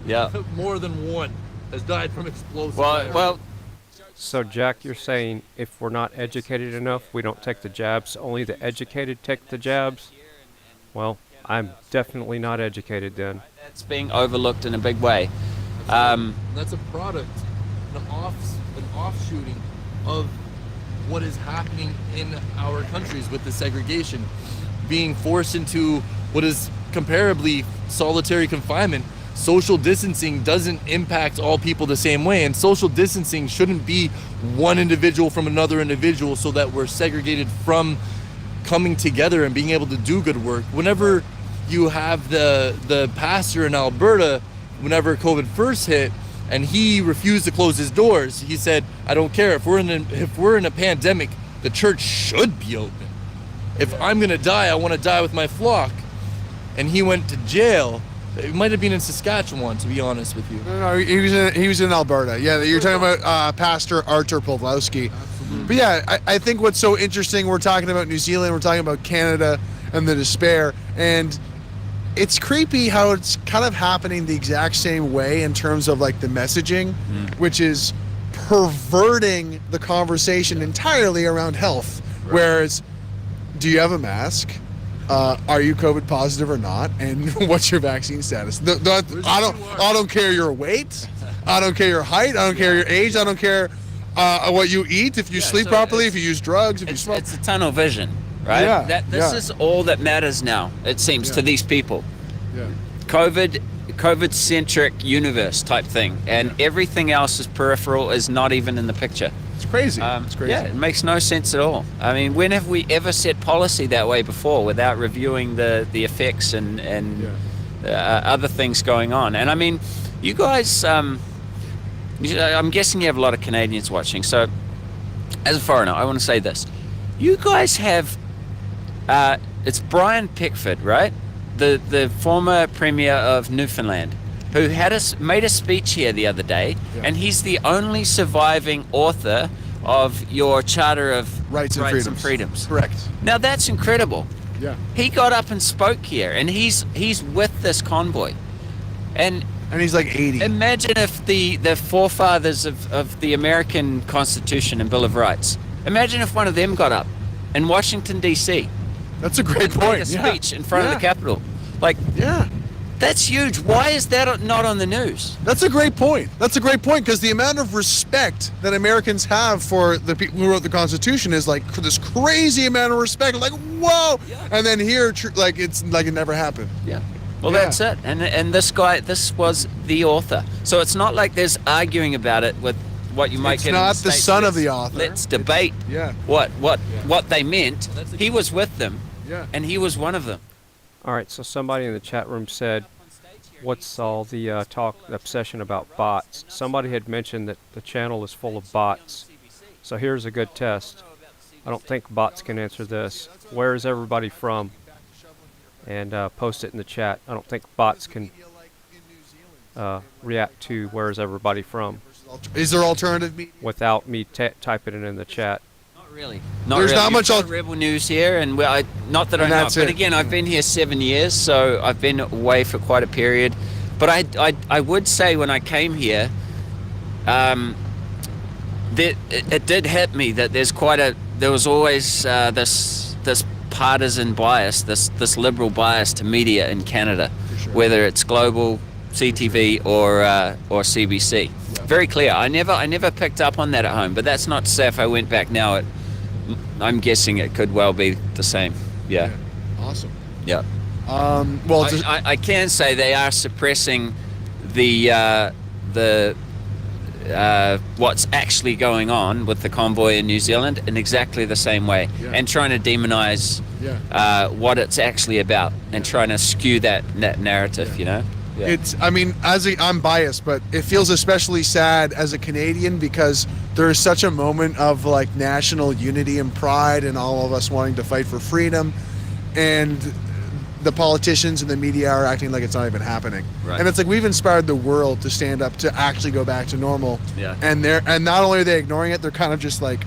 Speaker 20: Yeah.
Speaker 21: More than one has died from explosive diarrhea.
Speaker 20: Well.
Speaker 9: So Jack, you're saying if we're not educated enough, we don't take the jabs. Only the educated take the jabs. Well, I'm definitely not educated then.
Speaker 20: That's being overlooked in a big way.
Speaker 21: That's a product, an offshooting of what is happening in our countries with the segregation, being forced into what is comparably solitary confinement. Social distancing doesn't impact all people the same way, and social distancing shouldn't be one individual from another individual so that we're segregated from coming together and being able to do good work. Whenever you have the pastor in Alberta, whenever COVID first hit, and he refused to close his doors, he said, "I don't care if we're in a pandemic, the church should be open. If I'm gonna die, I want to die with my flock." And he went to jail. It might have been in Saskatchewan, to be honest with you.
Speaker 3: No, he was in Alberta. Yeah, you're talking about Pastor Artur Pawlowski. But yeah, I think what's so interesting, we're talking about New Zealand, we're talking about Canada and the despair, and it's creepy how it's kind of happening the exact same way in terms of like the messaging, which is perverting the conversation entirely around health. Right. Whereas, do you have a mask? Are you COVID positive or not? And what's your vaccine status? I don't care your weight. I don't care your height. I don't care your age. I don't care what you eat, if you sleep properly, if you use drugs, if you smoke.
Speaker 20: It's a tunnel vision, right?
Speaker 3: Yeah.
Speaker 20: This is all that matters now, it seems, to these people.
Speaker 3: Yeah.
Speaker 20: COVID-centric universe type thing, and everything else is peripheral, is not even in the picture.
Speaker 3: It's crazy. It's crazy.
Speaker 20: Yeah, it makes no sense at all. I mean, when have we ever set policy that way before without reviewing the effects and other things going on? And I mean, you guys, I'm guessing you have a lot of Canadians watching. So, as a foreigner, I want to say this: you guys have, it's Brian Pickford, right? The former Premier of Newfoundland, who made a speech here the other day, and he's the only surviving author of your Charter of
Speaker 3: Rights and Freedoms. Correct.
Speaker 20: Now that's incredible.
Speaker 3: Yeah.
Speaker 20: He got up and spoke here, and he's with this convoy, and
Speaker 3: he's like 80.
Speaker 20: Imagine if the forefathers of the American Constitution and Bill of Rights, imagine if one of them got up in Washington D.C.
Speaker 3: That's a great point.
Speaker 20: Made a speech in front of the Capitol. Like, that's huge. Why is that not on the news?
Speaker 3: That's a great point. That's a great point, because the amount of respect that Americans have for the people who wrote the Constitution is like this crazy amount of respect. Like, whoa! And then here, like, it's like it never happened.
Speaker 20: Yeah. Well, that's it. And this guy, this was the author. So it's not like there's arguing about it with what you might
Speaker 3: it's
Speaker 20: get.
Speaker 3: Not
Speaker 20: in the
Speaker 3: the
Speaker 20: States.
Speaker 3: son of the author.
Speaker 20: Let's debate. What they meant. He was with them.
Speaker 3: Yeah.
Speaker 20: And he was one of them.
Speaker 9: All right, so somebody in the chat room said, what's all the obsession about bots? Somebody had mentioned that the channel is full of bots. So here's a good test. I don't think bots can answer this. Where is everybody from? And post it in the chat. I don't think bots can react to where is everybody from.
Speaker 3: Is there alternative media?
Speaker 9: Without me typing it in the chat.
Speaker 20: Really.
Speaker 3: There's not much
Speaker 20: Rebel News here, and not that I know. But again, I've been here 7 years, so I've been away for quite a period. But I would say when I came here, it did hit me that there was always this partisan bias, this liberal bias to media in Canada, whether it's Global, CTV or CBC. Yeah. Very clear. I never picked up on that at home, but that's not to say if I went back now, I'm guessing it could well be the same. Yeah.
Speaker 3: Awesome.
Speaker 20: Yeah.
Speaker 3: Well,
Speaker 20: I can say they are suppressing the what's actually going on with the convoy in New Zealand in exactly the same way, and trying to demonize what it's actually about, and trying to skew that narrative. You know. Yeah.
Speaker 3: It's, I mean, I'm biased, but it feels especially sad as a Canadian because there's such a moment of like national unity and pride and all of us wanting to fight for freedom, and the politicians and the media are acting like it's not even happening.
Speaker 20: Right.
Speaker 3: And it's like we've inspired the world to stand up to actually go back to normal.
Speaker 20: Yeah.
Speaker 3: And not only are they ignoring it, they're kind of just like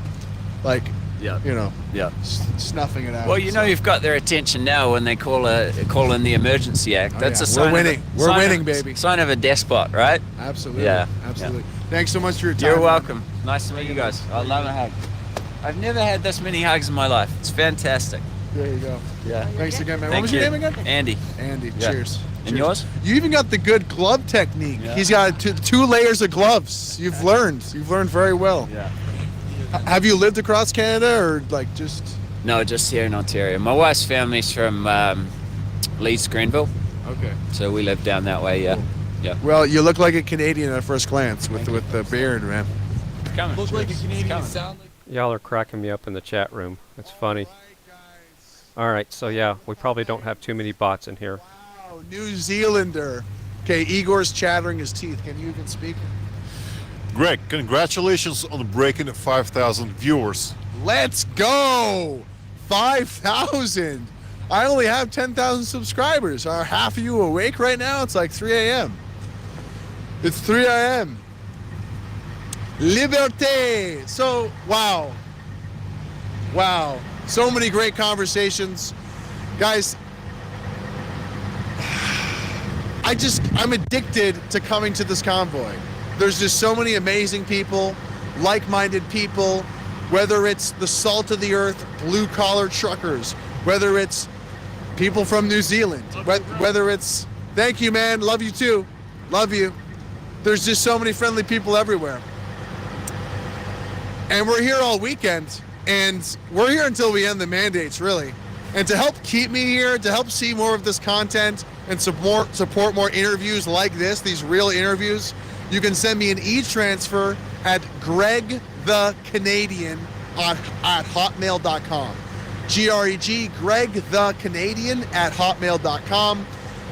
Speaker 20: yeah,
Speaker 3: you know,
Speaker 20: yeah,
Speaker 3: snuffing it out.
Speaker 20: Well, you know, you've got their attention now when they call in the Emergency Act. That's a sign.
Speaker 3: We're winning. We're winning, baby.
Speaker 20: Sign of a despot, right?
Speaker 3: Absolutely.
Speaker 20: Yeah.
Speaker 3: Absolutely.
Speaker 20: Yeah.
Speaker 3: Thanks so much for your time.
Speaker 20: You're welcome. Nice to meet you guys. I love a hug. I've never had this many hugs in my life. It's fantastic.
Speaker 3: There you go.
Speaker 20: Yeah.
Speaker 3: Thanks again, man.
Speaker 20: Thank
Speaker 3: What was your
Speaker 20: you.
Speaker 3: name again?
Speaker 20: Andy.
Speaker 3: Andy.
Speaker 20: Yeah.
Speaker 3: Cheers.
Speaker 20: And
Speaker 3: Cheers.
Speaker 20: yours?
Speaker 3: You even got the good glove technique.
Speaker 20: Yeah.
Speaker 3: He's got two layers of gloves. You've learned. You've learned very well.
Speaker 20: Yeah.
Speaker 3: Have you lived across Canada or like just?
Speaker 20: No, just here in Ontario. My wife's family's from Leeds, Grenville.
Speaker 3: Okay.
Speaker 20: So we live down that way. Yeah.
Speaker 3: Cool.
Speaker 20: Yeah.
Speaker 3: Well, you look like a Canadian at first glance with the beard, man.
Speaker 20: It's coming.
Speaker 21: Look like a Canadian, sound like.
Speaker 9: Y'all are cracking me up in the chat room. It's funny. All right, so yeah, we probably don't have too many bots in here.
Speaker 3: Oh, New Zealander. Okay, Igor's chattering his teeth. Can you even speak?
Speaker 5: Greg, congratulations on breaking 5,000 viewers.
Speaker 3: Let's go! 5,000! I only have 10,000 subscribers. Are half of you awake right now? It's like 3 a.m. It's 3 a.m. Liberté! So, wow. Wow. So many great conversations. Guys, I'm addicted to coming to this convoy. There's just so many amazing people, like-minded people, whether it's the salt of the earth, blue-collar truckers, whether it's people from New Zealand, whether it's, thank you, man, love you too, love you. There's just so many friendly people everywhere. And we're here all weekend, and we're here until we end the mandates, really. And to help keep me here, to help see more of this content and support more interviews like this, these real interviews, you can send me an e-transfer at gregthecanadian at hotmail.com. G-R-E-G, gregthecanadian at hotmail.com.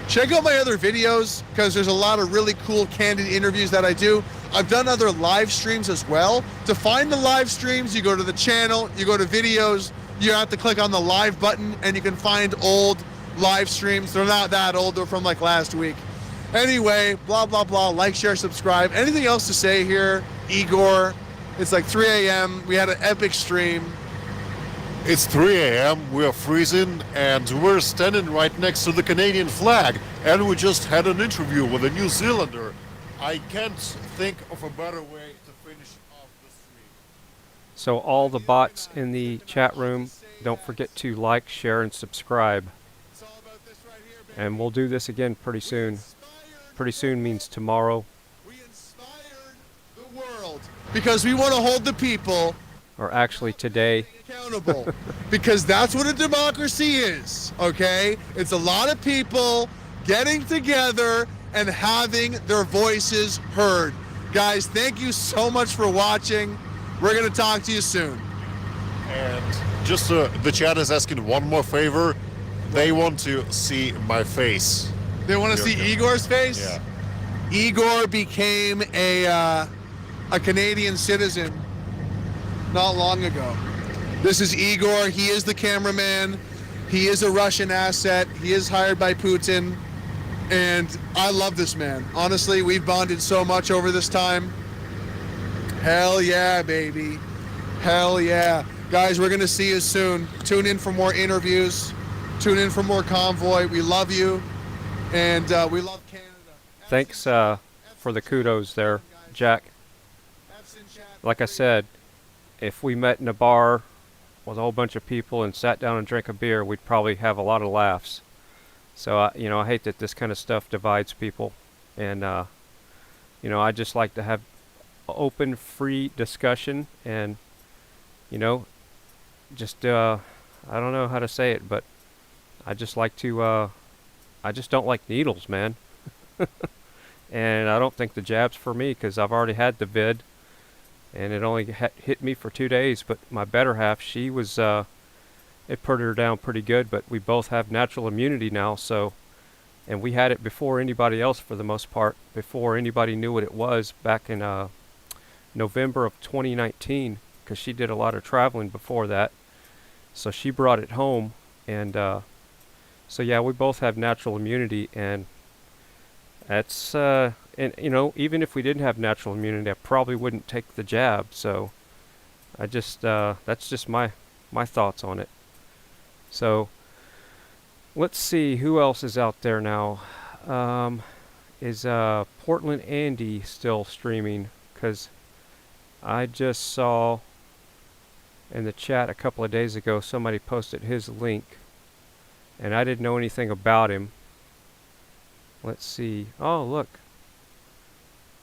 Speaker 3: Check out my other videos because there's a lot of really cool candid interviews that I do. I've done other live streams as well. To find the live streams, you go to the channel, you go to videos, you have to click on the live button and you can find old live streams. They're not that old, they're from like last week. Anyway, blah, blah, blah, like, share, subscribe. Anything else to say here? Igor, it's like 3 a.m. We had an epic stream.
Speaker 5: It's 3 a.m., we are freezing, and we're standing right next to the Canadian flag. And we just had an interview with a New Zealander. I can't think of a better way to finish off the stream.
Speaker 9: So all the bots in the chat room, don't forget to like, share, and subscribe. And we'll do this again pretty soon. Pretty soon means tomorrow.
Speaker 3: We inspired the world because we want to hold the people
Speaker 9: Or actually today.
Speaker 3: accountable. Because that's what a democracy is, okay? It's a lot of people getting together and having their voices heard. Guys, thank you so much for watching. We're going to talk to you soon.
Speaker 5: And just the chat is asking one more favor. They want to see my face.
Speaker 3: They want to see Igor's face?
Speaker 5: Yeah.
Speaker 3: Igor became a Canadian citizen not long ago. This is Igor. He is the cameraman. He is a Russian asset. He is hired by Putin. And I love this man. Honestly, we've bonded so much over this time. Hell yeah, baby. Hell yeah. Guys, we're going to see you soon. Tune in for more interviews. Tune in for more Convoy. We love you. And we love Canada.
Speaker 9: Thanks for the kudos there, Jack. Like I said, if we met in a bar with a whole bunch of people and sat down and drank a beer, we'd probably have a lot of laughs. So, you know, I hate that this kind of stuff divides people. And, you know, I just like to have open, free discussion and, you know, just, I don't know how to say it, but I just like to I just don't like needles, man. And I don't think the jab's for me because I've already had the vid, and it only hit me for 2 days. But my better half, she was, it put her down pretty good. But we both have natural immunity now, so, and we had it before anybody else for the most part, before anybody knew what it was back in November of 2019, because she did a lot of traveling before that. So she brought it home, and so yeah, we both have natural immunity, and that's and you know, even if we didn't have natural immunity, I probably wouldn't take the jab. So I just that's just my thoughts on it. So let's see who else is out there now. Is Portland Andy still streaming? Because I just saw in the chat a couple of days ago somebody posted his link, and I didn't know anything about him. Let's see. Oh, look.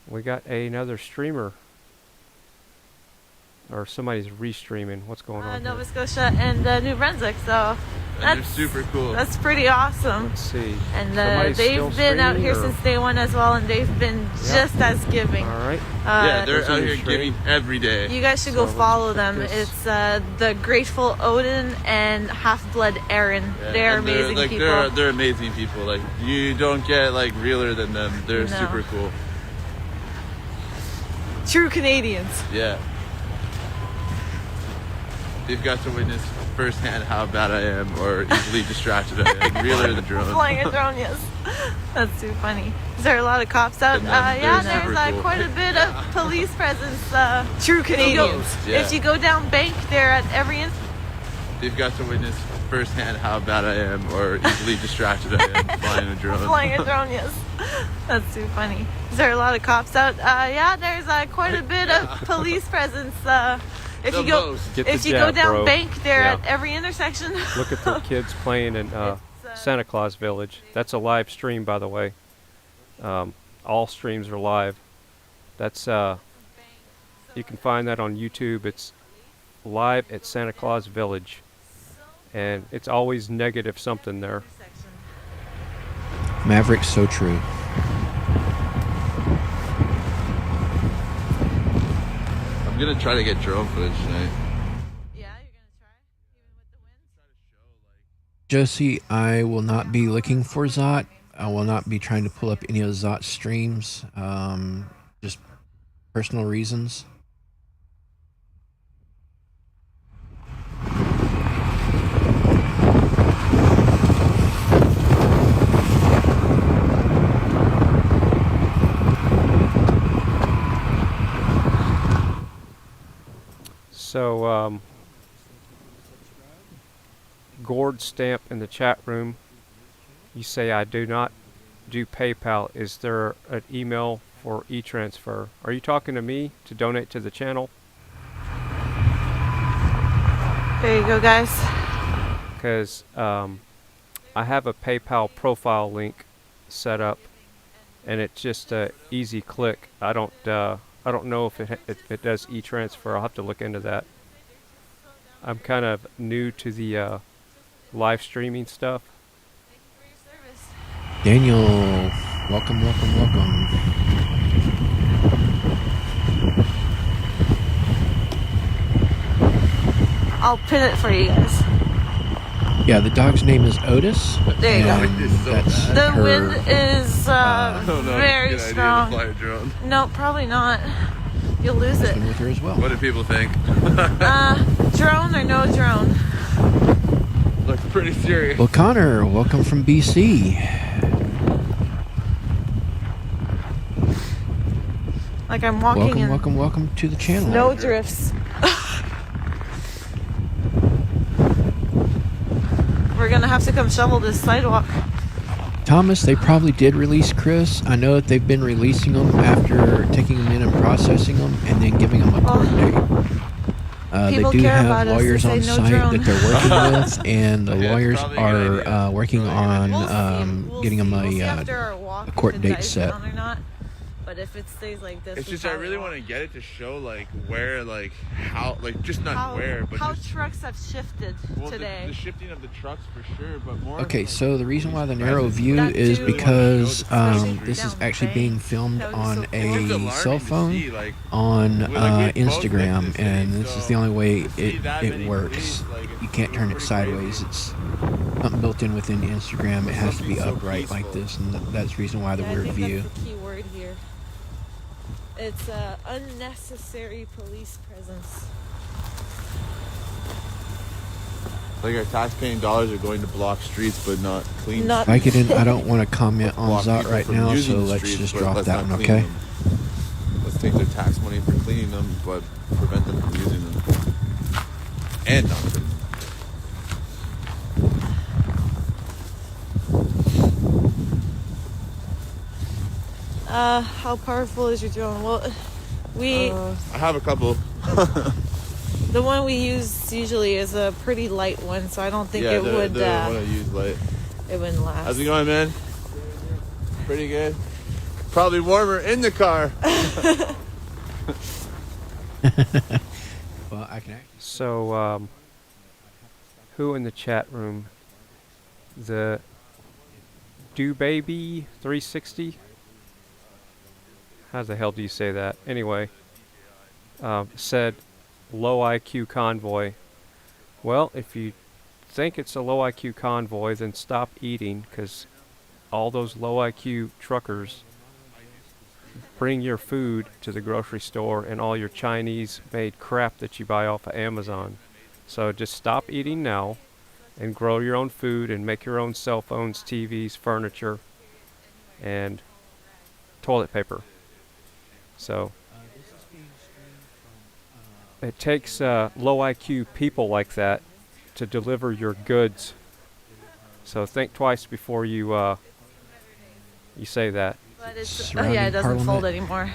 Speaker 9: We got another streamer. Or somebody's restreaming. What's going on
Speaker 17: Nova
Speaker 9: here?
Speaker 17: Scotia and New Brunswick, so
Speaker 21: they're super cool.
Speaker 17: That's pretty awesome.
Speaker 9: Let's see.
Speaker 17: And
Speaker 9: Somebody's still
Speaker 17: they've been out
Speaker 9: streaming,
Speaker 17: here
Speaker 9: or-
Speaker 17: since day one as well, and they've been just as giving.
Speaker 9: All right.
Speaker 21: Yeah, they're
Speaker 9: Those
Speaker 21: out
Speaker 9: are
Speaker 21: here
Speaker 9: your
Speaker 21: giving every day.
Speaker 17: You guys should go
Speaker 9: So
Speaker 17: follow
Speaker 9: let's
Speaker 17: them.
Speaker 9: put this-
Speaker 17: It's the Grateful Odin and Half-Blood Aaron.
Speaker 21: Yeah,
Speaker 17: They're
Speaker 21: and
Speaker 17: amazing
Speaker 21: like,
Speaker 17: people.
Speaker 21: They're amazing people. Like you don't get like realer than them. They're
Speaker 17: No.
Speaker 21: super cool.
Speaker 17: True Canadians.
Speaker 21: Yeah. They've got to witness firsthand how bad I am or easily distracted I am. Realer than drone.
Speaker 17: Flying a drone, yes. That's too funny. Is there a lot of cops out?
Speaker 21: And
Speaker 17: Yeah,
Speaker 21: they're
Speaker 17: there's
Speaker 21: super cool.
Speaker 17: quite a bit of police presence. True Canadians.
Speaker 21: Yeah.
Speaker 17: If you go down Bank, they're at every
Speaker 21: They've got to witness firsthand how bad I am or easily distracted I am flying a drone.
Speaker 17: Flying a drone, yes. That's too funny. Is there a lot of cops out? Yeah, there's quite a bit of police presence. If
Speaker 21: The
Speaker 17: you go,
Speaker 21: most.
Speaker 9: Get the
Speaker 17: if you go
Speaker 9: jab,
Speaker 17: down
Speaker 9: bro.
Speaker 17: Bank, they're
Speaker 9: Yeah.
Speaker 17: at every intersection.
Speaker 9: Look at the kids playing in Santa Claus Village. That's a live stream, by the way. All streams are live. That's you can find that on YouTube. It's live at Santa Claus Village, and it's always negative something there.
Speaker 1: Maverick, so true.
Speaker 21: I'm gonna try to get drone footage tonight.
Speaker 1: Josie, I will not be looking for Zot. I will not be trying to pull up any of Zot's streams. Just personal reasons.
Speaker 9: So, Gord Stamp in the chat room. You say I do not do PayPal. Is there an email for e-transfer? Are you talking to me to donate to the channel?
Speaker 17: There you go, guys.
Speaker 9: Because I have a PayPal profile link set up, and it's just a easy click. I don't know if it does e-transfer. I'll have to look into that. I'm kind of new to the live streaming stuff.
Speaker 1: Daniel, welcome, welcome, welcome.
Speaker 17: I'll pin it for you guys.
Speaker 1: Yeah, the dog's name is Otis.
Speaker 17: There you go.
Speaker 1: and that's
Speaker 17: The
Speaker 1: her,
Speaker 17: wind is very
Speaker 21: Good idea to
Speaker 17: strong.
Speaker 21: fly a drone.
Speaker 17: No, probably not. You'll lose it.
Speaker 1: with her as well.
Speaker 21: What do people think?
Speaker 17: Drone or no drone?
Speaker 21: Looks pretty serious.
Speaker 1: Well, Connor, welcome from BC.
Speaker 17: Like I'm walking
Speaker 1: Welcome,
Speaker 17: in
Speaker 1: welcome, welcome to the channel.
Speaker 17: snow drifts. We're gonna have to come shovel this sidewalk.
Speaker 1: Thomas, they probably did release Chris. I know that they've been releasing them after taking them in and processing them and then giving them a court date. They
Speaker 17: People
Speaker 1: do
Speaker 17: care
Speaker 1: have
Speaker 17: about us.
Speaker 1: lawyers
Speaker 17: They
Speaker 1: on
Speaker 17: say no
Speaker 1: site
Speaker 17: drone.
Speaker 1: that they're working with, and the
Speaker 21: Yeah,
Speaker 1: lawyers
Speaker 21: probably a good
Speaker 1: are working on getting them
Speaker 17: We'll see
Speaker 1: a
Speaker 17: after our walk
Speaker 1: court
Speaker 17: if
Speaker 1: date
Speaker 17: it dies
Speaker 1: set.
Speaker 17: down or not. But if it stays like this,
Speaker 11: It's
Speaker 17: we
Speaker 11: just I
Speaker 17: probably
Speaker 11: really
Speaker 17: won't.
Speaker 11: want to get it to show like where, like how, like just not where, but
Speaker 17: how
Speaker 11: just,
Speaker 17: trucks have shifted
Speaker 11: well,
Speaker 17: today.
Speaker 11: The shifting of the trucks for sure, but more.
Speaker 1: Okay,
Speaker 11: like,
Speaker 1: so the reason why the narrow
Speaker 11: presence.
Speaker 1: view
Speaker 17: That
Speaker 1: is
Speaker 17: too.
Speaker 1: because
Speaker 17: Especially
Speaker 1: this is
Speaker 17: down the
Speaker 1: actually
Speaker 17: bay.
Speaker 1: being filmed
Speaker 17: That would be
Speaker 1: on
Speaker 17: so cool.
Speaker 11: It's just
Speaker 1: a
Speaker 11: alarming
Speaker 1: cell
Speaker 11: to
Speaker 1: phone
Speaker 11: see, like,
Speaker 1: on
Speaker 11: we both live
Speaker 1: Instagram,
Speaker 11: this
Speaker 1: and
Speaker 11: city,
Speaker 1: this is
Speaker 11: so
Speaker 1: the only way
Speaker 11: to see that
Speaker 1: it
Speaker 11: many
Speaker 1: works.
Speaker 11: police, like,
Speaker 1: You can't turn it sideways. It's something built in within Instagram. It has to be upright like this, and that's the reason why the
Speaker 17: Yeah,
Speaker 1: weird
Speaker 17: I think
Speaker 1: view.
Speaker 17: that's the key word here. It's unnecessary police presence.
Speaker 11: Like our tax-paying dollars are going to block streets, but not clean.
Speaker 17: Not-
Speaker 1: I don't want to comment on
Speaker 11: Block
Speaker 1: Zot
Speaker 11: people
Speaker 1: right
Speaker 11: from
Speaker 1: now,
Speaker 11: using
Speaker 1: so
Speaker 11: the
Speaker 1: let's
Speaker 11: streets,
Speaker 1: just
Speaker 11: but
Speaker 1: drop
Speaker 11: let's
Speaker 1: that
Speaker 11: not
Speaker 1: one,
Speaker 11: clean
Speaker 1: okay?
Speaker 11: them. Let's take their tax money for cleaning them, but prevent them from using them. And not clean them.
Speaker 17: How powerful is your drone? Well,
Speaker 11: I have a couple.
Speaker 17: the one we use usually is a pretty light one, so I don't think it would.
Speaker 11: The one I use light.
Speaker 17: It wouldn't last.
Speaker 11: How's it going, man? Pretty good. Probably warmer in the car.
Speaker 1: Well, I can actually.
Speaker 9: So, who in the chat room? The Do Baby 360? How the hell do you say that? Anyway, said low IQ convoy. Well, if you think it's a low IQ convoy, then stop eating, because all those low IQ truckers bring your food to the grocery store and all your Chinese made crap that you buy off of Amazon. So just stop eating now and grow your own food and make your own cell phones, TVs, furniture, and toilet paper. So it takes low IQ people like that to deliver your goods. So think twice before you say that.
Speaker 17: But it's
Speaker 1: Surrounding
Speaker 17: yeah, it doesn't fold
Speaker 1: Parliament,
Speaker 17: anymore.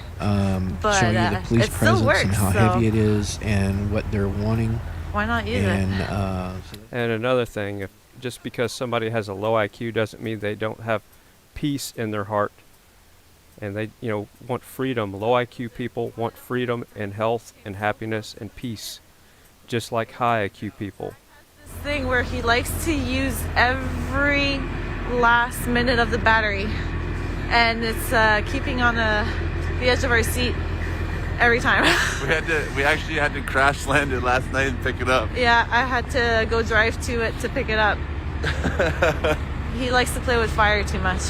Speaker 1: But showing you the police
Speaker 17: it still
Speaker 1: presence
Speaker 17: works,
Speaker 1: and how
Speaker 17: so
Speaker 1: heavy it is and what they're wanting.
Speaker 17: Why not use
Speaker 1: and,
Speaker 17: it?
Speaker 9: And another thing, if just because somebody has a low IQ doesn't mean they don't have peace in their heart, and they want freedom. Low IQ people want freedom and health and happiness and peace, just like high IQ people.
Speaker 17: This thing where he likes to use every last minute of the battery, and it's keeping on the edge of our seat every time.
Speaker 11: We actually had to crash land it last night and pick it up.
Speaker 17: Yeah, I had to go drive to it to pick it up. He likes to play with fire too much.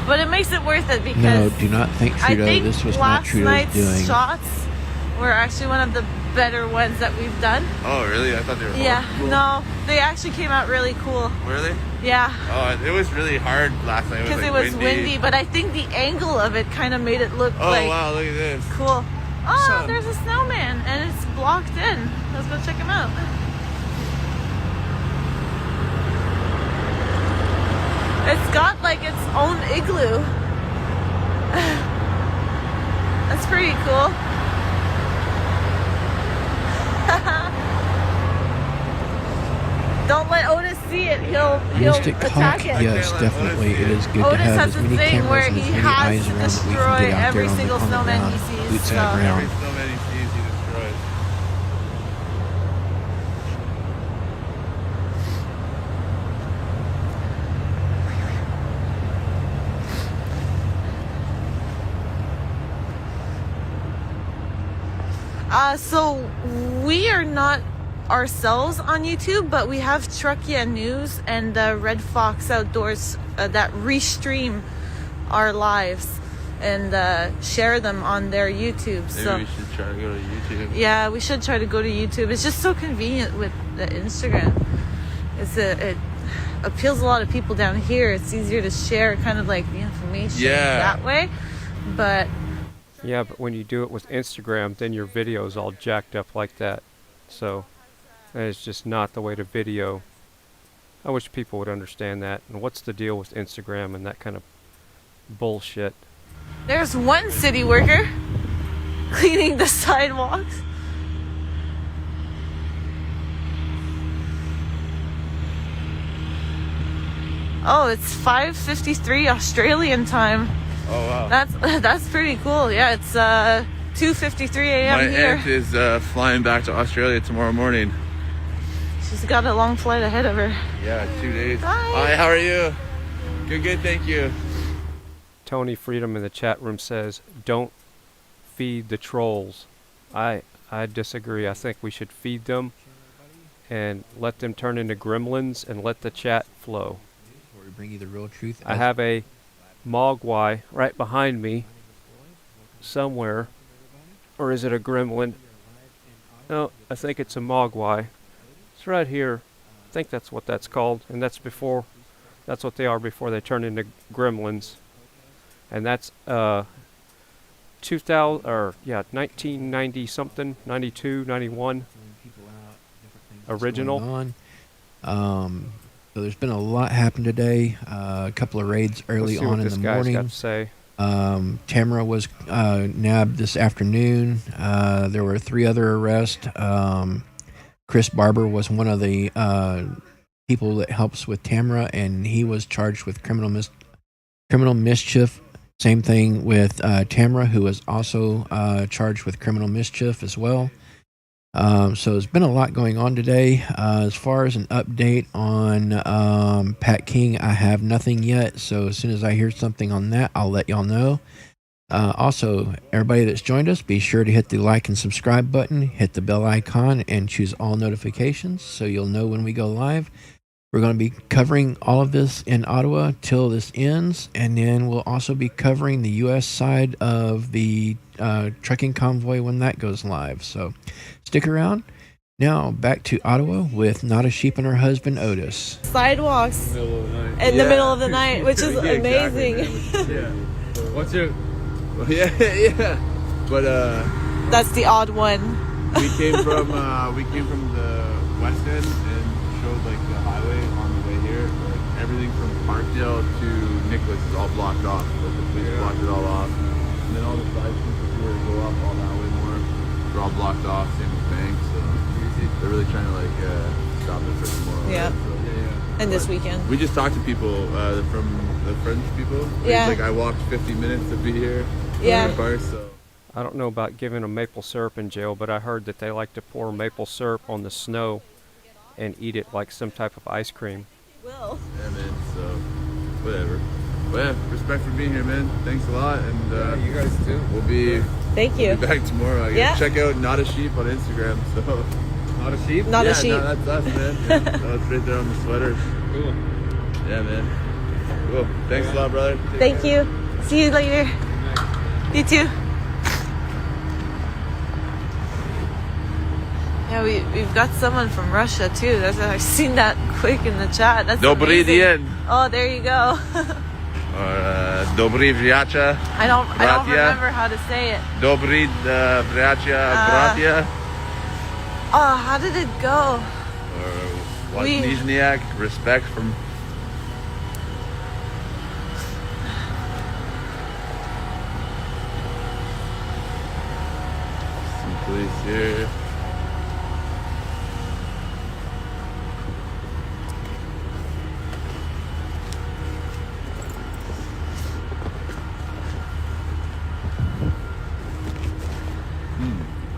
Speaker 17: But it makes it worth it because
Speaker 1: No, do not think
Speaker 17: I
Speaker 1: Trudeau.
Speaker 17: think
Speaker 1: This was not
Speaker 17: last
Speaker 1: Trudeau's
Speaker 17: night's
Speaker 1: doing.
Speaker 17: shots were actually one of the better ones that we've done.
Speaker 11: Oh, really? I thought they were
Speaker 17: Yeah,
Speaker 11: horrible.
Speaker 17: no, they actually came out really cool.
Speaker 11: Were they?
Speaker 17: Yeah,
Speaker 11: Oh, it was really hard last night.
Speaker 17: because
Speaker 11: like
Speaker 17: it was windy, but I think the angle of it kind of made it look
Speaker 11: Oh,
Speaker 17: like
Speaker 11: wow, look at this.
Speaker 17: cool. Oh,
Speaker 11: Sun.
Speaker 17: there's a snowman and it's blocked in. Let's go check him out. It's got like its own igloo. That's pretty cool. Don't let Otis see it. He'll
Speaker 1: Mystic
Speaker 17: attack
Speaker 1: Hawk,
Speaker 17: it.
Speaker 1: yes, definitely. It is good to
Speaker 17: Otis
Speaker 1: have
Speaker 17: has
Speaker 1: as
Speaker 17: a
Speaker 1: many
Speaker 17: thing where
Speaker 1: cameras and as
Speaker 17: he
Speaker 1: many
Speaker 17: has
Speaker 1: eyes
Speaker 17: to
Speaker 1: around that we
Speaker 17: destroy
Speaker 1: can get out
Speaker 17: every
Speaker 1: there
Speaker 17: single
Speaker 1: on the
Speaker 17: snowman
Speaker 1: ground,
Speaker 17: he sees,
Speaker 1: boots
Speaker 17: so-
Speaker 1: on the ground.
Speaker 11: Every snowman he sees, he destroys.
Speaker 17: So we are not ourselves on YouTube, but we have Truckia News and Red Fox Outdoors that restream our lives and share them on their YouTube.
Speaker 11: Maybe
Speaker 17: So
Speaker 11: we should try to go to YouTube.
Speaker 17: yeah, we should try to go to YouTube. It's just so convenient with the Instagram. It appeals a lot of people down here. It's easier to share kind of like the information that way. But
Speaker 9: Yeah, but when you do it with Instagram, then your video's all jacked up like that. So that is just not the way to video. I wish people would understand that. And what's the deal with Instagram and that kind of bullshit?
Speaker 17: there's one city worker cleaning the sidewalks. Oh, it's 5:53 Australian time.
Speaker 11: Oh wow.
Speaker 17: That's pretty cool. Yeah, it's 2:53 a.m.
Speaker 11: My
Speaker 17: here.
Speaker 11: aunt is flying back to Australia tomorrow morning.
Speaker 17: She's got a long flight ahead of her.
Speaker 11: Yeah, 2 days.
Speaker 17: Hi.
Speaker 11: Hi, how are you? Good, thank you.
Speaker 9: Tony Freedom in the chat room says, "Don't feed the trolls." I disagree. I think we should feed them and let them turn into gremlins and let the chat flow.
Speaker 1: Where we bring you the real truth.
Speaker 9: I have a mogwai right behind me somewhere. Or is it a gremlin? No, I think it's a mogwai. It's right here. I think that's what that's called. And that's what they are before they turn into gremlins. And that's 1990 something, 92, 91 original.
Speaker 1: Going on. So there's been a lot happen today. A couple of raids early on in the morning.
Speaker 9: Got to say.
Speaker 1: Tamara was nabbed this afternoon. There were 3 other arrests. Chris Barber was one of the people that helps with Tamara, and he was charged with criminal mischief. Same thing with Tamara, who was also charged with criminal mischief as well. So there's been a lot going on today. As far as an update on Pat King, I have nothing yet. So as soon as I hear something on that, I'll let y'all know. Also, everybody that's joined us, be sure to hit the like and subscribe button, hit the bell icon, and choose all notifications so you'll know when we go live. We're going to be covering all of this in Ottawa till this ends, and then we'll also be covering the U.S. side of the trucking convoy when that goes live. So stick around. Now back to Ottawa with Not a Sheep and her husband Otis.
Speaker 17: Sidewalks in the middle of the night, which is amazing.
Speaker 11: Exactly, yeah. What's your? Yeah. But
Speaker 17: That's the odd one.
Speaker 11: we came from the west end and showed like the highway on the way here. Like everything from Parkdale to Nicholas is all blocked off. Like the police blocked it all off. And then all the side streets if you were to go up all that way more, they're all blocked off. Same with Bank. So they're really trying to like stop it for tomorrow.
Speaker 17: Yeah.
Speaker 11: Right? So,
Speaker 17: And this weekend.
Speaker 11: we just talked to people from the French people.
Speaker 17: Yeah.
Speaker 11: Like I walked 50 minutes to be here.
Speaker 17: Yeah.
Speaker 11: In Park, so.
Speaker 9: I don't know about giving them maple syrup in jail, but I heard that they like to pour maple syrup on the snow and eat it like some type of ice cream.
Speaker 17: Will.
Speaker 11: Yeah, man. So, whatever. But yeah, respect for being here, man. Thanks a lot, and you guys too. We'll be.
Speaker 17: Thank you.
Speaker 11: We'll be back tomorrow. I guess.
Speaker 17: Yeah.
Speaker 11: Check out Not a Sheep on Instagram. So. Not a sheep.
Speaker 17: Not a sheep.
Speaker 11: No, that's us, man. Yeah, that's right there on the sweater. Cool. Yeah, man. Cool. Thanks a lot, brother.
Speaker 17: Thank you. See you later. You too. Yeah, we've got someone from Russia too. I've seen that quick in the chat. That's
Speaker 11: Dobry
Speaker 17: amazing.
Speaker 11: dien.
Speaker 17: Oh, there you go.
Speaker 11: Dobry vriacha.
Speaker 17: I don't remember how to say it.
Speaker 11: Dobry vriacha bratia.
Speaker 17: Oh, how did it go?
Speaker 11: Or Nizhniak, respect from. Some police here.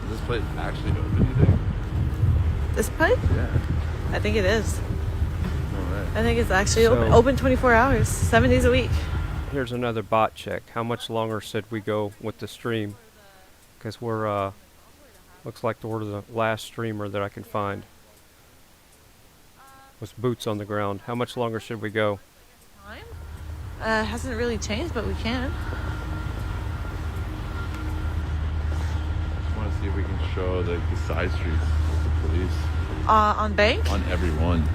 Speaker 11: Is this place actually open, you think?
Speaker 17: This pipe?
Speaker 11: Yeah.
Speaker 17: I think it is.
Speaker 11: Alright.
Speaker 17: I think it's actually
Speaker 9: So-
Speaker 17: open 24 hours, 7 days a week.
Speaker 9: Here's another bot check. How much longer should we go with the stream? Because we're, looks like we're the last streamer that I can find. With boots on the ground. How much longer should we go?
Speaker 17: Hasn't really changed, but we can.
Speaker 11: I want to see if we can show the side streets with the police.
Speaker 17: On Bank?
Speaker 11: On every one.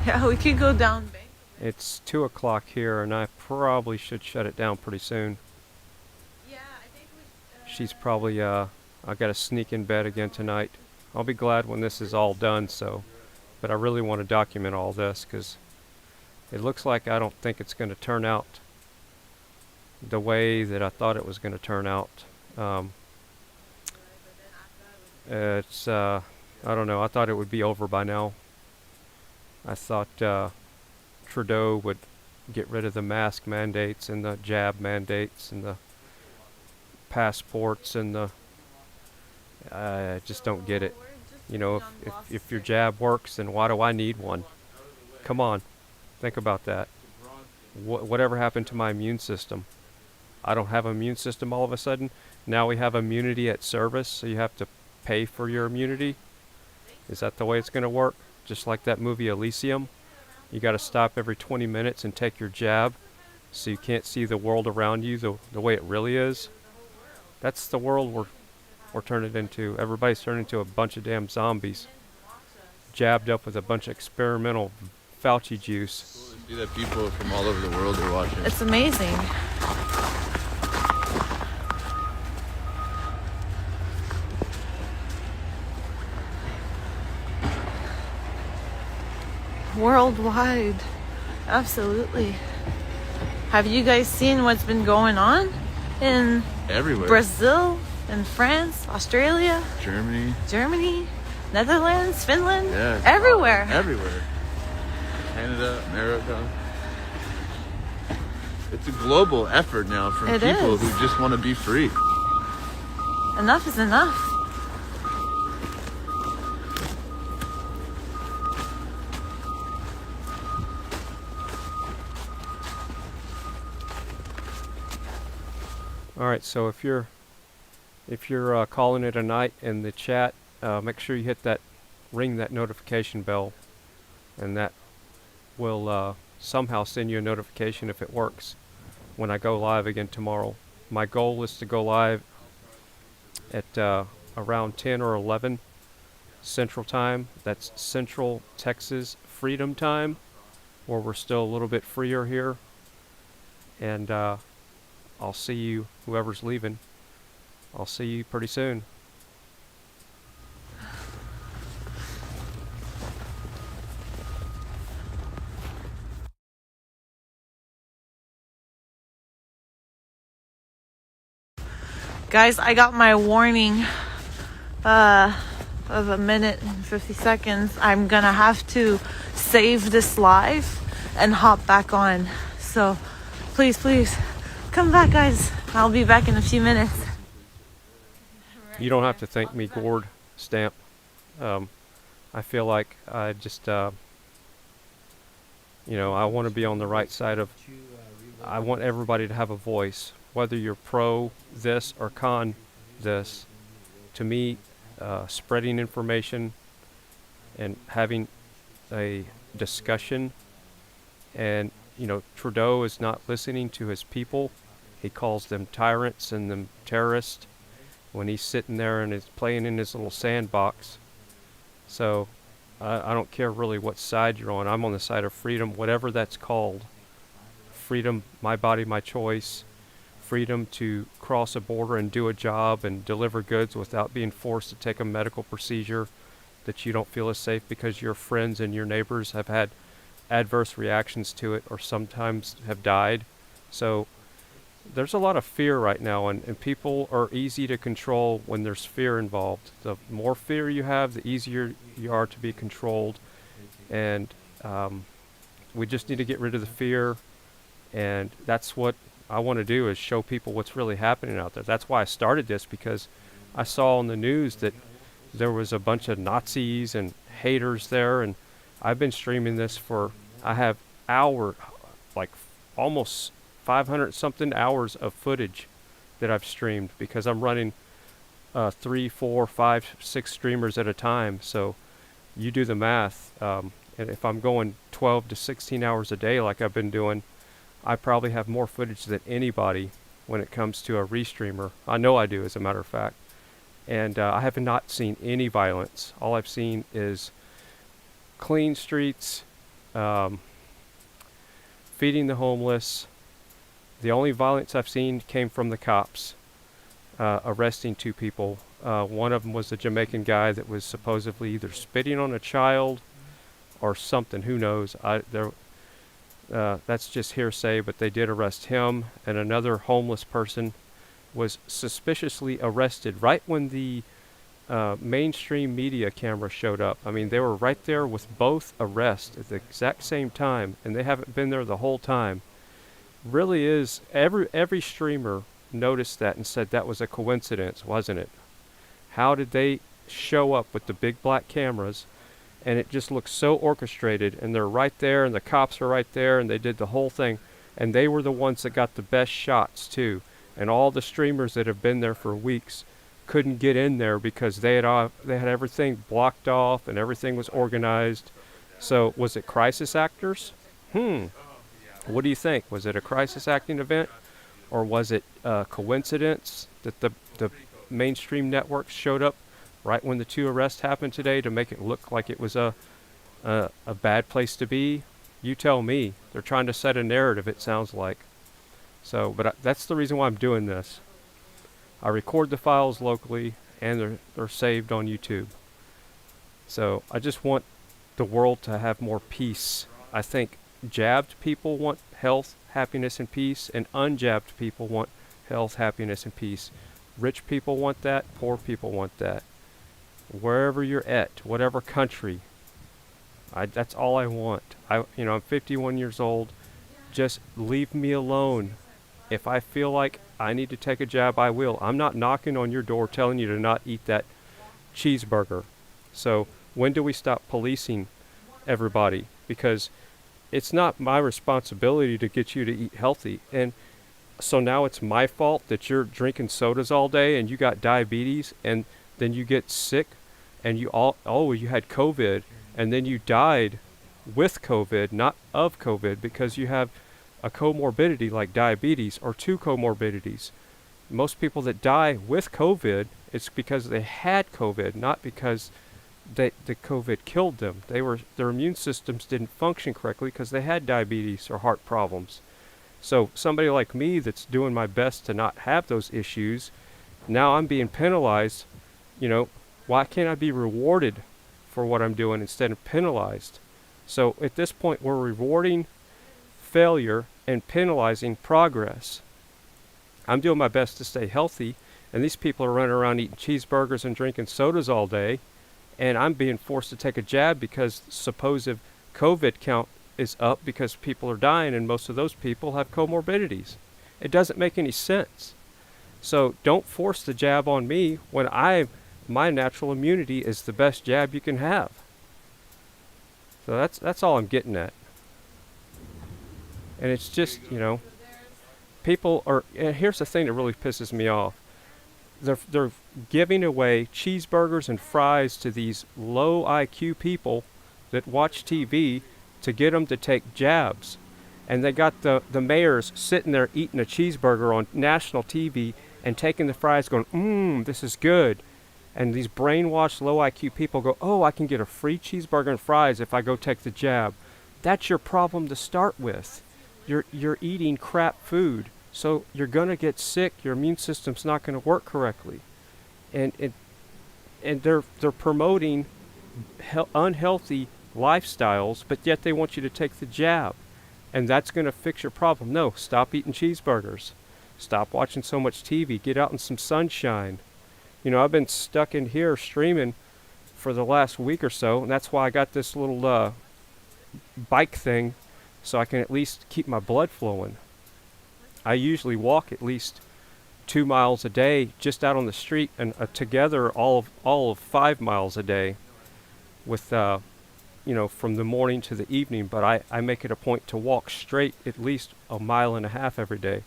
Speaker 17: Yeah, we could go down Bank.
Speaker 9: It's 2 o'clock here, and I probably should shut it down pretty soon.
Speaker 17: Yeah, I think we
Speaker 9: She's probably, I got to sneak in bed again tonight. I'll be glad when this is all done, so. But I really want to document all this, because it looks like I don't think it's going to turn out the way that I thought it was going to turn out. It's, I don't know, I thought it would be over by now. I thought Trudeau would get rid of the mask mandates and the jab mandates and the passports and the I just don't get it. You know, if your jab works, then why do I need one? Come on, think about that. Whatever happened to my immune system? I don't have an immune system all of a sudden. Now we have immunity at service, so you have to pay for your immunity. Is that the way it's going to work? Just like that movie Elysium? You got to stop every 20 minutes and take your jab so you can't see the world around you the way it really is. That's the world we're turning into. Everybody's turning into a bunch of damn zombies, jabbed up with a bunch of experimental Fauci juice.
Speaker 11: Cool to see that people from all over the world are watching.
Speaker 17: It's amazing. Worldwide. Absolutely. Have you guys seen what's been going on in
Speaker 11: Everywhere.
Speaker 17: Brazil, in France, Australia,
Speaker 11: Germany,
Speaker 17: Netherlands, Finland?
Speaker 11: yeah, it's
Speaker 17: Everywhere.
Speaker 11: everywhere. Canada, America. It's a global effort now from
Speaker 17: It
Speaker 11: people
Speaker 17: is.
Speaker 11: who just want to be free.
Speaker 17: Enough is enough.
Speaker 9: All right, so if you're calling it a night in the chat, make sure you ring that notification bell, and that will somehow send you a notification if it works when I go live again tomorrow. My goal is to go live at around 10 or 11 Central Time. That's Central Texas Freedom Time, where we're still a little bit freer here. And I'll see you, whoever's leaving. I'll see you pretty soon.
Speaker 17: Guys, I got my warning of a minute and 50 seconds. I'm gonna have to save this live and hop back on. So please come back, guys. I'll be back in a few minutes.
Speaker 9: You don't have to thank me, Gord Stamp. I feel like I just, I want to be on the right side of, I want everybody to have a voice, whether you're pro this or con this. To me, spreading information and having a discussion, and, Trudeau is not listening to his people. He calls them tyrants and them terrorists when he's sitting there and is playing in his little sandbox. So I don't care really what side you're on. I'm on the side of freedom, whatever that's called. Freedom, my body, my choice. Freedom to cross a border and do a job and deliver goods without being forced to take a medical procedure that you don't feel is safe because your friends and your neighbors have had adverse reactions to it or sometimes have died. So there's a lot of fear right now, and people are easy to control when there's fear involved. The more fear you have, the easier you are to be controlled. And we just need to get rid of the fear, and that's what I want to do, is show people what's really happening out there. That's why I started this, because I saw on the news that there was a bunch of Nazis and haters there, and I've been streaming this I have almost 500 something hours of footage that I've streamed, because I'm running 3, 4, 5, 6 streamers at a time. So you do the math, and if I'm going 12 to 16 hours a day like I've been doing, I probably have more footage than anybody when it comes to a restreamer. I know I do, as a matter of fact. And I have not seen any violence. All I've seen is clean streets, feeding the homeless. The only violence I've seen came from the cops arresting 2 people. One of them was a Jamaican guy that was supposedly either spitting on a child or something. Who knows? That's just hearsay, but they did arrest him. And another homeless person was suspiciously arrested right when the mainstream media cameras showed up. I mean, they were right there with both arrests at the exact same time, and they haven't been there the whole time. Really is, every streamer noticed that and said that was a coincidence, wasn't it? How did they show up with the big black cameras, and it just looks so orchestrated, and they're right there, and the cops are right there, and they did the whole thing, and they were the ones that got the best shots too. And all the streamers that have been there for weeks couldn't get in there because they had everything blocked off and everything was organized. So was it crisis actors? What do you think? Was it a crisis acting event, or was it a coincidence that the mainstream networks showed up right when the 2 arrests happened today to make it look like it was a bad place to be? You tell me. They're trying to set a narrative, it sounds like. So, but that's the reason why I'm doing this. I record the files locally, and they're saved on YouTube. So I just want the world to have more peace. I think jabbed people want health, happiness, and peace, and unjabbed people want health, happiness, and peace. Rich people want that, poor people want that. Wherever you're at, whatever country, that's all I want. I'm 51 years old. Just leave me alone. If I feel like I need to take a jab, I will. I'm not knocking on your door telling you to not eat that cheeseburger. So when do we stop policing everybody? Because it's not my responsibility to get you to eat healthy. And so now it's my fault that you're drinking sodas all day and you got diabetes, and then you get sick and you had COVID, and then you died with COVID, not of COVID, because you have a comorbidity like diabetes or 2 comorbidities. Most people that die with COVID, it's because they had COVID, not because the COVID killed them. Their immune systems didn't function correctly because they had diabetes or heart problems. So somebody like me that's doing my best to not have those issues, now I'm being penalized. Why can't I be rewarded for what I'm doing instead of penalized? So at this point, we're rewarding failure and penalizing progress. I'm doing my best to stay healthy, and these people are running around eating cheeseburgers and drinking sodas all day, and I'm being forced to take a jab because supposed COVID count is up because people are dying, and most of those people have comorbidities. It doesn't make any sense. So don't force the jab on me when my natural immunity is the best jab you can have. So that's all I'm getting at. And it's just, people are, and here's the thing that really pisses me off. They're giving away cheeseburgers and fries to these low IQ people that watch TV to get them to take jabs. And they got the mayors sitting there eating a cheeseburger on national TV and taking the fries going, this is good. And these brainwashed low IQ people go, oh, I can get a free cheeseburger and fries if I go take the jab. That's your problem to start with. You're eating crap food, so you're going to get sick. Your immune system's not going to work correctly. And they're promoting unhealthy lifestyles, but yet they want you to take the jab. And that's going to fix your problem. No, stop eating cheeseburgers. Stop watching so much TV. Get out in some sunshine. I've been stuck in here streaming for the last week or so, and that's why I got this little bike thing, so I can at least keep my blood flowing. I usually walk at least 2 miles a day just out on the street, and together all of 5 miles a day with from the morning to the evening, but I make it a point to walk straight at least 1.5 miles every day.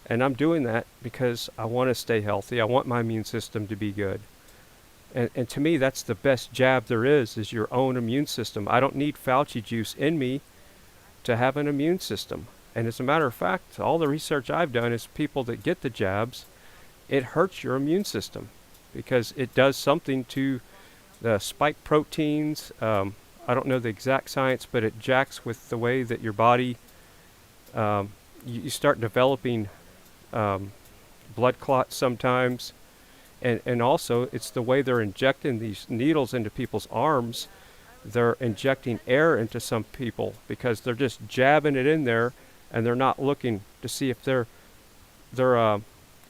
Speaker 9: And I'm doing that because I want to stay healthy. I want my immune system to be good. And to me, that's the best jab there is your own immune system. I don't need Fauci juice in me to have an immune system. And as a matter of fact, all the research I've done is people that get the jabs, it hurts your immune system because it does something to the spike proteins. I don't know the exact science, but it jacks with the way that your body, you start developing blood clots sometimes. And also, it's the way they're injecting these needles into people's arms. They're injecting air into some people because they're just jabbing it in there, and they're not looking to see if they're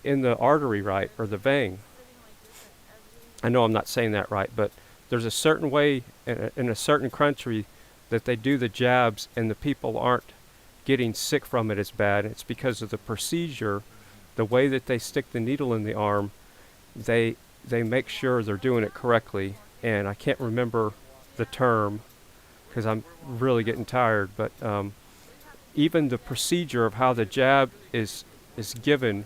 Speaker 9: in the artery right or the vein. I know I'm not saying that right, but there's a certain way in a certain country that they do the jabs and the people aren't getting sick from it as bad. It's because of the procedure, the way that they stick the needle in the arm. They make sure they're doing it correctly, and I can't remember the term because I'm really getting tired, but even the procedure of how the jab is given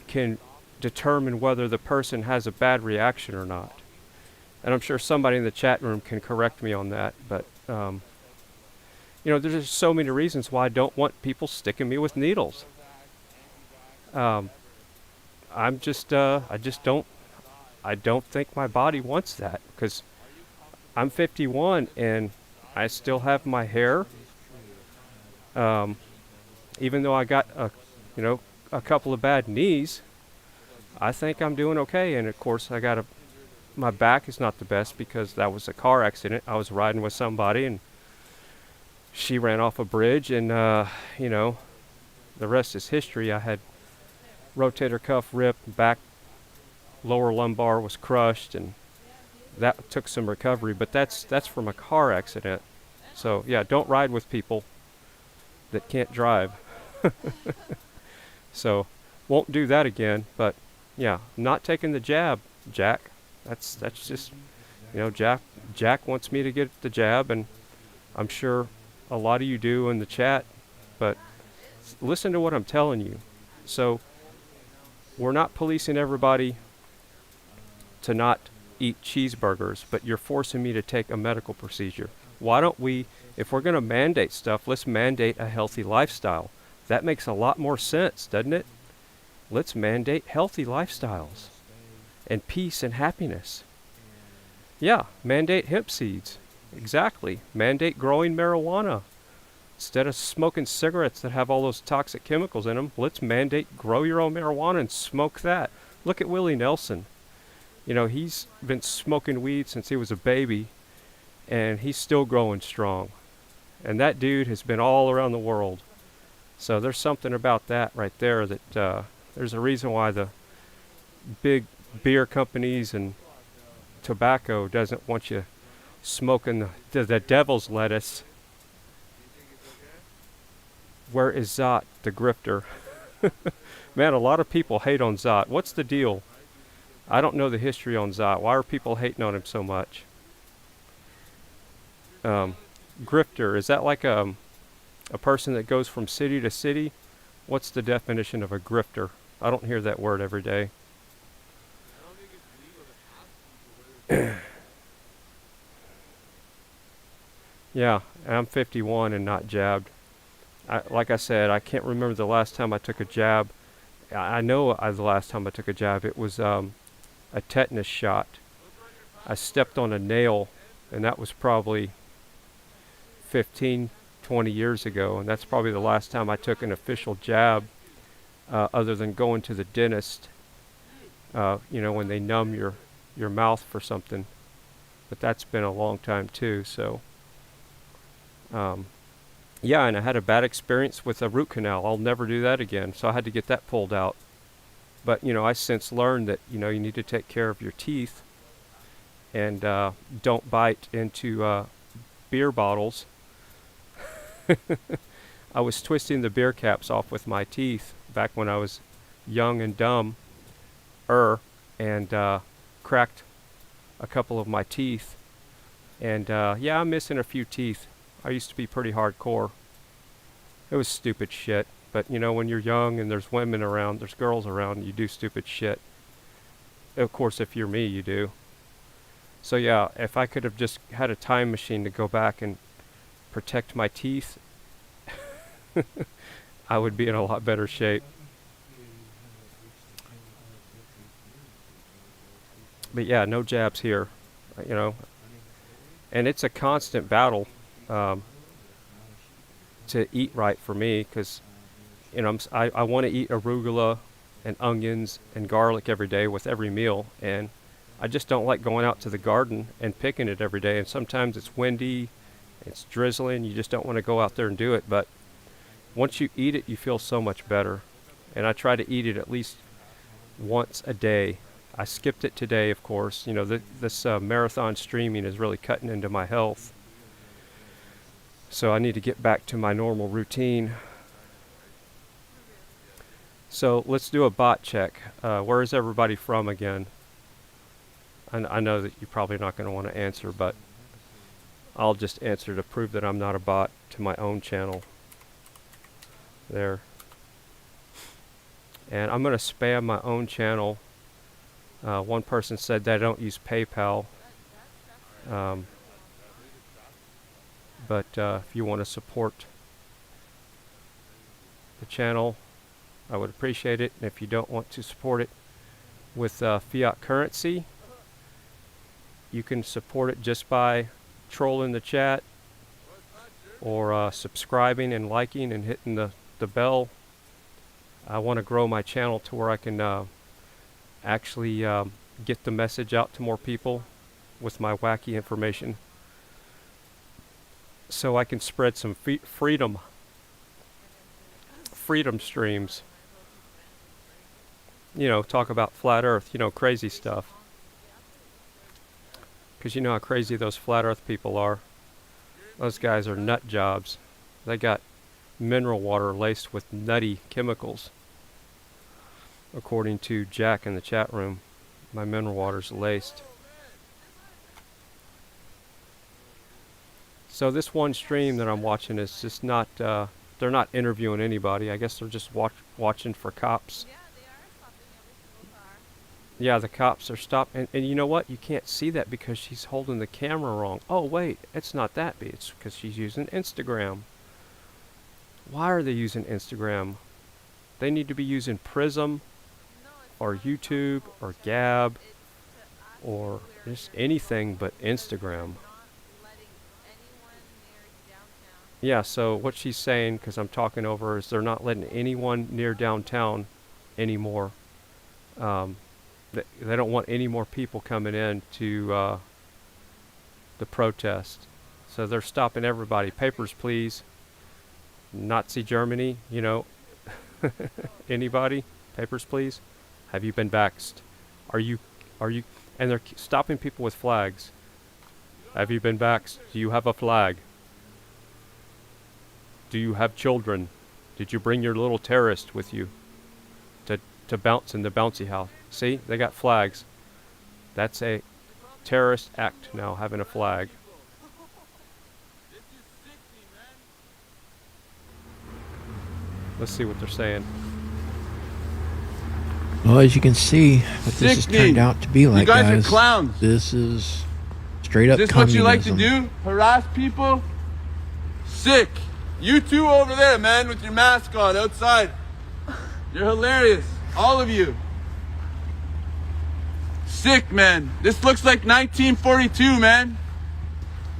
Speaker 9: can determine whether the person has a bad reaction or not. And I'm sure somebody in the chat room can correct me on that, but there's just so many reasons why I don't want people sticking me with needles. I don't think my body wants that, because I'm 51 and I still have my hair. Even though I got a couple of bad knees, I think I'm doing okay. And of course, my back is not the best because that was a car accident. I was riding with somebody and she ran off a bridge, and the rest is history. I had rotator cuff ripped, back lower lumbar was crushed, and that took some recovery, but that's from a car accident. So yeah, don't ride with people that can't drive. So won't do that again. But yeah, not taking the jab, Jack. That's just, Jack wants me to get the jab, and I'm sure a lot of you do in the chat, but listen to what I'm telling you. So we're not policing everybody to not eat cheeseburgers, but you're forcing me to take a medical procedure. Why don't we, if we're going to mandate stuff, let's mandate a healthy lifestyle. That makes a lot more sense, doesn't it? Let's mandate healthy lifestyles and peace and happiness. Yeah, mandate hemp seeds. Exactly. Mandate growing marijuana. Instead of smoking cigarettes that have all those toxic chemicals in them, let's mandate grow your own marijuana and smoke that. Look at Willie Nelson. He's been smoking weed since he was a baby, and he's still growing strong. And that dude has been all around the world. So there's something about that right there that there's a reason why the big beer companies and tobacco doesn't want you smoking the devil's lettuce. Where is Zot, the grifter? Man, a lot of people hate on Zot. What's the deal? I don't know the history on Zot. Why are people hating on him so much? Grifter, is that like a person that goes from city to city? What's the definition of a grifter? I don't hear that word every day. Yeah, I'm 51 and not jabbed. Like I said, I can't remember the last time I took a jab. I know the last time I took a jab, it was a tetanus shot. I stepped on a nail, and that was probably 15, 20 years ago, and that's probably the last time I took an official jab, other than going to the dentist, when they numb your mouth for something. But that's been a long time too, so yeah, and I had a bad experience with a root canal. I'll never do that again, so I had to get that pulled out. But I since learned that you need to take care of your teeth and don't bite into beer bottles. I was twisting the beer caps off with my teeth back when I was young and dumb, and cracked a couple of my teeth. And yeah, I'm missing a few teeth. I used to be pretty hardcore. It was stupid shit. But when you're young and there's women around, there's girls around, you do stupid shit. Of course, if you're me, you do. So yeah, if I could have just had a time machine to go back and protect my teeth, I would be in a lot better shape. But yeah, no jabs here, and it's a constant battle to eat right for me, because I want to eat arugula and onions and garlic every day with every meal, and I just don't like going out to the garden and picking it every day. And sometimes it's windy, it's drizzling, you just don't want to go out there and do it. But once you eat it, you feel so much better. And I try to eat it at least once a day. I skipped it today, of course. You know, this marathon streaming is really cutting into my health. So I need to get back to my normal routine. So let's do a bot check. Where is everybody from again? I know that you're probably not going to want to answer, but I'll just answer to prove that I'm not a bot to my own channel. There. And I'm going to spam my own channel. One person said that I don't use PayPal. But if you want to support the channel, I would appreciate it. And if you don't want to support it with fiat currency, you can support it just by trolling the chat or subscribing and liking and hitting the bell. I want to grow my channel to where I can actually get the message out to more people with my wacky information, so I can spread some freedom streams. You know, talk about flat earth, you know, crazy stuff. Because you know how crazy those flat earth people are. Those guys are nut jobs. They got mineral water laced with nutty chemicals. According to Jack in the chat room, my mineral water's laced. So this one stream that I'm watching is just not, they're not interviewing anybody. I guess they're just watching for cops. Yeah, the cops are stopping. And you know what? You can't see that because she's holding the camera wrong. Oh, wait, it's not that big. It's because she's using Instagram. Why are they using Instagram? They need to be using Prism or YouTube or Gab or just anything but Instagram. Yeah, so what she's saying, because I'm talking over her, is they're not letting anyone near downtown anymore. They don't want any more people coming in to the protest. So they're stopping everybody. Papers, please. Nazi Germany, you know. Anybody? Papers, please. Have you been vaxxed? Are you, and they're stopping people with flags. Have you been vaxxed? Do you have a flag? Do you have children? Did you bring your little terrorist with you to bounce in the bouncy house? See, they got flags. That's a terrorist act now, having a flag. Let's see what they're saying.
Speaker 1: Well, as you can see, what this has turned out to be like,
Speaker 11: you guys are clowns.
Speaker 1: This is straight up
Speaker 11: Is this
Speaker 1: communism.
Speaker 11: what you like to do? Harass people? Sick. You two over there, man, with your mask on outside. You're hilarious. All of you. Sick, man. This looks like 1942, man.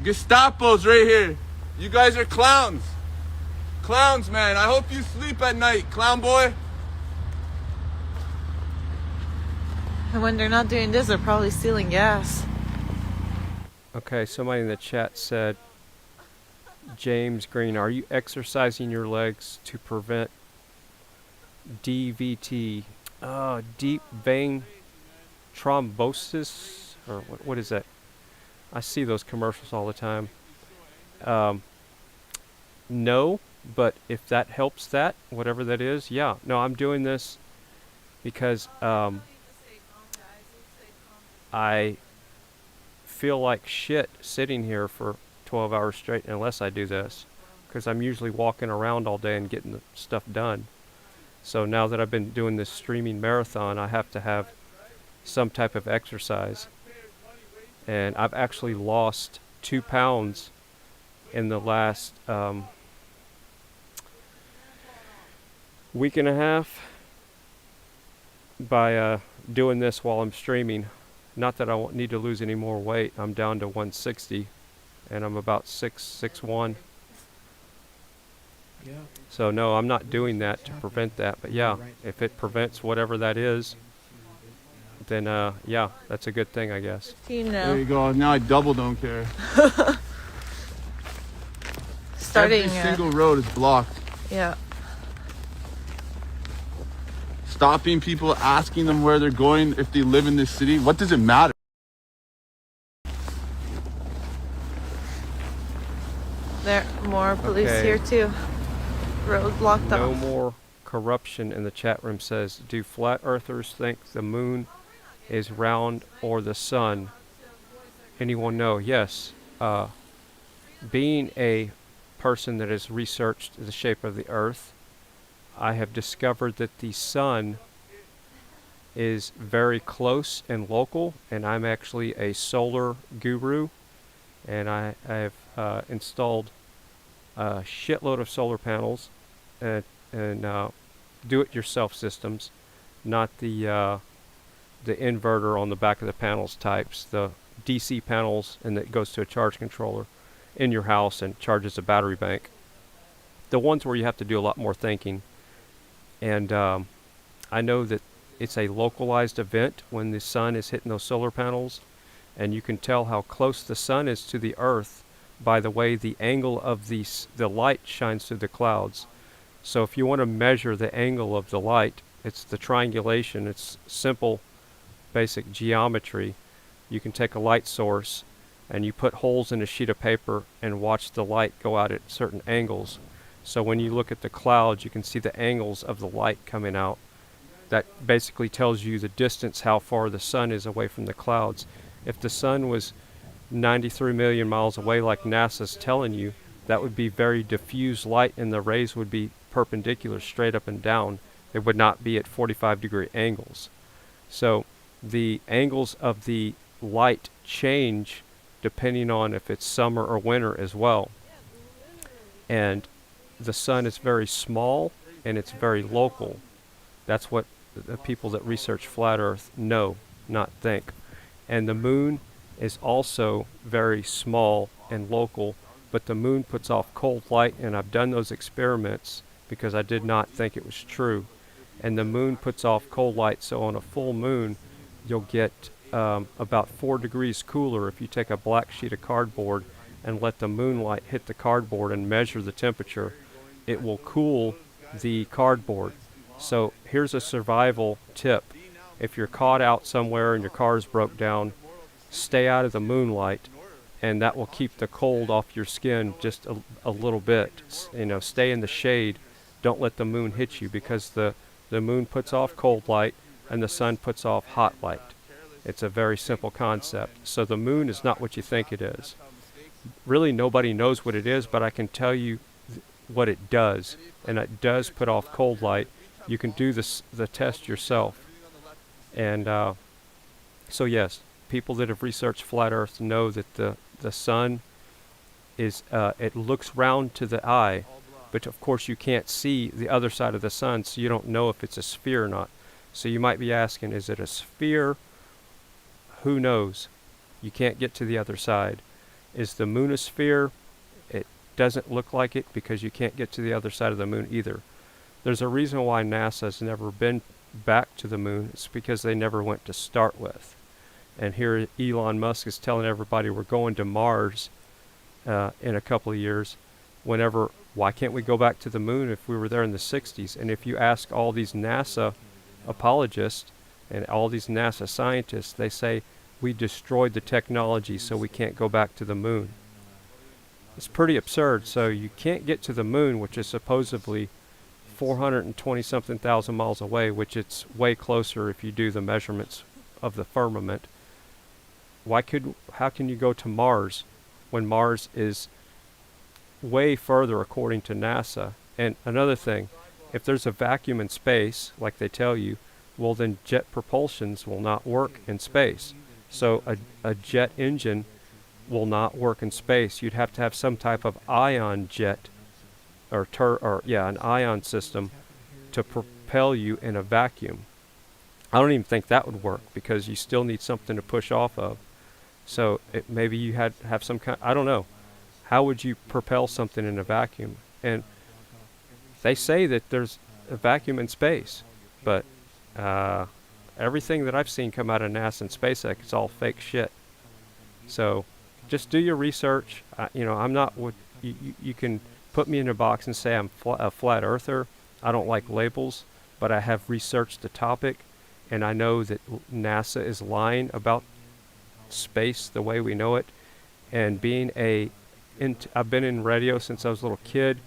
Speaker 11: Gestapo's right here. You guys are clowns. Clowns, man. I hope you sleep at night, clown boy.
Speaker 17: And when they're not doing this, they're probably stealing gas.
Speaker 9: Okay, somebody in the chat said, James Green, are you exercising your legs to prevent DVT, deep vein thrombosis, or what is that? I see those commercials all the time. No, but if that helps that, whatever that is, yeah. No, I'm doing this because I feel like shit sitting here for 12 hours straight unless I do this, because I'm usually walking around all day and getting the stuff done. So now that I've been doing this streaming marathon, I have to have some type of exercise. And I've actually lost 2 pounds in the last week and a half by doing this while I'm streaming. Not that I won't need to lose any more weight. I'm down to 160 and I'm about 6'1".
Speaker 1: Yeah.
Speaker 9: So no, I'm not doing that to prevent that, but yeah, if it prevents whatever that is, then yeah, that's a good thing, I guess.
Speaker 11: There you go. Now I double don't care.
Speaker 17: Starting
Speaker 11: Every single road is blocked.
Speaker 17: Yeah.
Speaker 11: stopping people, asking them where they're going if they live in this city? What does it matter?
Speaker 17: There more police
Speaker 9: Okay.
Speaker 17: here too. Road blocked
Speaker 9: No
Speaker 17: off.
Speaker 9: more corruption in the chat room says, do flat earthers think the moon is round or the sun? Anyone know? Yes. Being a person that has researched the shape of the earth, I have discovered that the sun is very close and local, and I'm actually a solar guru, and I have installed a shitload of solar panels and do-it-yourself systems, not the inverter on the back of the panels types, the DC panels, and that goes to a charge controller in your house and charges a battery bank. The ones where you have to do a lot more thinking. And I know that it's a localized event when the sun is hitting those solar panels, and you can tell how close the sun is to the earth by the way the angle of the light shines through the clouds. So if you want to measure the angle of the light, it's the triangulation. It's simple, basic geometry. You can take a light source and you put holes in a sheet of paper and watch the light go out at certain angles. So when you look at the clouds, you can see the angles of the light coming out. That basically tells you the distance, how far the sun is away from the clouds. If the sun was 93 million miles away like NASA's telling you, that would be very diffuse light, and the rays would be perpendicular straight up and down. They would not be at 45-degree angles. So the angles of the light change depending on if it's summer or winter as well. And the sun is very small and it's very local. That's what the people that research flat earth know, not think. And the moon is also very small and local, but the moon puts off cold light, and I've done those experiments because I did not think it was true. And the moon puts off cold light, so on a full moon you'll get about 4 degrees cooler if you take a black sheet of cardboard and let the moonlight hit the cardboard and measure the temperature. It will cool the cardboard. So here's a survival tip. If you're caught out somewhere and your car's broke down, stay out of the moonlight, and that will keep the cold off your skin just a little bit. You know, stay in the shade. Don't let the moon hit you, because the moon puts off cold light and the sun puts off hot light. It's a very simple concept. So the moon is not what you think it is. Really, nobody knows what it is, but I can tell you what it does, and it does put off cold light. You can do the test yourself. And so yes, people that have researched flat earth know that the sun is, it looks round to the eye, but of course you can't see the other side of the sun, so you don't know if it's a sphere or not. So you might be asking, is it a sphere? Who knows? You can't get to the other side. Is the moon a sphere? It doesn't look like it because you can't get to the other side of the moon either. There's a reason why NASA's never been back to the moon. It's because they never went to start with. And here Elon Musk is telling everybody we're going to Mars in a couple of years. Why can't we go back to the moon if we were there in the 60s? And if you ask all these NASA apologists and all these NASA scientists, they say we destroyed the technology so we can't go back to the moon. It's pretty absurd. So you can't get to the moon, which is supposedly 420 something thousand miles away, which it's way closer if you do the measurements of the firmament. How can you go to Mars when Mars is way further according to NASA? And another thing, if there's a vacuum in space, like they tell you, well then jet propulsions will not work in space. So a jet engine will not work in space. You'd have to have some type of ion jet an ion system to propel you in a vacuum. I don't even think that would work because you still need something to push off of. So maybe you had to have some kind, I don't know. How would you propel something in a vacuum? And they say that there's a vacuum in space, but everything that I've seen come out of NASA and SpaceX, it's all fake shit. So just do your research. I'm not what you can put me in a box and say I'm a flat earther. I don't like labels, but I have researched the topic, and I know that NASA is lying about space the way we know it. And being I've been in radio since I was a little kid,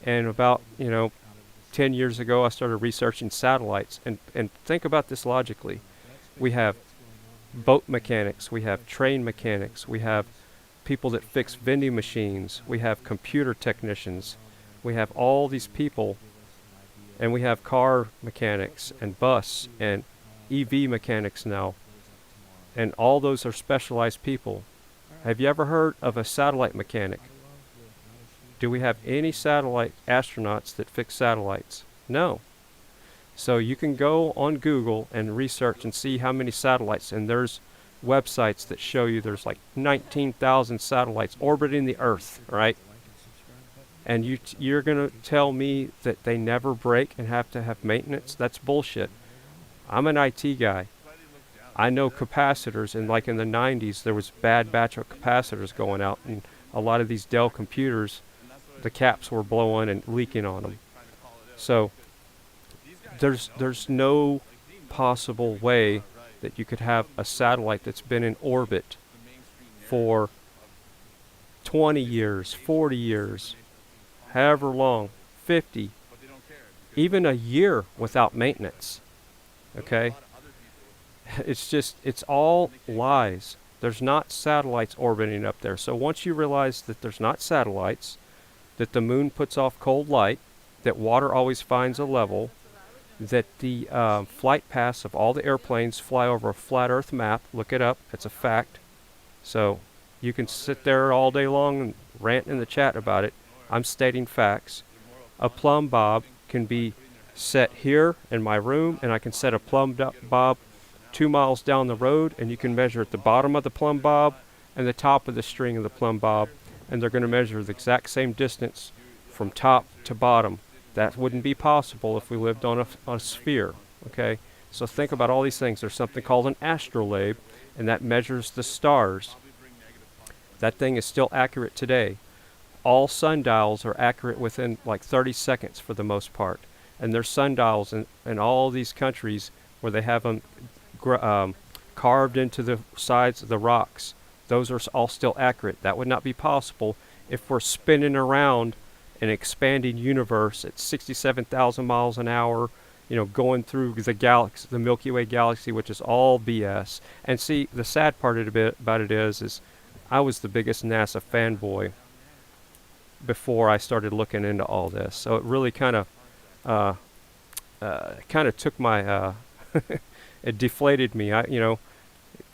Speaker 9: and about 10 years ago I started researching satellites. And think about this logically. We have boat mechanics, we have train mechanics, we have people that fix vending machines, we have computer technicians, we have all these people, and we have car mechanics and bus and EV mechanics now, and all those are specialized people. Have you ever heard of a satellite mechanic? Do we have any satellite astronauts that fix satellites? No. So you can go on Google and research and see how many satellites, and there's websites that show you there's like 19,000 satellites orbiting the Earth, right? And you're going to tell me that they never break and have to have maintenance? That's bullshit. I'm an IT guy. I know capacitors, and like in the 90s, there was bad batch of capacitors going out, and a lot of these Dell computers, the caps were blowing and leaking on them. So there's no possible way that you could have a satellite that's been in orbit for 20 years, 40 years, however long, 50, even a year without maintenance. Okay? It's all lies. There's not satellites orbiting up there. So once you realize that there's not satellites, that the moon puts off cold light, that water always finds a level, that the flight paths of all the airplanes fly over a flat Earth map, look it up, it's a fact. So you can sit there all day long and rant in the chat about it. I'm stating facts. A plumb bob can be set here in my room, and I can set a plumb bob 2 miles down the road, and you can measure at the bottom of the plumb bob and the top of the string of the plumb bob, and they're going to measure the exact same distance from top to bottom. That wouldn't be possible if we lived on a sphere. Okay, so think about all these things. There's something called an astrolabe, and that measures the stars. That thing is still accurate today. All sundials are accurate within like 30 seconds for the most part, and there's sundials in all these countries where they have them carved into the sides of the rocks. Those are all still accurate. That would not be possible if we're spinning around an expanding universe at 67,000 miles an hour, going through the galaxy, the Milky Way galaxy, which is all BS. And see, the sad part about it is I was the biggest NASA fanboy before I started looking into all this. So it really kind of took my it deflated me.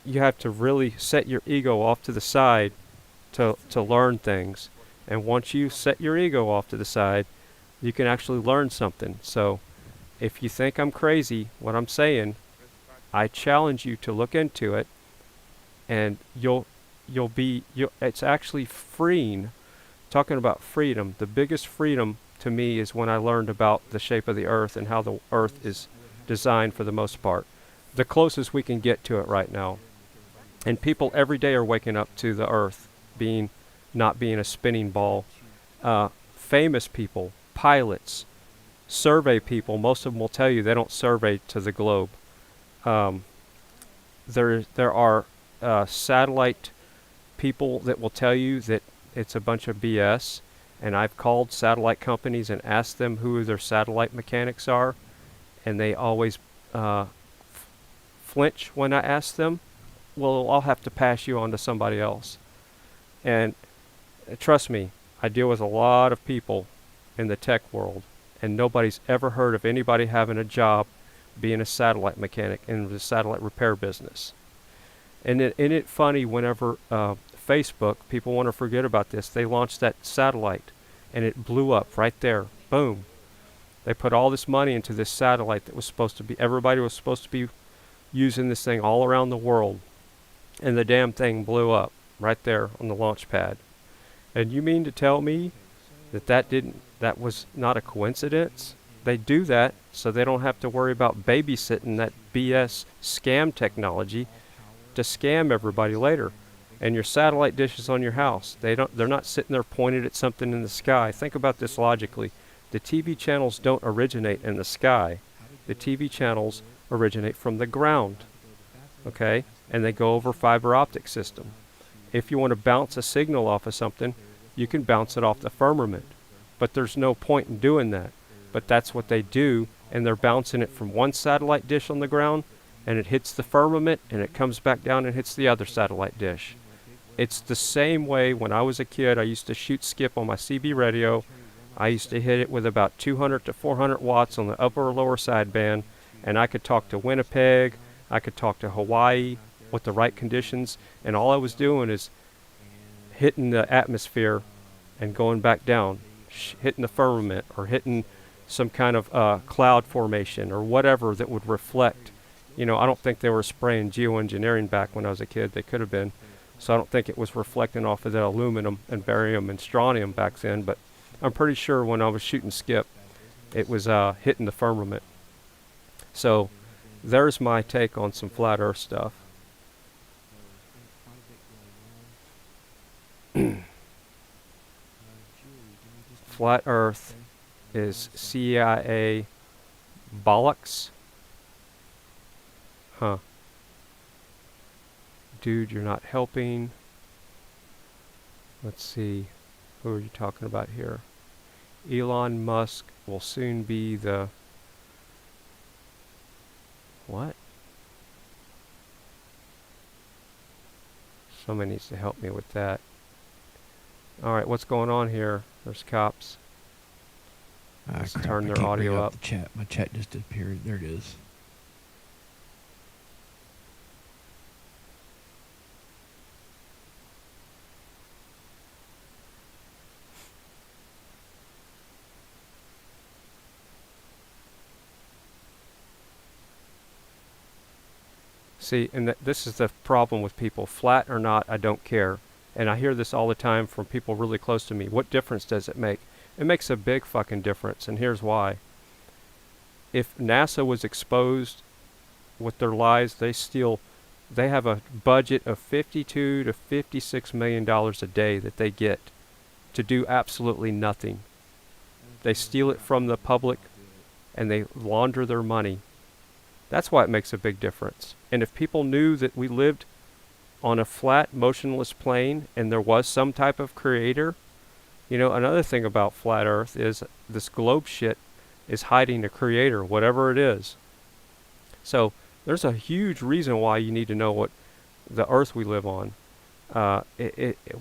Speaker 9: You have to really set your ego off to the side to learn things. And once you set your ego off to the side, you can actually learn something. So if you think I'm crazy, what I'm saying, I challenge you to look into it, and it's actually freeing. Talking about freedom, the biggest freedom to me is when I learned about the shape of the Earth and how the Earth is designed for the most part. The closest we can get to it right now. And people every day are waking up to the Earth not being a spinning ball. Famous people, pilots, survey people, most of them will tell you they don't survey to the globe. There are satellite people that will tell you that it's a bunch of BS, and I've called satellite companies and asked them who their satellite mechanics are, and they always flinch when I ask them. Well, I'll have to pass you on to somebody else. And trust me, I deal with a lot of people in the tech world, and nobody's ever heard of anybody having a job being a satellite mechanic in the satellite repair business. And isn't it funny whenever Facebook, people want to forget about this, they launched that satellite and it blew up right there. Boom. They put all this money into this satellite that was supposed to be, everybody was supposed to be using this thing all around the world, and the damn thing blew up right there on the launch pad. And you mean to tell me that was not a coincidence? They do that so they don't have to worry about babysitting that BS scam technology to scam everybody later. And your satellite dishes on your house, they're not sitting there pointed at something in the sky. Think about this logically. The TV channels don't originate in the sky. The TV channels originate from the ground, okay? And they go over fiber optic system. If you want to bounce a signal off of something, you can bounce it off the firmament. But there's no point in doing that. But that's what they do, and they're bouncing it from one satellite dish on the ground, and it hits the firmament, and it comes back down and hits the other satellite dish. It's the same way when I was a kid. I used to shoot skip on my CB radio. I used to hit it with about 200 to 400 watts on the upper or lower sideband, and I could talk to Winnipeg, I could talk to Hawaii with the right conditions, and all I was doing is hitting the atmosphere and going back down, hitting the firmament or hitting some kind of cloud formation or whatever that would reflect. You know, I don't think they were spraying geoengineering back when I was a kid. They could have been. So I don't think it was reflecting off of the aluminum and barium and strontium back then, but I'm pretty sure when I was shooting skip, it was hitting the firmament. So there's my take on some flat earth stuff. Flat earth is CIA bollocks. Huh. Dude, you're not helping. Let's see. Who are you talking about here? Elon Musk will soon be the... What? Somebody needs to help me with that. Alright, what's going on here? There's cops. Let's turn their audio up.
Speaker 1: The chat. My chat just disappeared. There it is.
Speaker 9: See, and this is the problem with people. Flat or not, I don't care. And I hear this all the time from people really close to me. What difference does it make? It makes a big fucking difference, and here's why. If NASA was exposed with their lies, they have a budget of $52 to $56 million a day that they get to do absolutely nothing. They steal it from the public, and they launder their money. That's why it makes a big difference. And if people knew that we lived on a flat, motionless plane and there was some type of creator, you know, another thing about flat earth is this globe shit is hiding a creator, whatever it is. So there's a huge reason why you need to know what the earth we live on.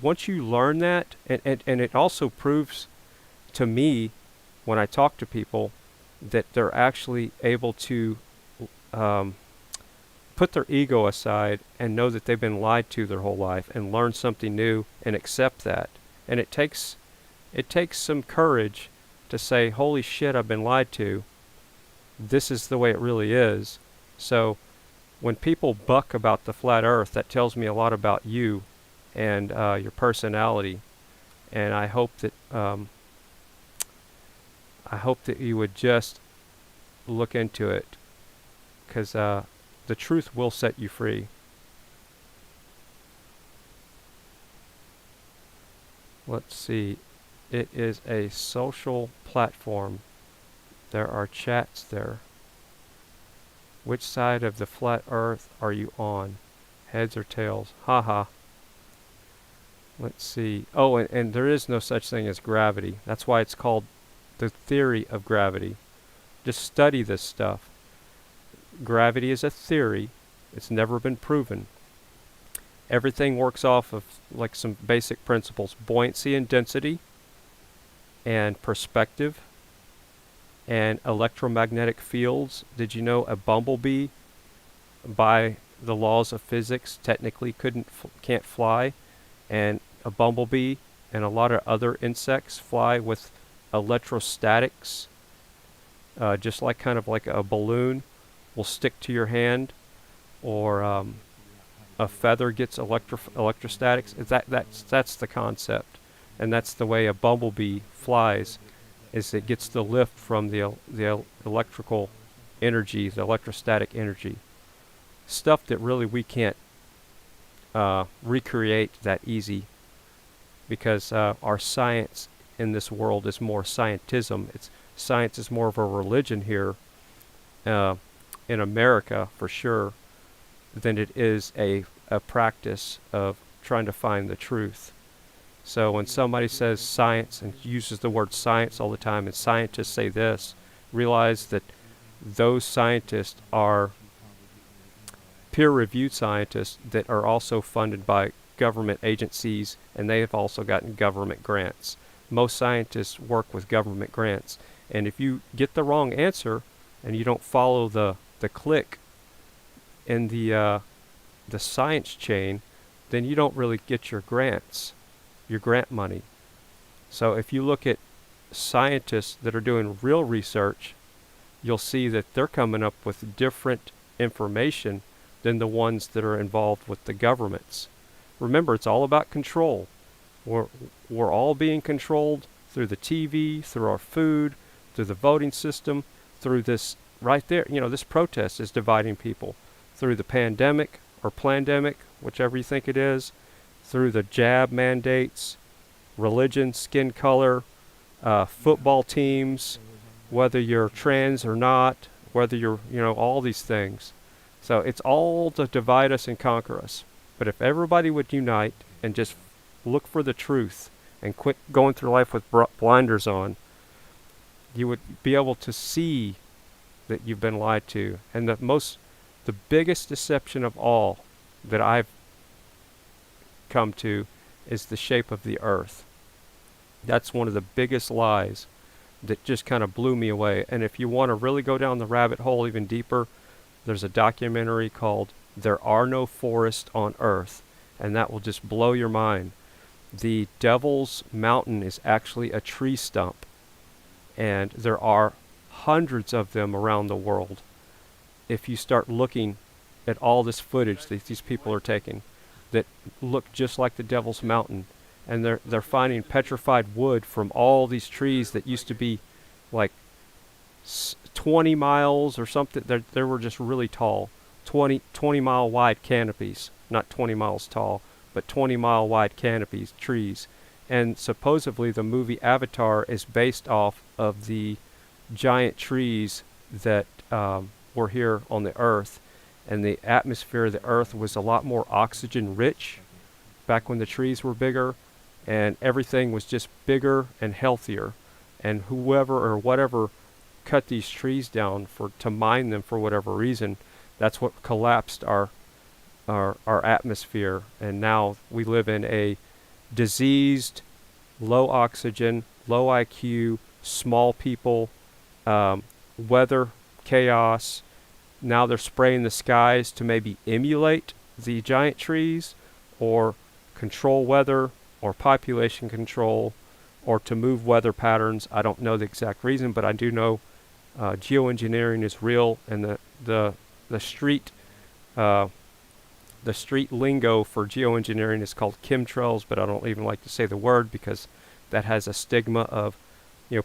Speaker 9: Once you learn that, and it also proves to me when I talk to people that they're actually able to put their ego aside and know that they've been lied to their whole life and learn something new and accept that. And it takes some courage to say, holy shit, I've been lied to. This is the way it really is. So when people buck about the flat earth, that tells me a lot about you and your personality. And I hope that you would just look into it, because the truth will set you free. Let's see. It is a social platform. There are chats there. Which side of the flat earth are you on? Heads or tails? Haha. Let's see. Oh, and there is no such thing as gravity. That's why it's called the theory of gravity. Just study this stuff. Gravity is a theory. It's never been proven. Everything works off of like some basic principles: buoyancy and density, and perspective, and electromagnetic fields. Did you know a bumblebee, by the laws of physics, technically can't fly, and a bumblebee and a lot of other insects fly with electrostatics, just like kind of like a balloon will stick to your hand, or a feather gets electrostatics. That's the concept, and that's the way a bumblebee flies, is it gets the lift from the electrical energy, the electrostatic energy, stuff that really we can't recreate that easy, because our science in this world is more scientism. Science is more of a religion here, in America for sure than it is a practice of trying to find the truth. So when somebody says science and uses the word science all the time, and scientists say this, realize that those scientists are peer-reviewed scientists that are also funded by government agencies, and they have also gotten government grants. Most scientists work with government grants, and if you get the wrong answer and you don't follow the click in the science chain, then you don't really get your grants, your grant money. So if you look at scientists that are doing real research, you'll see that they're coming up with different information than the ones that are involved with the governments. Remember, it's all about control. We're all being controlled through the TV, through our food, through the voting system, through this right there. You know, this protest is dividing people through the pandemic or plandemic, whichever you think it is, through the jab mandates, religion, skin color, football teams, whether you're trans or not, whether you're, all these things. So it's all to divide us and conquer us. But if everybody would unite and just look for the truth and quit going through life with blinders on, you would be able to see that you've been lied to. And the biggest deception of all that I've come to is the shape of the earth. That's one of the biggest lies that just kind of blew me away. And if you want to really go down the rabbit hole even deeper, there's a documentary called There Are No Forests on Earth, and that will just blow your mind. The Devil's Mountain is actually a tree stump, and there are hundreds of them around the world. If you start looking at all this footage that these people are taking that look just like the Devil's Mountain, and they're finding petrified wood from all these trees that used to be like 20 miles or something. They were just really tall, 20 mile wide canopies, not 20 miles tall, but 20 mile wide canopies, trees. And supposedly the movie Avatar is based off of the giant trees that were here on the earth, and the atmosphere of the earth was a lot more oxygen rich back when the trees were bigger, and everything was just bigger and healthier. And whoever or whatever cut these trees down to mine them for whatever reason, that's what collapsed our atmosphere. And now we live in a diseased, low oxygen, low IQ, small people, weather chaos. Now they're spraying the skies to maybe emulate the giant trees or control weather or population control or to move weather patterns. I don't know the exact reason, but I do know geoengineering is real, and the street lingo for geoengineering is called chemtrails, but I don't even like to say the word because that has a stigma of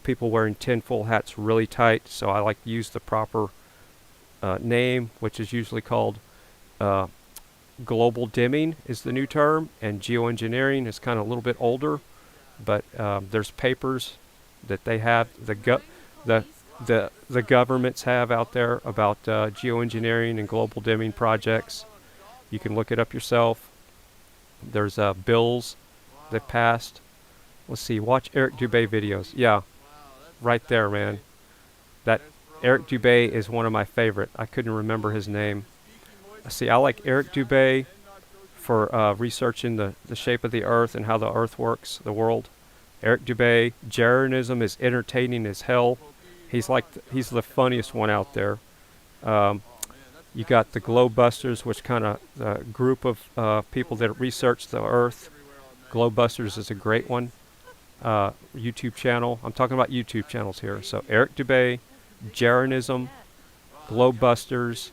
Speaker 9: people wearing tinfoil hats really tight. So I like to use the proper name, which is usually called global dimming is the new term, and geoengineering is kind of a little bit older, but there's papers that they have, the governments have out there about geoengineering and global dimming projects. You can look it up yourself. There's bills that passed. Let's see, watch Eric Dubé videos. Yeah, right there, man. That Eric Dubé is one of my favorite. I couldn't remember his name. See, I like Eric Dubé for researching the shape of the earth and how the earth works, the world. Eric Dubé. Jeranism is entertaining as hell. He's the funniest one out there. You got the Globebusters, which kind of the group of people that research the earth. Globebusters is a great one. YouTube channel. I'm talking about YouTube channels here. So Eric Dubé, Jeranism, Globebusters,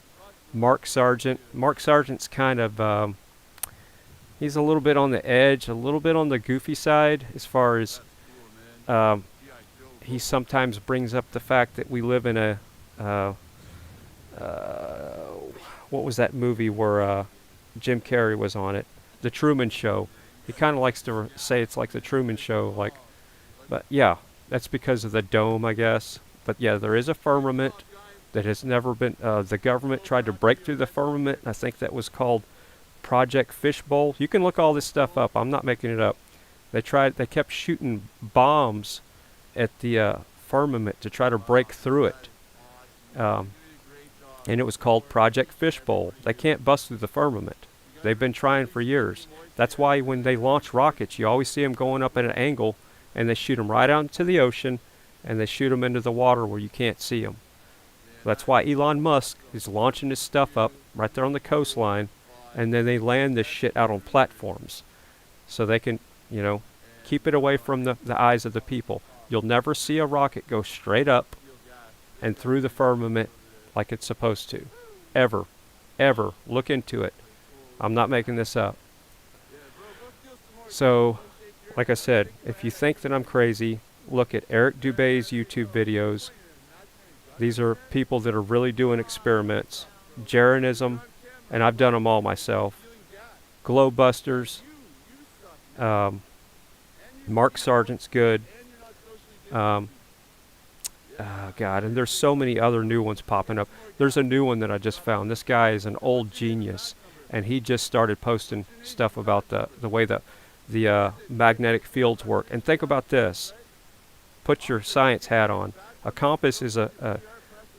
Speaker 9: Mark Sargent. Mark Sargent's kind of he's a little bit on the edge, a little bit on the goofy side as far as he sometimes brings up the fact that we live in a what was that movie where Jim Carrey was on it? The Truman Show. He kind of likes to say it's like the Truman Show, but yeah, that's because of the dome, I guess. But yeah, there is a firmament. that has never been, the government tried to break through the firmament. I think that was called Project Fishbowl. You can look all this stuff up. I'm not making it up. They kept shooting bombs at the firmament to try to break through it. And it was called Project Fishbowl. They can't bust through the firmament. They've been trying for years. That's why when they launch rockets, you always see them going up at an angle, and they shoot them right out into the ocean, and they shoot them into the water where you can't see them. That's why Elon Musk is launching his stuff up right there on the coastline, and then they land this shit out on platforms so they can, keep it away from the eyes of the people. You'll never see a rocket go straight up and through the firmament like it's supposed to. Ever. Ever. Look into it. I'm not making this up. So, like I said, if you think that I'm crazy, look at Eric Dubé's YouTube videos. These are people that are really doing experiments. Jeranism, and I've done them all myself. Glowbusters. Mark Sargent's good. God, and there's so many other new ones popping up. There's a new one that I just found. This guy is an old genius, and he just started posting stuff about the way the magnetic fields work. And think about this. Put your science hat on. A compass is a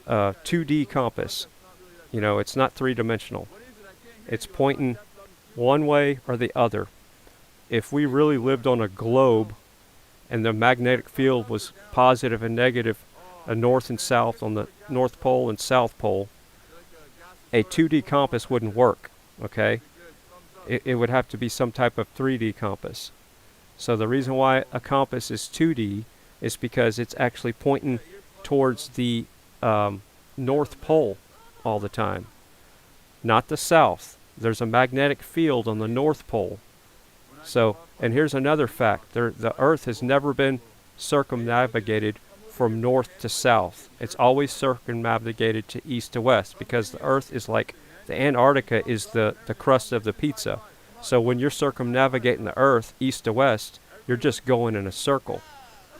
Speaker 9: 2D compass. It's not three-dimensional. It's pointing one way or the other. If we really lived on a globe and the magnetic field was positive and negative, a north and south on the North Pole and South Pole, a 2D compass wouldn't work, okay? It would have to be some type of 3D compass. So the reason why a compass is 2D is because it's actually pointing towards the North Pole all the time, not the South. There's a magnetic field on the North Pole. So, and here's another fact. The Earth has never been circumnavigated from north to south. It's always circumnavigated to east to west, because the Earth is like, the Antarctica is the crust of the pizza. So when you're circumnavigating the Earth east to west, you're just going in a circle.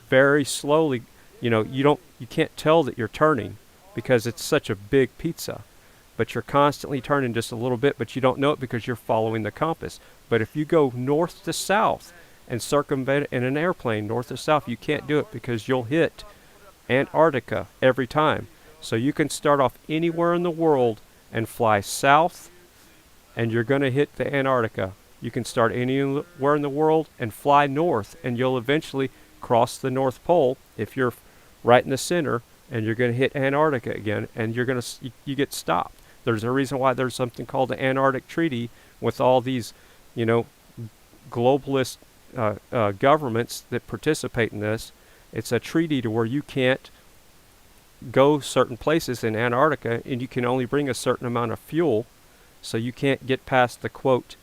Speaker 9: Very slowly, you can't tell that you're turning because it's such a big pizza. But you're constantly turning just a little bit, but you don't know it because you're following the compass. But if you go north to south and circumvent in an airplane north to south, you can't do it because you'll hit Antarctica every time. So you can start off anywhere in the world and fly south, and you're going to hit the Antarctica. You can start anywhere in the world and fly north, and you'll eventually cross the North Pole if you're right in the center, and you're going to hit Antarctica again, and you get stopped. There's a reason why there's something called the Antarctic Treaty with all these, globalist governments that participate in this. It's a treaty to where you can't go certain places in Antarctica, and you can only bring a certain amount of fuel, so you can't get past the quote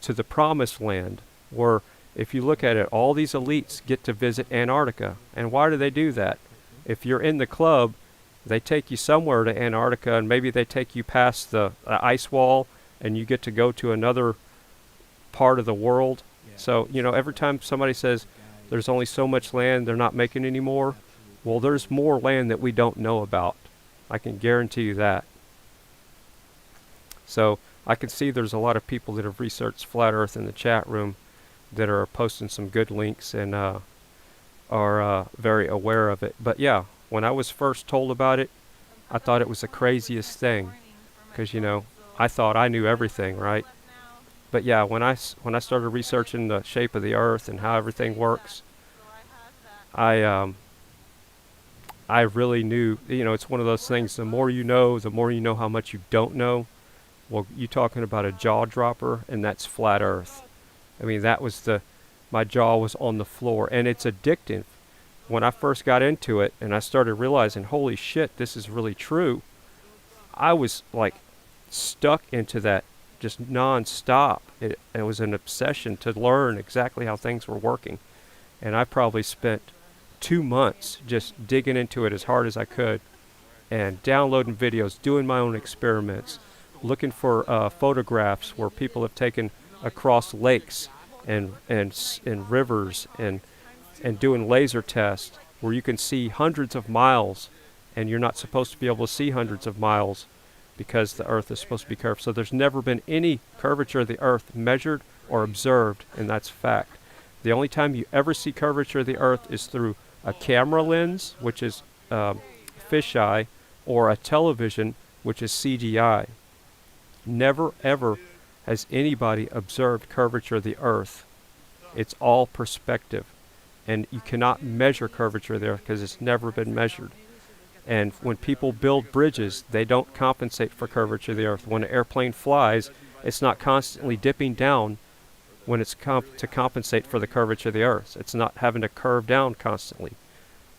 Speaker 9: to the promised land, where if you look at it, all these elites get to visit Antarctica. And why do they do that? If you're in the club, they take you somewhere to Antarctica, and maybe they take you past the ice wall, and you get to go to another part of the world. So, every time somebody says there's only so much land, they're not making any more, well, there's more land that we don't know about. I can guarantee you that. So I can see there's a lot of people that have researched Flat Earth in the chat room that are posting some good links and are very aware of it. But yeah, when I was first told about it, I thought it was the craziest thing, because I thought I knew everything, right? But yeah, when I started researching the shape of the Earth and how everything works, I really knew. It's one of those things. The more you know how much you don't know. Well, you talking about a jaw dropper, and that's Flat Earth. I mean, that was my jaw was on the floor, and it's addictive. When I first got into it and I started realizing, holy shit, this is really true, I was like stuck into that just non-stop. It was an obsession to learn exactly how things were working. And I probably spent 2 months just digging into it as hard as I could and downloading videos, doing my own experiments, looking for photographs where people have taken across lakes and rivers and doing laser tests where you can see hundreds of miles and you're not supposed to be able to see hundreds of miles because the Earth is supposed to be curved. So there's never been any curvature of the Earth measured or observed, and that's fact. The only time you ever see curvature of the Earth is through a camera lens, which is fisheye, or a television, which is CGI. Never ever has anybody observed curvature of the Earth. It's all perspective, and you cannot measure curvature there because it's never been measured. And when people build bridges, they don't compensate for curvature of the Earth. When an airplane flies, it's not constantly dipping down when it's to compensate for the curvature of the Earth. It's not having to curve down constantly.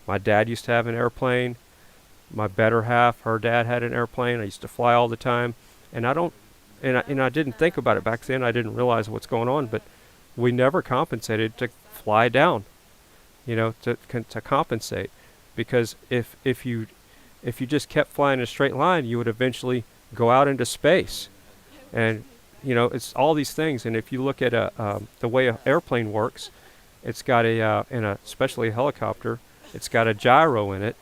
Speaker 9: My dad used to have an airplane. My better half, her dad had an airplane. I used to fly all the time, and I didn't think about it back then. I didn't realize what's going on, but we never compensated to fly down, to compensate. Because if you just kept flying in a straight line, you would eventually go out into space, and it's all these things. And if you look at the way an airplane works, it's got especially a helicopter, it's got a gyro in it,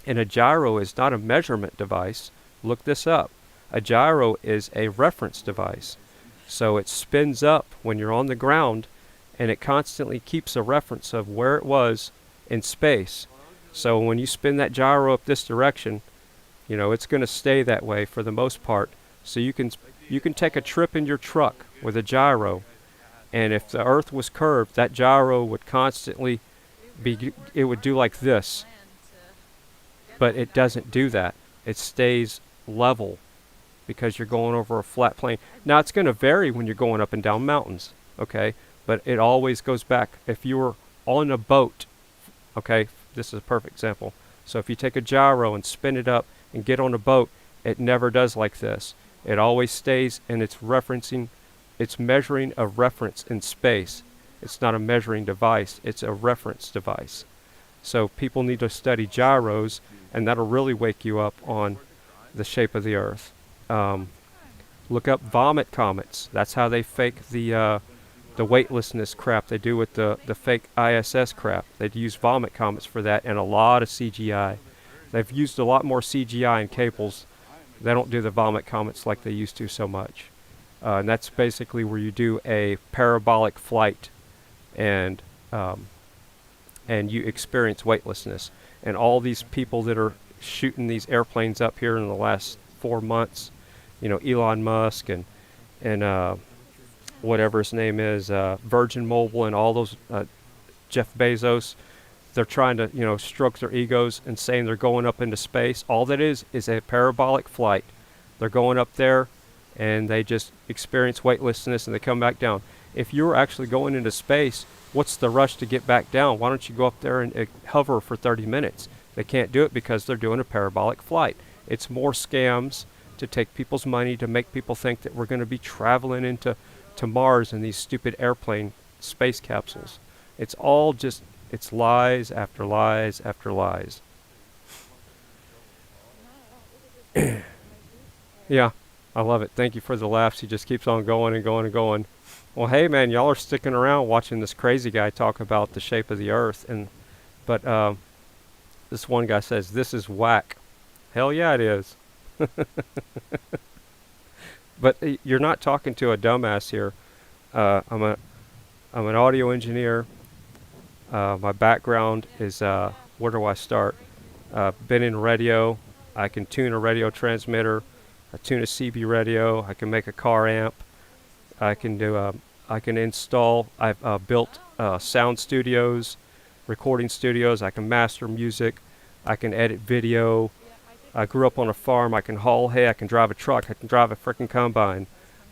Speaker 9: and a gyro is not a measurement device. Look this up. A gyro is a reference device, so it spins up when you're on the ground, and it constantly keeps a reference of where it was in space. So when you spin that gyro up this direction, it's going to stay that way for the most part. So you can take a trip in your truck with a gyro, and if the Earth was curved, that gyro would constantly it would do like this. But it doesn't do that. It stays level because you're going over a flat plane. Now it's going to vary when you're going up and down mountains, okay? But it always goes back. If you were on a boat, okay, this is a perfect example. So if you take a gyro and spin it up and get on a boat, it never does like this. It always stays, and it's measuring a reference in space. It's not a measuring device, it's a reference device. So people need to study gyros, and that'll really wake you up on the shape of the Earth. Look up vomit comets. That's how they fake the weightlessness crap they do with the fake ISS crap. They'd use vomit comets for that, and a lot of CGI. They've used a lot more CGI in cables. They don't do the vomit comets like they used to so much. And that's basically where you do a parabolic flight, and you experience weightlessness. And all these people that are shooting these airplanes up here in the last 4 months, Elon Musk and whatever his name is, Virgin Mobile, and all those, Jeff Bezos, they're trying to, stroke their egos and saying they're going up into space. All that is a parabolic flight. They're going up there, and they just experience weightlessness, and they come back down. If you're actually going into space, what's the rush to get back down? Why don't you go up there and hover for 30 minutes? They can't do it because they're doing a parabolic flight. It's more scams to take people's money, to make people think that we're going to be traveling into Mars in these stupid airplane space capsules. It's all just, it's lies after lies after lies. Yeah, I love it. Thank you for the laughs. He just keeps on going and going and going. Well, hey man, y'all are sticking around watching this crazy guy talk about the shape of the Earth, but this one guy says this is whack. Hell yeah, it is. But you're not talking to a dumbass here. I'm an audio engineer. My background is where do I start? Been in radio. I can tune a radio transmitter. I tune a CB radio. I can make a car amp. I can do. I can install. I've built sound studios, recording studios. I can master music. I can edit video. I grew up on a farm. I can haul hay. I can drive a truck. I can drive a freaking combine.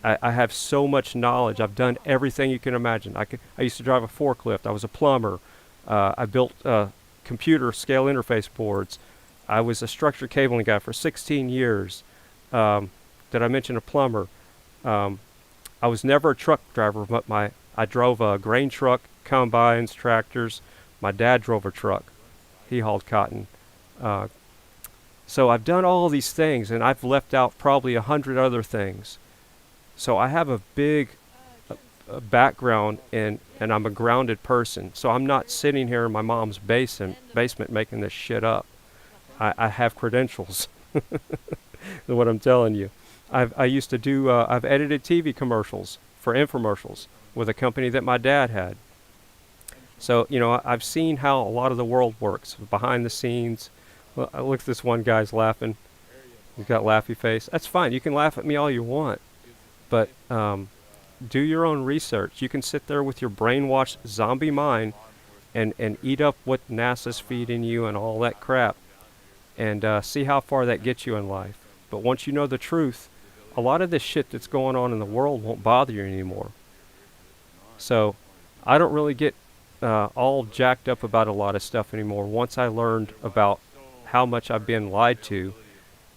Speaker 9: I have so much knowledge. I've done everything you can imagine. I used to drive a forklift. I was a plumber. I built computer scale interface boards. I was a structured cabling guy for 16 years. Did I mention a plumber? I was never a truck driver, but I drove a grain truck, combines, tractors. My dad drove a truck. He hauled cotton. So I've done all these things, and I've left out probably 100 other things. So I have a big background, and I'm a grounded person. So I'm not sitting here in my mom's basement making this shit up. I have credentials. What I'm telling you. I used to do, I've edited TV commercials for infomercials with a company that my dad had. So, you know, I've seen how a lot of the world works behind the scenes. Well, I look at this one guy's laughing. He's got laughy face. That's fine. You can laugh at me all you want. But do your own research. You can sit there with your brainwashed zombie mind and eat up what NASA's feeding you and all that crap and see how far that gets you in life. But once you know the truth, a lot of this shit that's going on in the world won't bother you anymore. So I don't really get all jacked up about a lot of stuff anymore once I learned about how much I've been lied to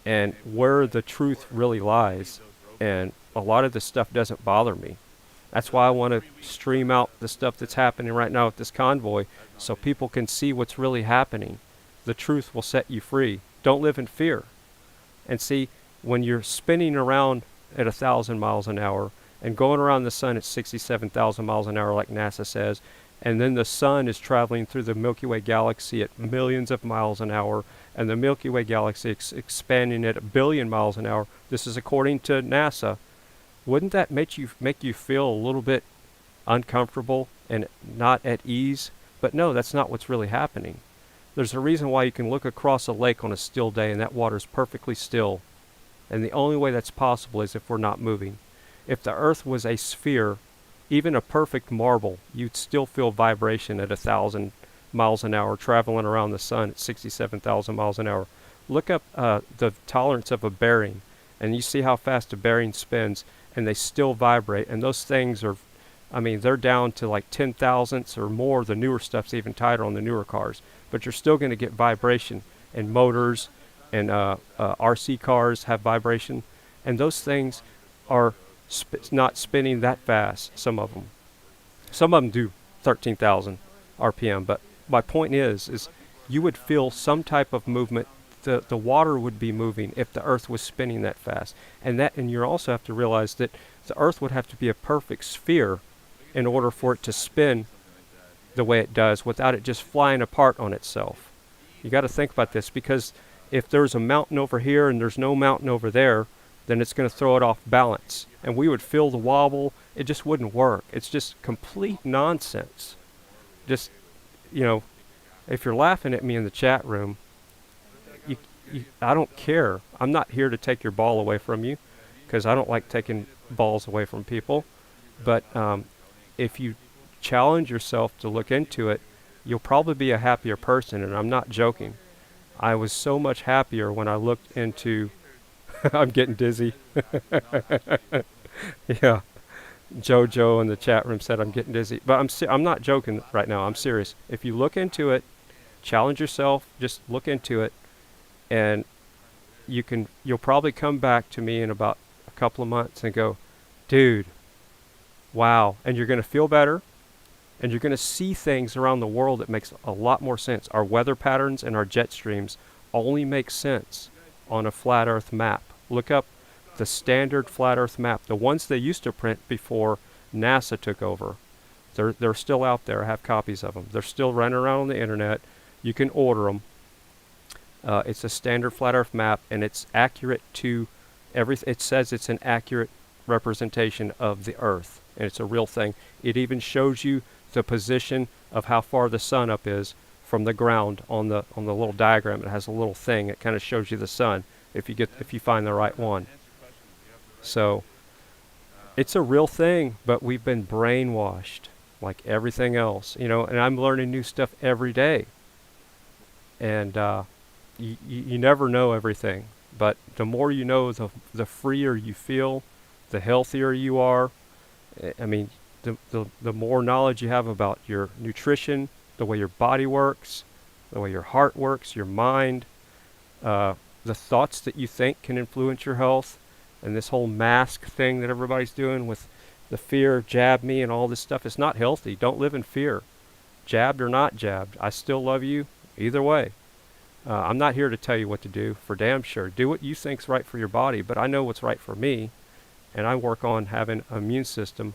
Speaker 9: and where the truth really lies. And a lot of this stuff doesn't bother me. That's why I want to stream out the stuff that's happening right now with this convoy so people can see what's really happening. The truth will set you free. Don't live in fear. And see, when you're spinning around at 1,000 miles an hour and going around the sun at 67,000 miles an hour like NASA says, and then the sun is traveling through the Milky Way galaxy at millions of miles an hour, and the Milky Way galaxy expanding at 1 billion miles an hour. This is according to NASA. Wouldn't that make you feel a little bit uncomfortable and not at ease? But no, that's not what's really happening. There's a reason why you can look across a lake on a still day and that water's perfectly still. And the only way that's possible is if we're not moving. If the Earth was a sphere, even a perfect marble, you'd still feel vibration at 1,000 miles an hour traveling around the sun at 67,000 miles an hour. Look up the tolerance of a bearing, and you see how fast a bearing spins, and they still vibrate. And those things are, I mean, they're down to like 10 thousandths or more. The newer stuff's even tighter on the newer cars. But you're still going to get vibration, and motors and RC cars have vibration. And those things are not spinning that fast, some of them. Some of them do 13,000 RPM, but my point is you would feel some type of movement. The water would be moving if the Earth was spinning that fast. And you also have to realize that the Earth would have to be a perfect sphere in order for it to spin the way it does without it just flying apart on itself. You got to think about this, because if there's a mountain over here and there's no mountain over there, then it's going to throw it off balance. And we would feel the wobble. It just wouldn't work. It's just complete nonsense. Just, you know, if you're laughing at me in the chat room, I don't care. I'm not here to take your ball away from you, because I don't like taking balls away from people. But if you challenge yourself to look into it, you'll probably be a happier person, and I'm not joking. I was so much happier when I looked into I'm getting dizzy. Yeah. Jojo in the chat room said I'm getting dizzy. But I'm not joking right now. I'm serious. If you look into it, challenge yourself, just look into it, and you'll probably come back to me in about a couple of months and go, dude, wow. And you're going to feel better, and you're going to see things around the world that makes a lot more sense. Our weather patterns and our jet streams only make sense on a flat Earth map. Look up the standard flat Earth map, the ones they used to print before NASA took over. They're still out there. I have copies of them. They're still running around on the internet. You can order them. It's a standard flat Earth map, and it's accurate to everything. It says it's an accurate representation of the Earth, and it's a real thing. It even shows you the position of how far the sun up is from the ground on the little diagram. It has a little thing. It kind of shows you the sun if you find the right one. So it's a real thing, but we've been brainwashed like everything else, you know. And I'm learning new stuff every day. And you never know everything, but the more you know, the freer you feel, the healthier you are. I mean, the more knowledge you have about your nutrition, the way your body works, the way your heart works, your mind, the thoughts that you think can influence your health, and this whole mask thing that everybody's doing with the fear, jab me, and all this stuff is not healthy. Don't live in fear. Jabbed or not jabbed, I still love you either way. I'm not here to tell you what to do, for damn sure. Do what you think's right for your body, but I know what's right for me, and I work on having an immune system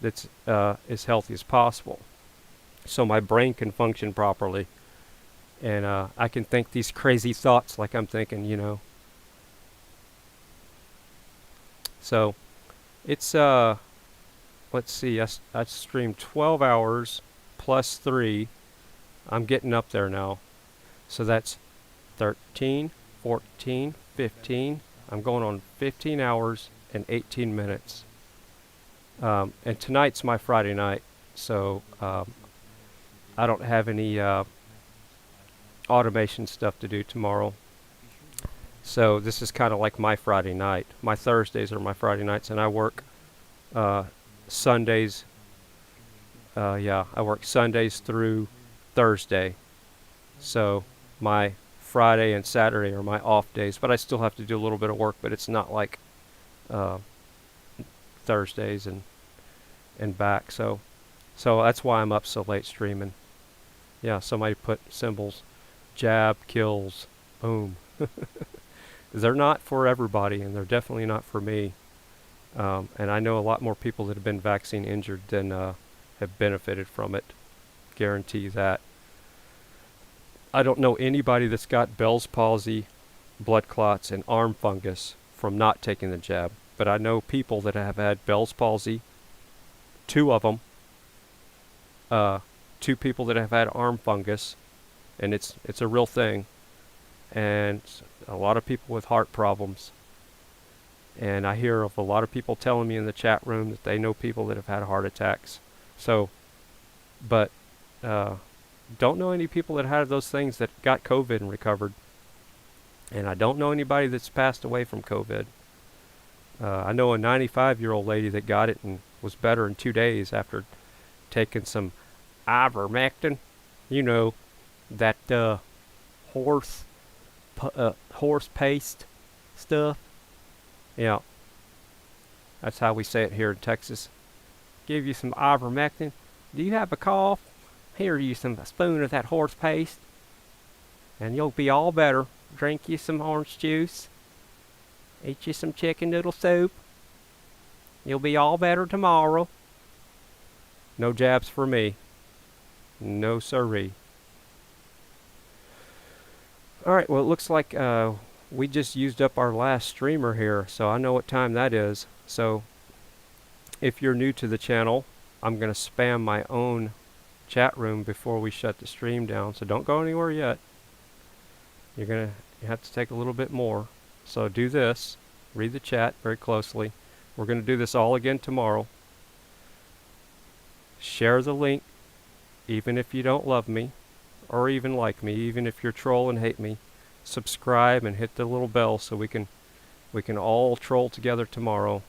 Speaker 9: that's as healthy as possible, so my brain can function properly. and I can think these crazy thoughts like I'm thinking, you know. So it's let's see, I streamed 12 hours plus 3. I'm getting up there now. So that's 13, 14, 15. I'm going on 15 hours and 18 minutes. And tonight's my Friday night, so I don't have any automation stuff to do tomorrow. So this is kind of like my Friday night. My Thursdays are my Friday nights, and I work Sundays. I work Sundays through Thursday. So my Friday and Saturday are my off days, but I still have to do a little bit of work, but it's not like Thursdays and back. So that's why I'm up so late streaming. Yeah, somebody put symbols. Jab kills. Boom. They're not for everybody, and they're definitely not for me. And I know a lot more people that have been vaccine injured than have benefited from it. Guarantee you that. I don't know anybody that's got Bell's palsy, blood clots, and arm fungus from not taking the jab. But I know people that have had Bell's palsy, 2 of them, 2 people that have had arm fungus, and it's a real thing, and a lot of people with heart problems. And I hear of a lot of people telling me in the chat room that they know people that have had heart attacks. So, but don't know any people that had those things that got COVID and recovered. And I don't know anybody that's passed away from COVID. I know a 95-year-old lady that got it and was better in 2 days after taking some ivermectin. You know, that horse paste stuff. Yeah. That's how we say it here in Texas. Give you some ivermectin. Do you have a cough? Here you a spoon of that horse paste, and you'll be all better. Drink you some orange juice. Eat you some chicken noodle soup. You'll be all better tomorrow. No jabs for me. No siree. Alright, well it looks like we just used up our last streamer here, so I know what time that is. So if you're new to the channel, I'm going to spam my own chat room before we shut the stream down, so don't go anywhere yet. You have to take a little bit more. So do this. Read the chat very closely. We're going to do this all again tomorrow. Share the link, even if you don't love me, or even like me, even if you're troll and hate me. Subscribe and hit the little bell so we can all troll together tomorrow.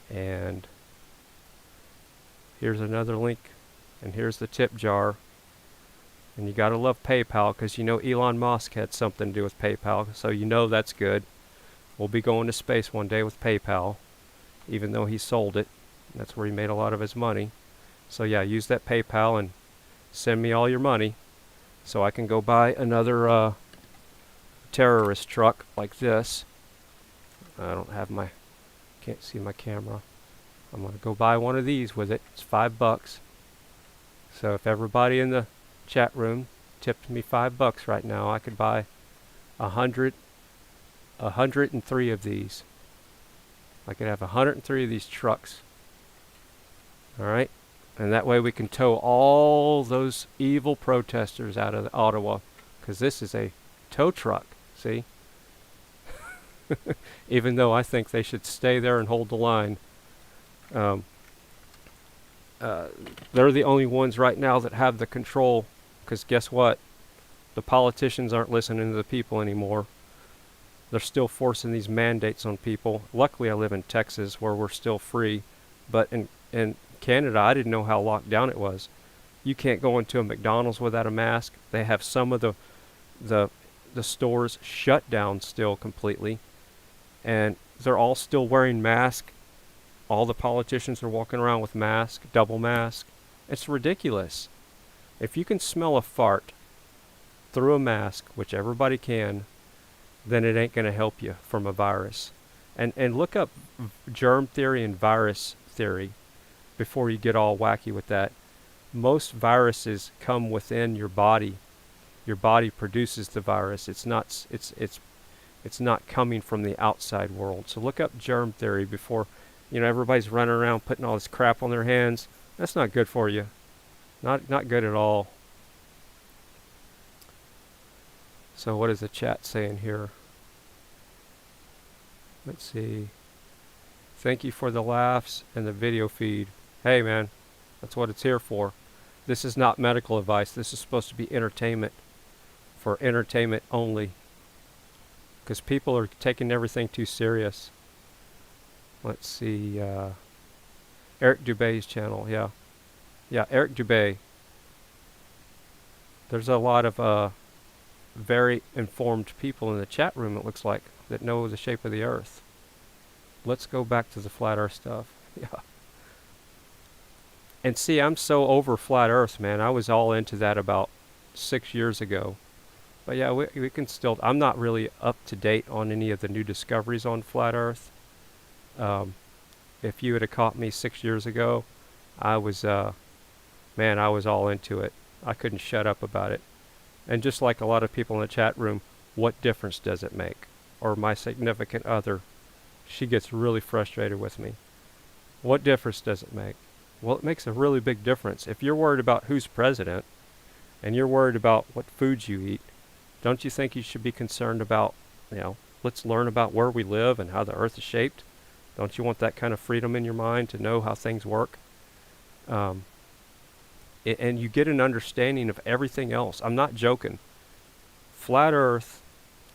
Speaker 9: And here's another link, and here's the tip jar. And you gotta love PayPal, because you know Elon Musk had something to do with PayPal, so you know that's good. We'll be going to space one day with PayPal, even though he sold it. That's where he made a lot of his money. So yeah, use that PayPal and send me all your money so I can go buy another terrorist truck like this. I don't have my, can't see my camera. I'm gonna go buy one of these with it. It's $5. So if everybody in the chat room tipped me $5 right now, I could buy 103 of these. I could have 103 of these trucks. Alright? And that way we can tow all those evil protesters out of Ottawa. Because this is a tow truck. See? Even though I think they should stay there and hold the line. They're the only ones right now that have the control. Because guess what? The politicians aren't listening to the people anymore. They're still forcing these mandates on people. Luckily I live in Texas where we're still free. But in Canada, I didn't know how locked down it was. You can't go into a McDonald's without a mask. They have some of the stores shut down still completely. And they're all still wearing masks. All the politicians are walking around with masks, double mask. It's ridiculous. If you can smell a fart through a mask, which everybody can, then it ain't going to help you from a virus. And look up germ theory and virus theory before you get all wacky with that. most viruses come within your body. Your body produces the virus. It's not coming from the outside world. So look up germ theory before, everybody's running around putting all this crap on their hands. That's not good for you. Not good at all. So what is the chat saying here? Let's see. Thank you for the laughs and the video feed. Hey man, that's what it's here for. This is not medical advice. This is supposed to be entertainment. For entertainment only. Because people are taking everything too serious. Let's see. Eric Dubé's channel, yeah. Yeah, Eric Dubé. There's a lot of very informed people in the chat room, it looks like, that know the shape of the earth. Let's go back to the flat earth stuff. Yeah. And see, I'm so over flat earth, man. I was all into that about 6 years ago. But yeah, we can still, I'm not really up to date on any of the new discoveries on flat earth. If you would have caught me 6 years ago, I was, man, I was all into it. I couldn't shut up about it. And just like a lot of people in the chat room, what difference does it make? Or my significant other, she gets really frustrated with me. What difference does it make? Well, it makes a really big difference. If you're worried about who's president, and you're worried about what foods you eat, don't you think you should be concerned about, let's learn about where we live and how the earth is shaped? Don't you want that kind of freedom in your mind to know how things work? And you get an understanding of everything else. I'm not joking. Flat earth,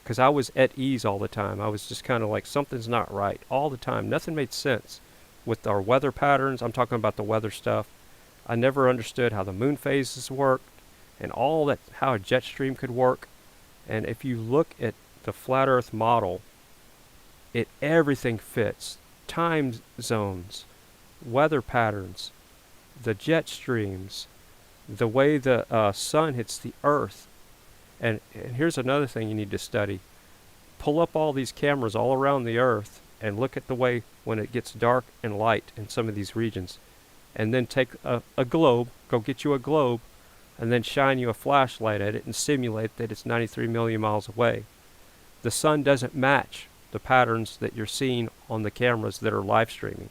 Speaker 9: because I was at ease all the time. I was just kind of like, something's not right all the time. Nothing made sense with our weather patterns. I'm talking about the weather stuff. I never understood how the moon phases worked and all that, how a jet stream could work. And if you look at the flat earth model, everything fits. Time zones, weather patterns, the jet streams, the way the sun hits the earth. And here's another thing you need to study. Pull up all these cameras all around the earth and look at the way when it gets dark and light in some of these regions. And then take a globe, go get you a globe, and then shine you a flashlight at it and simulate that it's 93 million miles away. The sun doesn't match the patterns that you're seeing on the cameras that are live streaming,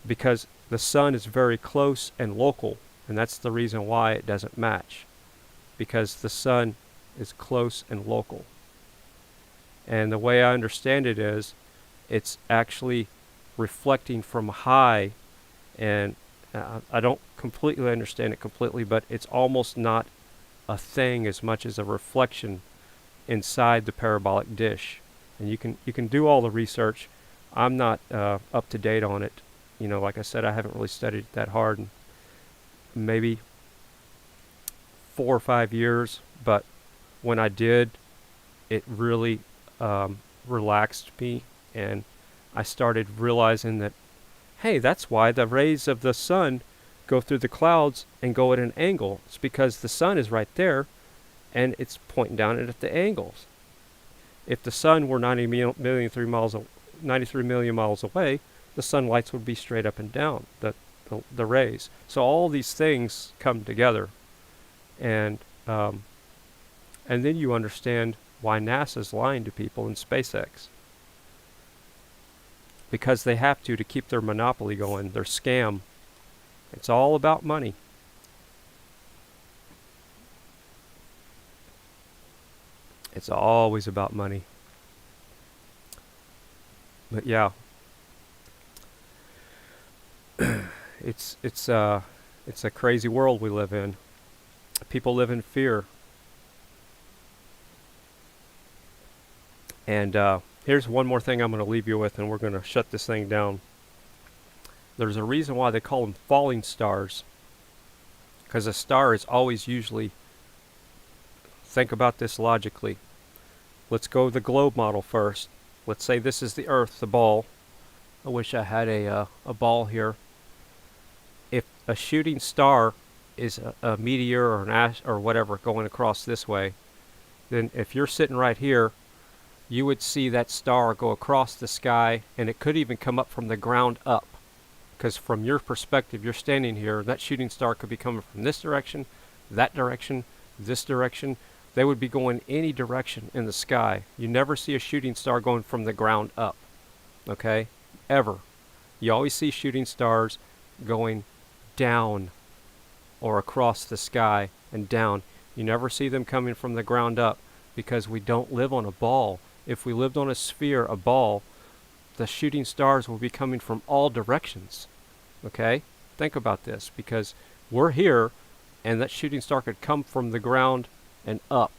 Speaker 9: because the sun is very close and local, and that's the reason why it doesn't match, because the sun is close and local. And the way I understand it is, it's actually reflecting from high, and I don't completely understand it completely, but it's almost not a thing as much as a reflection inside the parabolic dish. And you can do all the research. I'm not up to date on it. Like I said, I haven't really studied it that hard in maybe 4 or 5 years. But when I did, it really relaxed me, and I started realizing that, hey, that's why the rays of the sun go through the clouds and go at an angle. It's because the sun is right there, and it's pointing down at the angles. If the sun were 93 million miles away, the sunlights would be straight up and down, the rays. So all these things come together, and then you understand why NASA's lying to people in SpaceX. Because they have to keep their monopoly going, their scam. It's all about money. It's always about money. But yeah, it's a crazy world we live in. People live in fear. And here's one more thing I'm going to leave you with, and we're going to shut this thing down. There's a reason why they call them falling stars. Because a star is always usually, think about this logically. Let's go the globe model first. Let's say this is the Earth, the ball. I wish I had a ball here. If a shooting star is a meteor or an ash or whatever going across this way, then if you're sitting right here, you would see that star go across the sky, and it could even come up from the ground up. Because from your perspective, you're standing here, that shooting star could be coming from this direction, that direction, this direction. They would be going any direction in the sky. You never see a shooting star going from the ground up, okay? Ever. You always see shooting stars going down or across the sky and down. You never see them coming from the ground up because we don't live on a ball. If we lived on a sphere, a ball, the shooting stars will be coming from all directions, okay? Think about this, because we're here and that shooting star could come from the ground and up.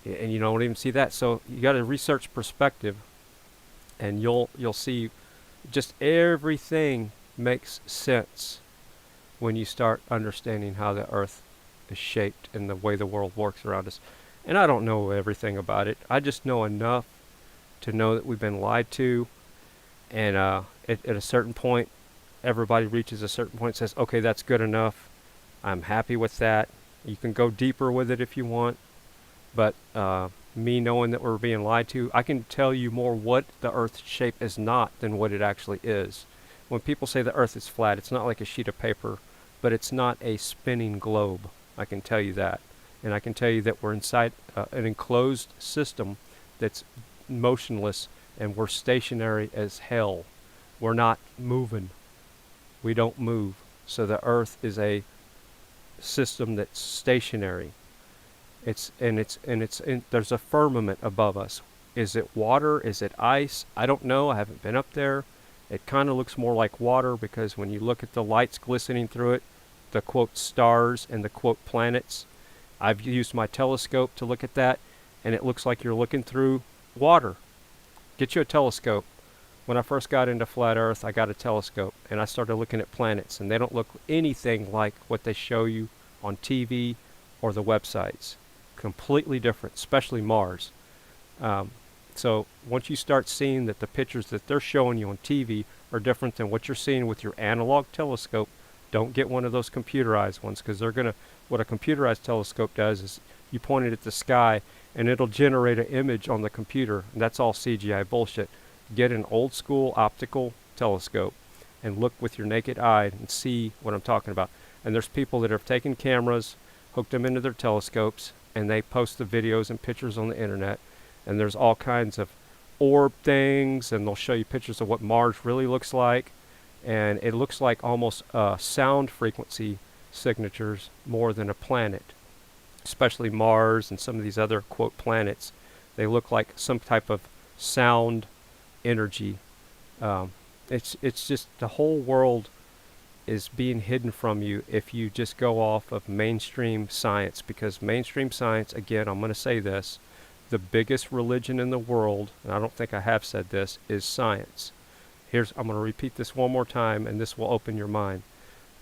Speaker 9: And you don't even see that. So you got to research perspective, and you'll see just everything makes sense when you start understanding how the earth is shaped and the way the world works around us. And I don't know everything about it. I just know enough to know that we've been lied to, and at a certain point, everybody reaches a certain point and says, okay, that's good enough. I'm happy with that. You can go deeper with it if you want, but me knowing that we're being lied to, I can tell you more what the Earth's shape is not than what it actually is. When people say the Earth is flat, it's not like a sheet of paper, but it's not a spinning globe. I can tell you that. And I can tell you that we're inside an enclosed system that's motionless, and we're stationary as hell. We're not moving. We don't move. So the Earth is a system that's stationary. There's a firmament above us. Is it water? Is it ice? I don't know. I haven't been up there. It kind of looks more like water, because when you look at the lights glistening through it, the quote stars and the quote planets, I've used my telescope to look at that, and it looks like you're looking through water. Get you a telescope. When I first got into flat Earth, I got a telescope, and I started looking at planets, and they don't look anything like what they show you on TV or the websites. Completely different, especially Mars. So once you start seeing that the pictures that they're showing you on TV are different than what you're seeing with your analog telescope, don't get one of those computerized ones, because what a computerized telescope does is you point it at the sky and it'll generate an image on the computer, and that's all CGI bullshit. Get an old school optical telescope and look with your naked eye and see what I'm talking about. And there's people that have taken cameras, hooked them into their telescopes, and they post the videos and pictures on the internet. And there's all kinds of orb things, and they'll show you pictures of what Mars really looks like. And it looks like almost sound frequency signatures more than a planet. Especially Mars and some of these other quote planets. They look like some type of sound energy. It's just the whole world is being hidden from you if you just go off of mainstream science, because mainstream science, again, I'm going to say this, the biggest religion in the world, and I don't think I have said this, is science. I'm going to repeat this one more time, and this will open your mind.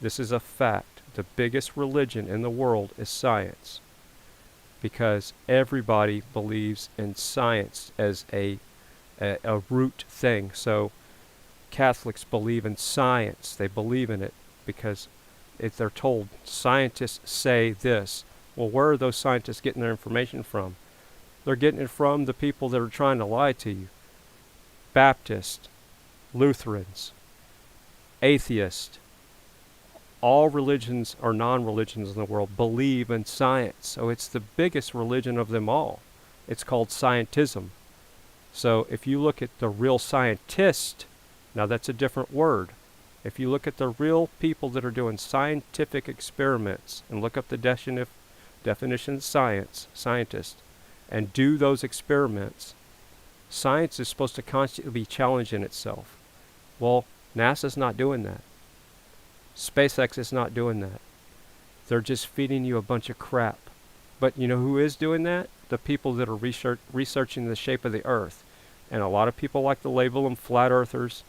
Speaker 9: This is a fact. The biggest religion in the world is science, because everybody believes in science as a root thing. So Catholics believe in science. They believe in it because if they're told scientists say this, well, where are those scientists getting their information from? They're getting it from the people that are trying to lie to you. Baptists, Lutherans, atheists, all religions or non-religions in the world believe in science. So it's the biggest religion of them all. It's called scientism. So if you look at the real scientist, now that's a different word. If you look at the real people that are doing scientific experiments and look up the definition of scientist, and do those experiments, science is supposed to constantly be challenging itself. Well, NASA's not doing that. SpaceX is not doing that. They're just feeding you a bunch of crap. But you know who is doing that? The people that are researching the shape of the Earth. And a lot of people like to label them flat earthers,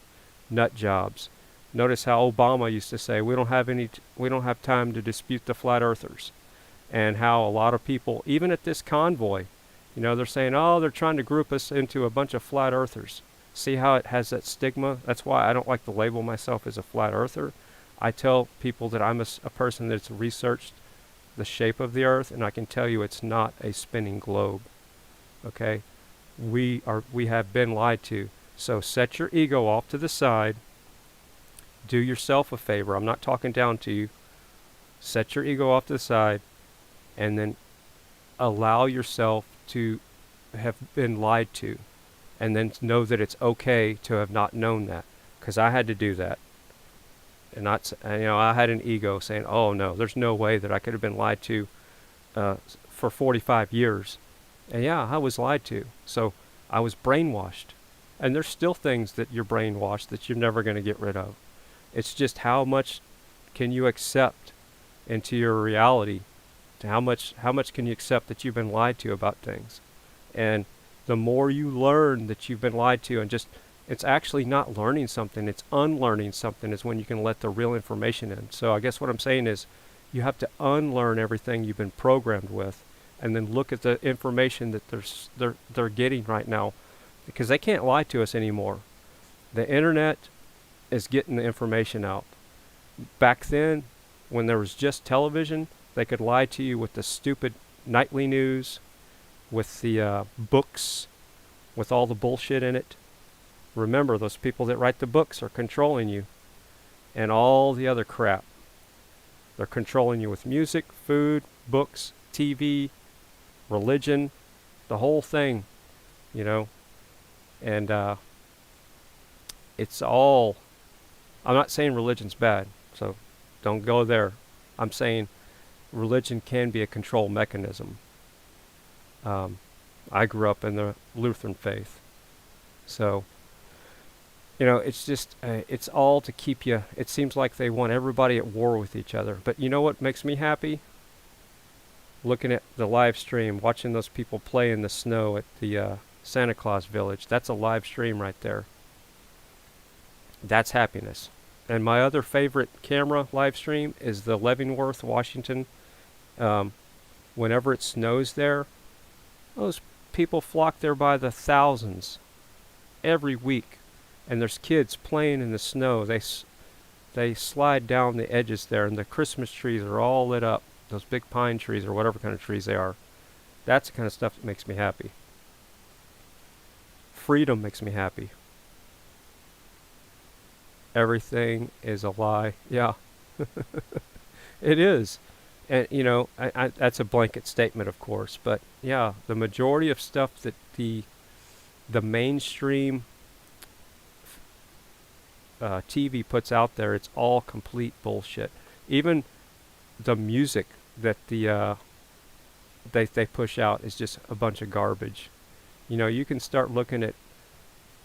Speaker 9: nut jobs. Notice how Obama used to say, we don't have time to dispute the flat earthers. And how a lot of people, even at this convoy, they're saying, oh, they're trying to group us into a bunch of flat earthers. See how it has that stigma? That's why I don't like to label myself as a flat earther. I tell people that I'm a person that's researched the shape of the Earth, and I can tell you it's not a spinning globe. Okay? We have been lied to. So set your ego off to the side do yourself a favor. I'm not talking down to you. Set your ego off to the side and then allow yourself to have been lied to, and then know that it's okay to have not known that, because I had to do that. And I had an ego saying, oh no, there's no way that I could have been lied to for 45 years. And yeah, I was lied to. So I was brainwashed. And there's still things that you're brainwashed that you're never going to get rid of. It's just how much can you accept into your reality? To how much can you accept that you've been lied to about things? And the more you learn that you've been lied to, and just, it's actually not learning something, it's unlearning something is when you can let the real information in. So I guess what I'm saying is you have to unlearn everything you've been programmed with, and then look at the information that they're getting right now, because they can't lie to us anymore. The internet is getting the information out. Back then, when there was just television, they could lie to you with the stupid nightly news, with the books, with all the bullshit in it. Remember, those people that write the books are controlling you, and all the other crap. They're controlling you with music, food, books, TV, religion, the whole thing, and it's all, I'm not saying religion's bad, so don't go there. I'm saying religion can be a control mechanism. I grew up in the Lutheran faith, so it's just it's all to keep you. It seems like they want everybody at war with each other. But you know what makes me happy? Looking at the live stream, watching those people play in the snow at the Santa Claus Village. That's a live stream right there. That's happiness. And my other favorite camera live stream is the Leavenworth, Washington. Whenever it snows there, those people flock there by the thousands every week. And there's kids playing in the snow. They slide down the edges there, and the Christmas trees are all lit up. Those big pine trees, or whatever kind of trees they are. That's the kind of stuff that makes me happy. Freedom makes me happy. Everything is a lie. Yeah. It is. And, that's a blanket statement, of course. But, yeah, the majority of stuff that the mainstream TV puts out there, it's all complete bullshit. Even the music that they push out is just a bunch of garbage. You can start looking at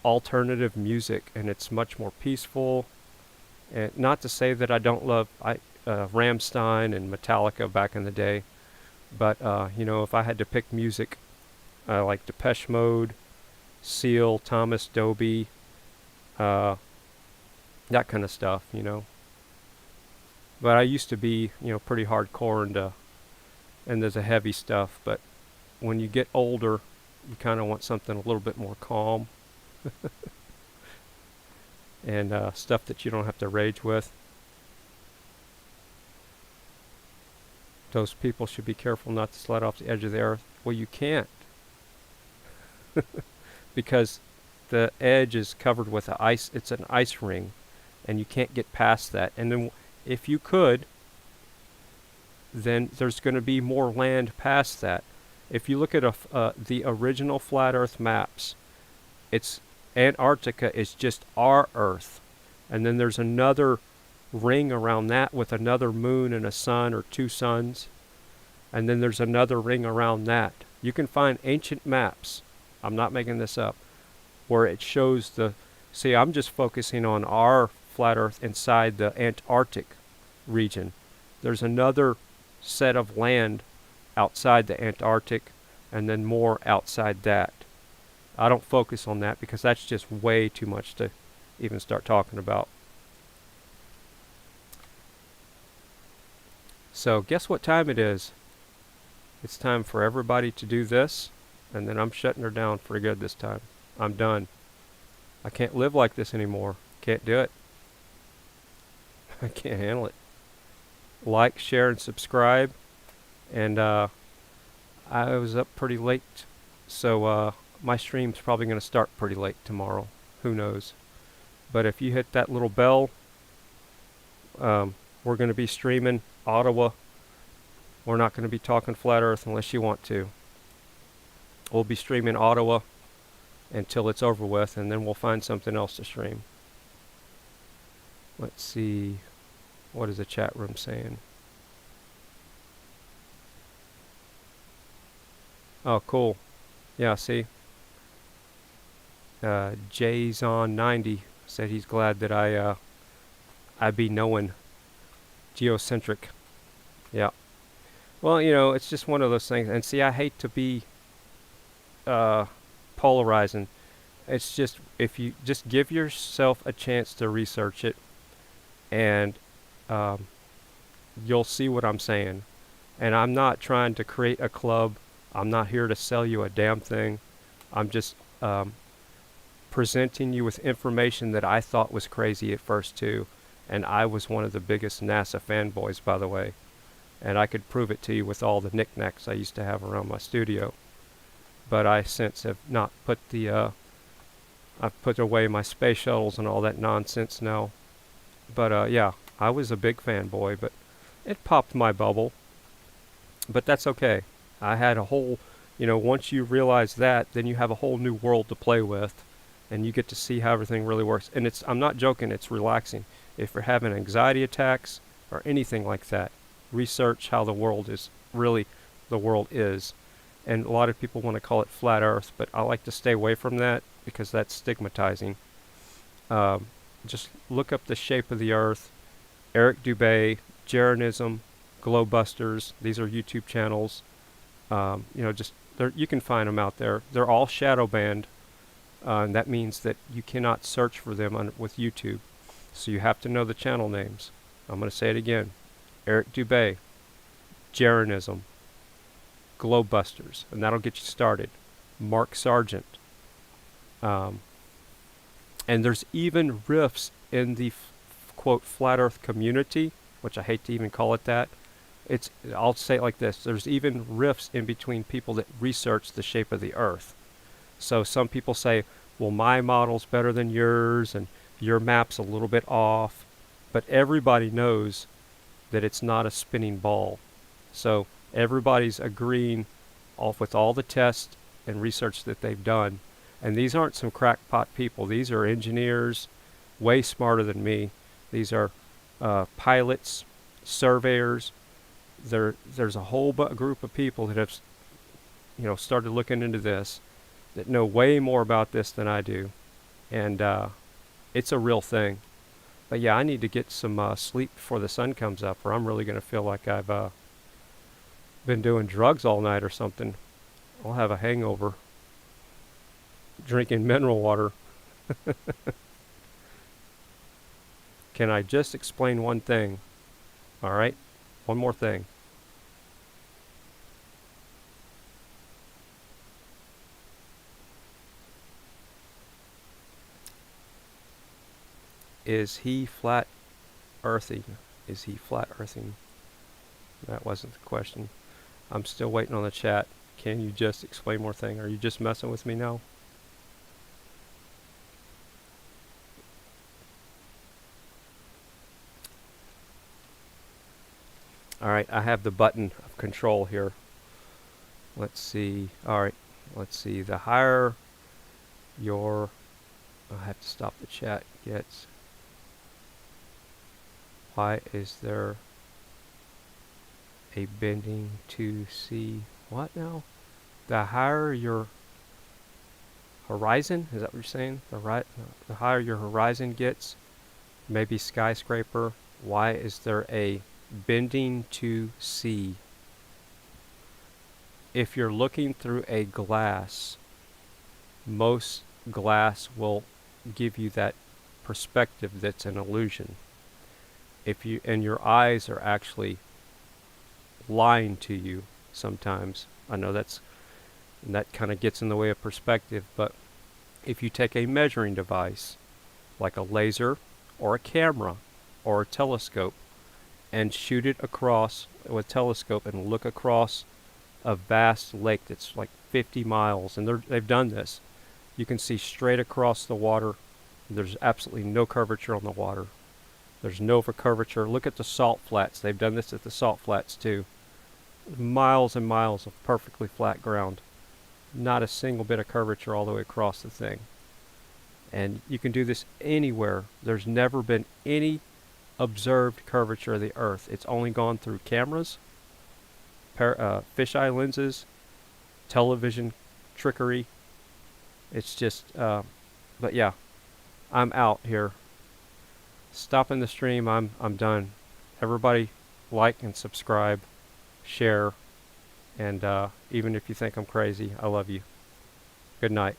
Speaker 9: alternative music, and it's much more peaceful. And not to say that I don't love Rammstein and Metallica back in the day, but if I had to pick music, I like Depeche Mode, Seal, Thomas Dolby, that kind of stuff, But I used to be, pretty hardcore and there's a heavy stuff. But when you get older, you kind of want something a little bit more calm. And stuff that you don't have to rage with. Those people should be careful not to slide off the edge of the earth. Well, you can't. Because the edge is covered with ice. It's an ice ring. And you can't get past that. And then if you could, then there's going to be more land past that. If you look at the original flat Earth maps, it's Antarctica is just our Earth, and then there's another ring around that with another moon and a sun or two suns, and then there's another ring around that. You can find ancient maps, I'm not making this up, where it shows see, I'm just focusing on our flat Earth inside the Antarctic region. There's another set of land outside the Antarctic, and then more outside that. I don't focus on that because that's just way too much to even start talking about. So guess what time it is? It's time for everybody to do this, and then I'm shutting her down for good this time. I'm done. I can't live like this anymore. Can't do it. I can't handle it. Like, share, and subscribe. And I was up pretty late, so my stream's probably going to start pretty late tomorrow. Who knows? But if you hit that little bell We're going to be streaming Ottawa. We're not going to be talking flat Earth unless you want to. We'll be streaming Ottawa until it's over with, and then we'll find something else to stream. Let's see. What is the chat room saying? Oh, cool. Yeah, see? Jayson90 said he's glad that I be knowing geocentric. Yeah. Well, you know, it's just one of those things. And see, I hate to be polarizing. It's just, if you just give yourself a chance to research it, and you'll see what I'm saying. And I'm not trying to create a club. I'm not here to sell you a damn thing. I'm just presenting you with information that I thought was crazy at first too. And I was one of the biggest NASA fanboys, by the way. And I could prove it to you with all the knickknacks I used to have around my studio. But I since have not put the, I've put away my space shuttles and all that nonsense now. But yeah, I was a big fanboy, but it popped my bubble. But that's okay. I had a whole, you know, once you realize that, then you have a whole new world to play with, and you get to see how everything really works. And it's, I'm not joking, it's relaxing. If you're having anxiety attacks or anything like that, research how the world is, really the world is. And a lot of people want to call it flat Earth, but I like to stay away from that because that's stigmatizing. Just look up the shape of the Earth. Eric Dubay, Jeranism, Glowbusters. These are YouTube channels. You know, just you can find them out there. They're all shadow banned, and that means that you cannot search for them with YouTube. So you have to know the channel names. I'm going to say it again: Eric Dubay, Jeranism, Glowbusters, and that'll get you started. Mark Sargent. And there's even rifts in the quote flat Earth community, which I hate to even call it that. I'll say it like this: there's even rifts in between people that research the shape of the Earth. So some people say, well, my model's better than yours, and your map's a little bit off. But everybody knows that it's not a spinning ball. So everybody's agreeing off with all the tests and research that they've done. And these aren't some crackpot people. These are engineers, way smarter than me. These are pilots, surveyors. There's a whole group of people that have, you know, started looking into this, that know way more about this than I do, and it's a real thing. But yeah, I need to get some sleep before the sun comes up, or I'm really going to feel like I've been doing drugs all night or something. I'll have a hangover. Drinking mineral water. Can I just explain one thing? All right, one more thing. Is he flat earthing? Is he flat earthing? That wasn't the question. I'm still waiting on the chat. Can you just explain more thing? Are you just messing with me now? Alright, I have the button of control here. Let's see. Alright, let's see. The higher your... I have to stop the chat. Gets... Why is there a bending to see... What now? The higher your horizon, is that what you're saying? The higher your horizon gets, maybe skyscraper. Why is there a bending to see? If you're looking through a glass, most glass will give you that perspective that's an illusion. If you, and your eyes are actually lying to you sometimes. I know that kind of gets in the way of perspective, but if you take a measuring device like a laser or a camera or a telescope and shoot it across with a telescope and look across a vast lake that's like 50 miles, and they've done this, you can see straight across the water. There's absolutely no curvature on the water. There's no curvature. Look at the salt flats. They've done this at the salt flats too. Miles and miles of perfectly flat ground. Not a single bit of curvature all the way across the thing. And you can do this anywhere. There's never been any observed curvature of the Earth. It's only gone through cameras, fisheye lenses, television trickery. It's just, but yeah, I'm out here. Stopping the stream. I'm done. Everybody like and subscribe, share, and even if you think I'm crazy, I love you. Good night.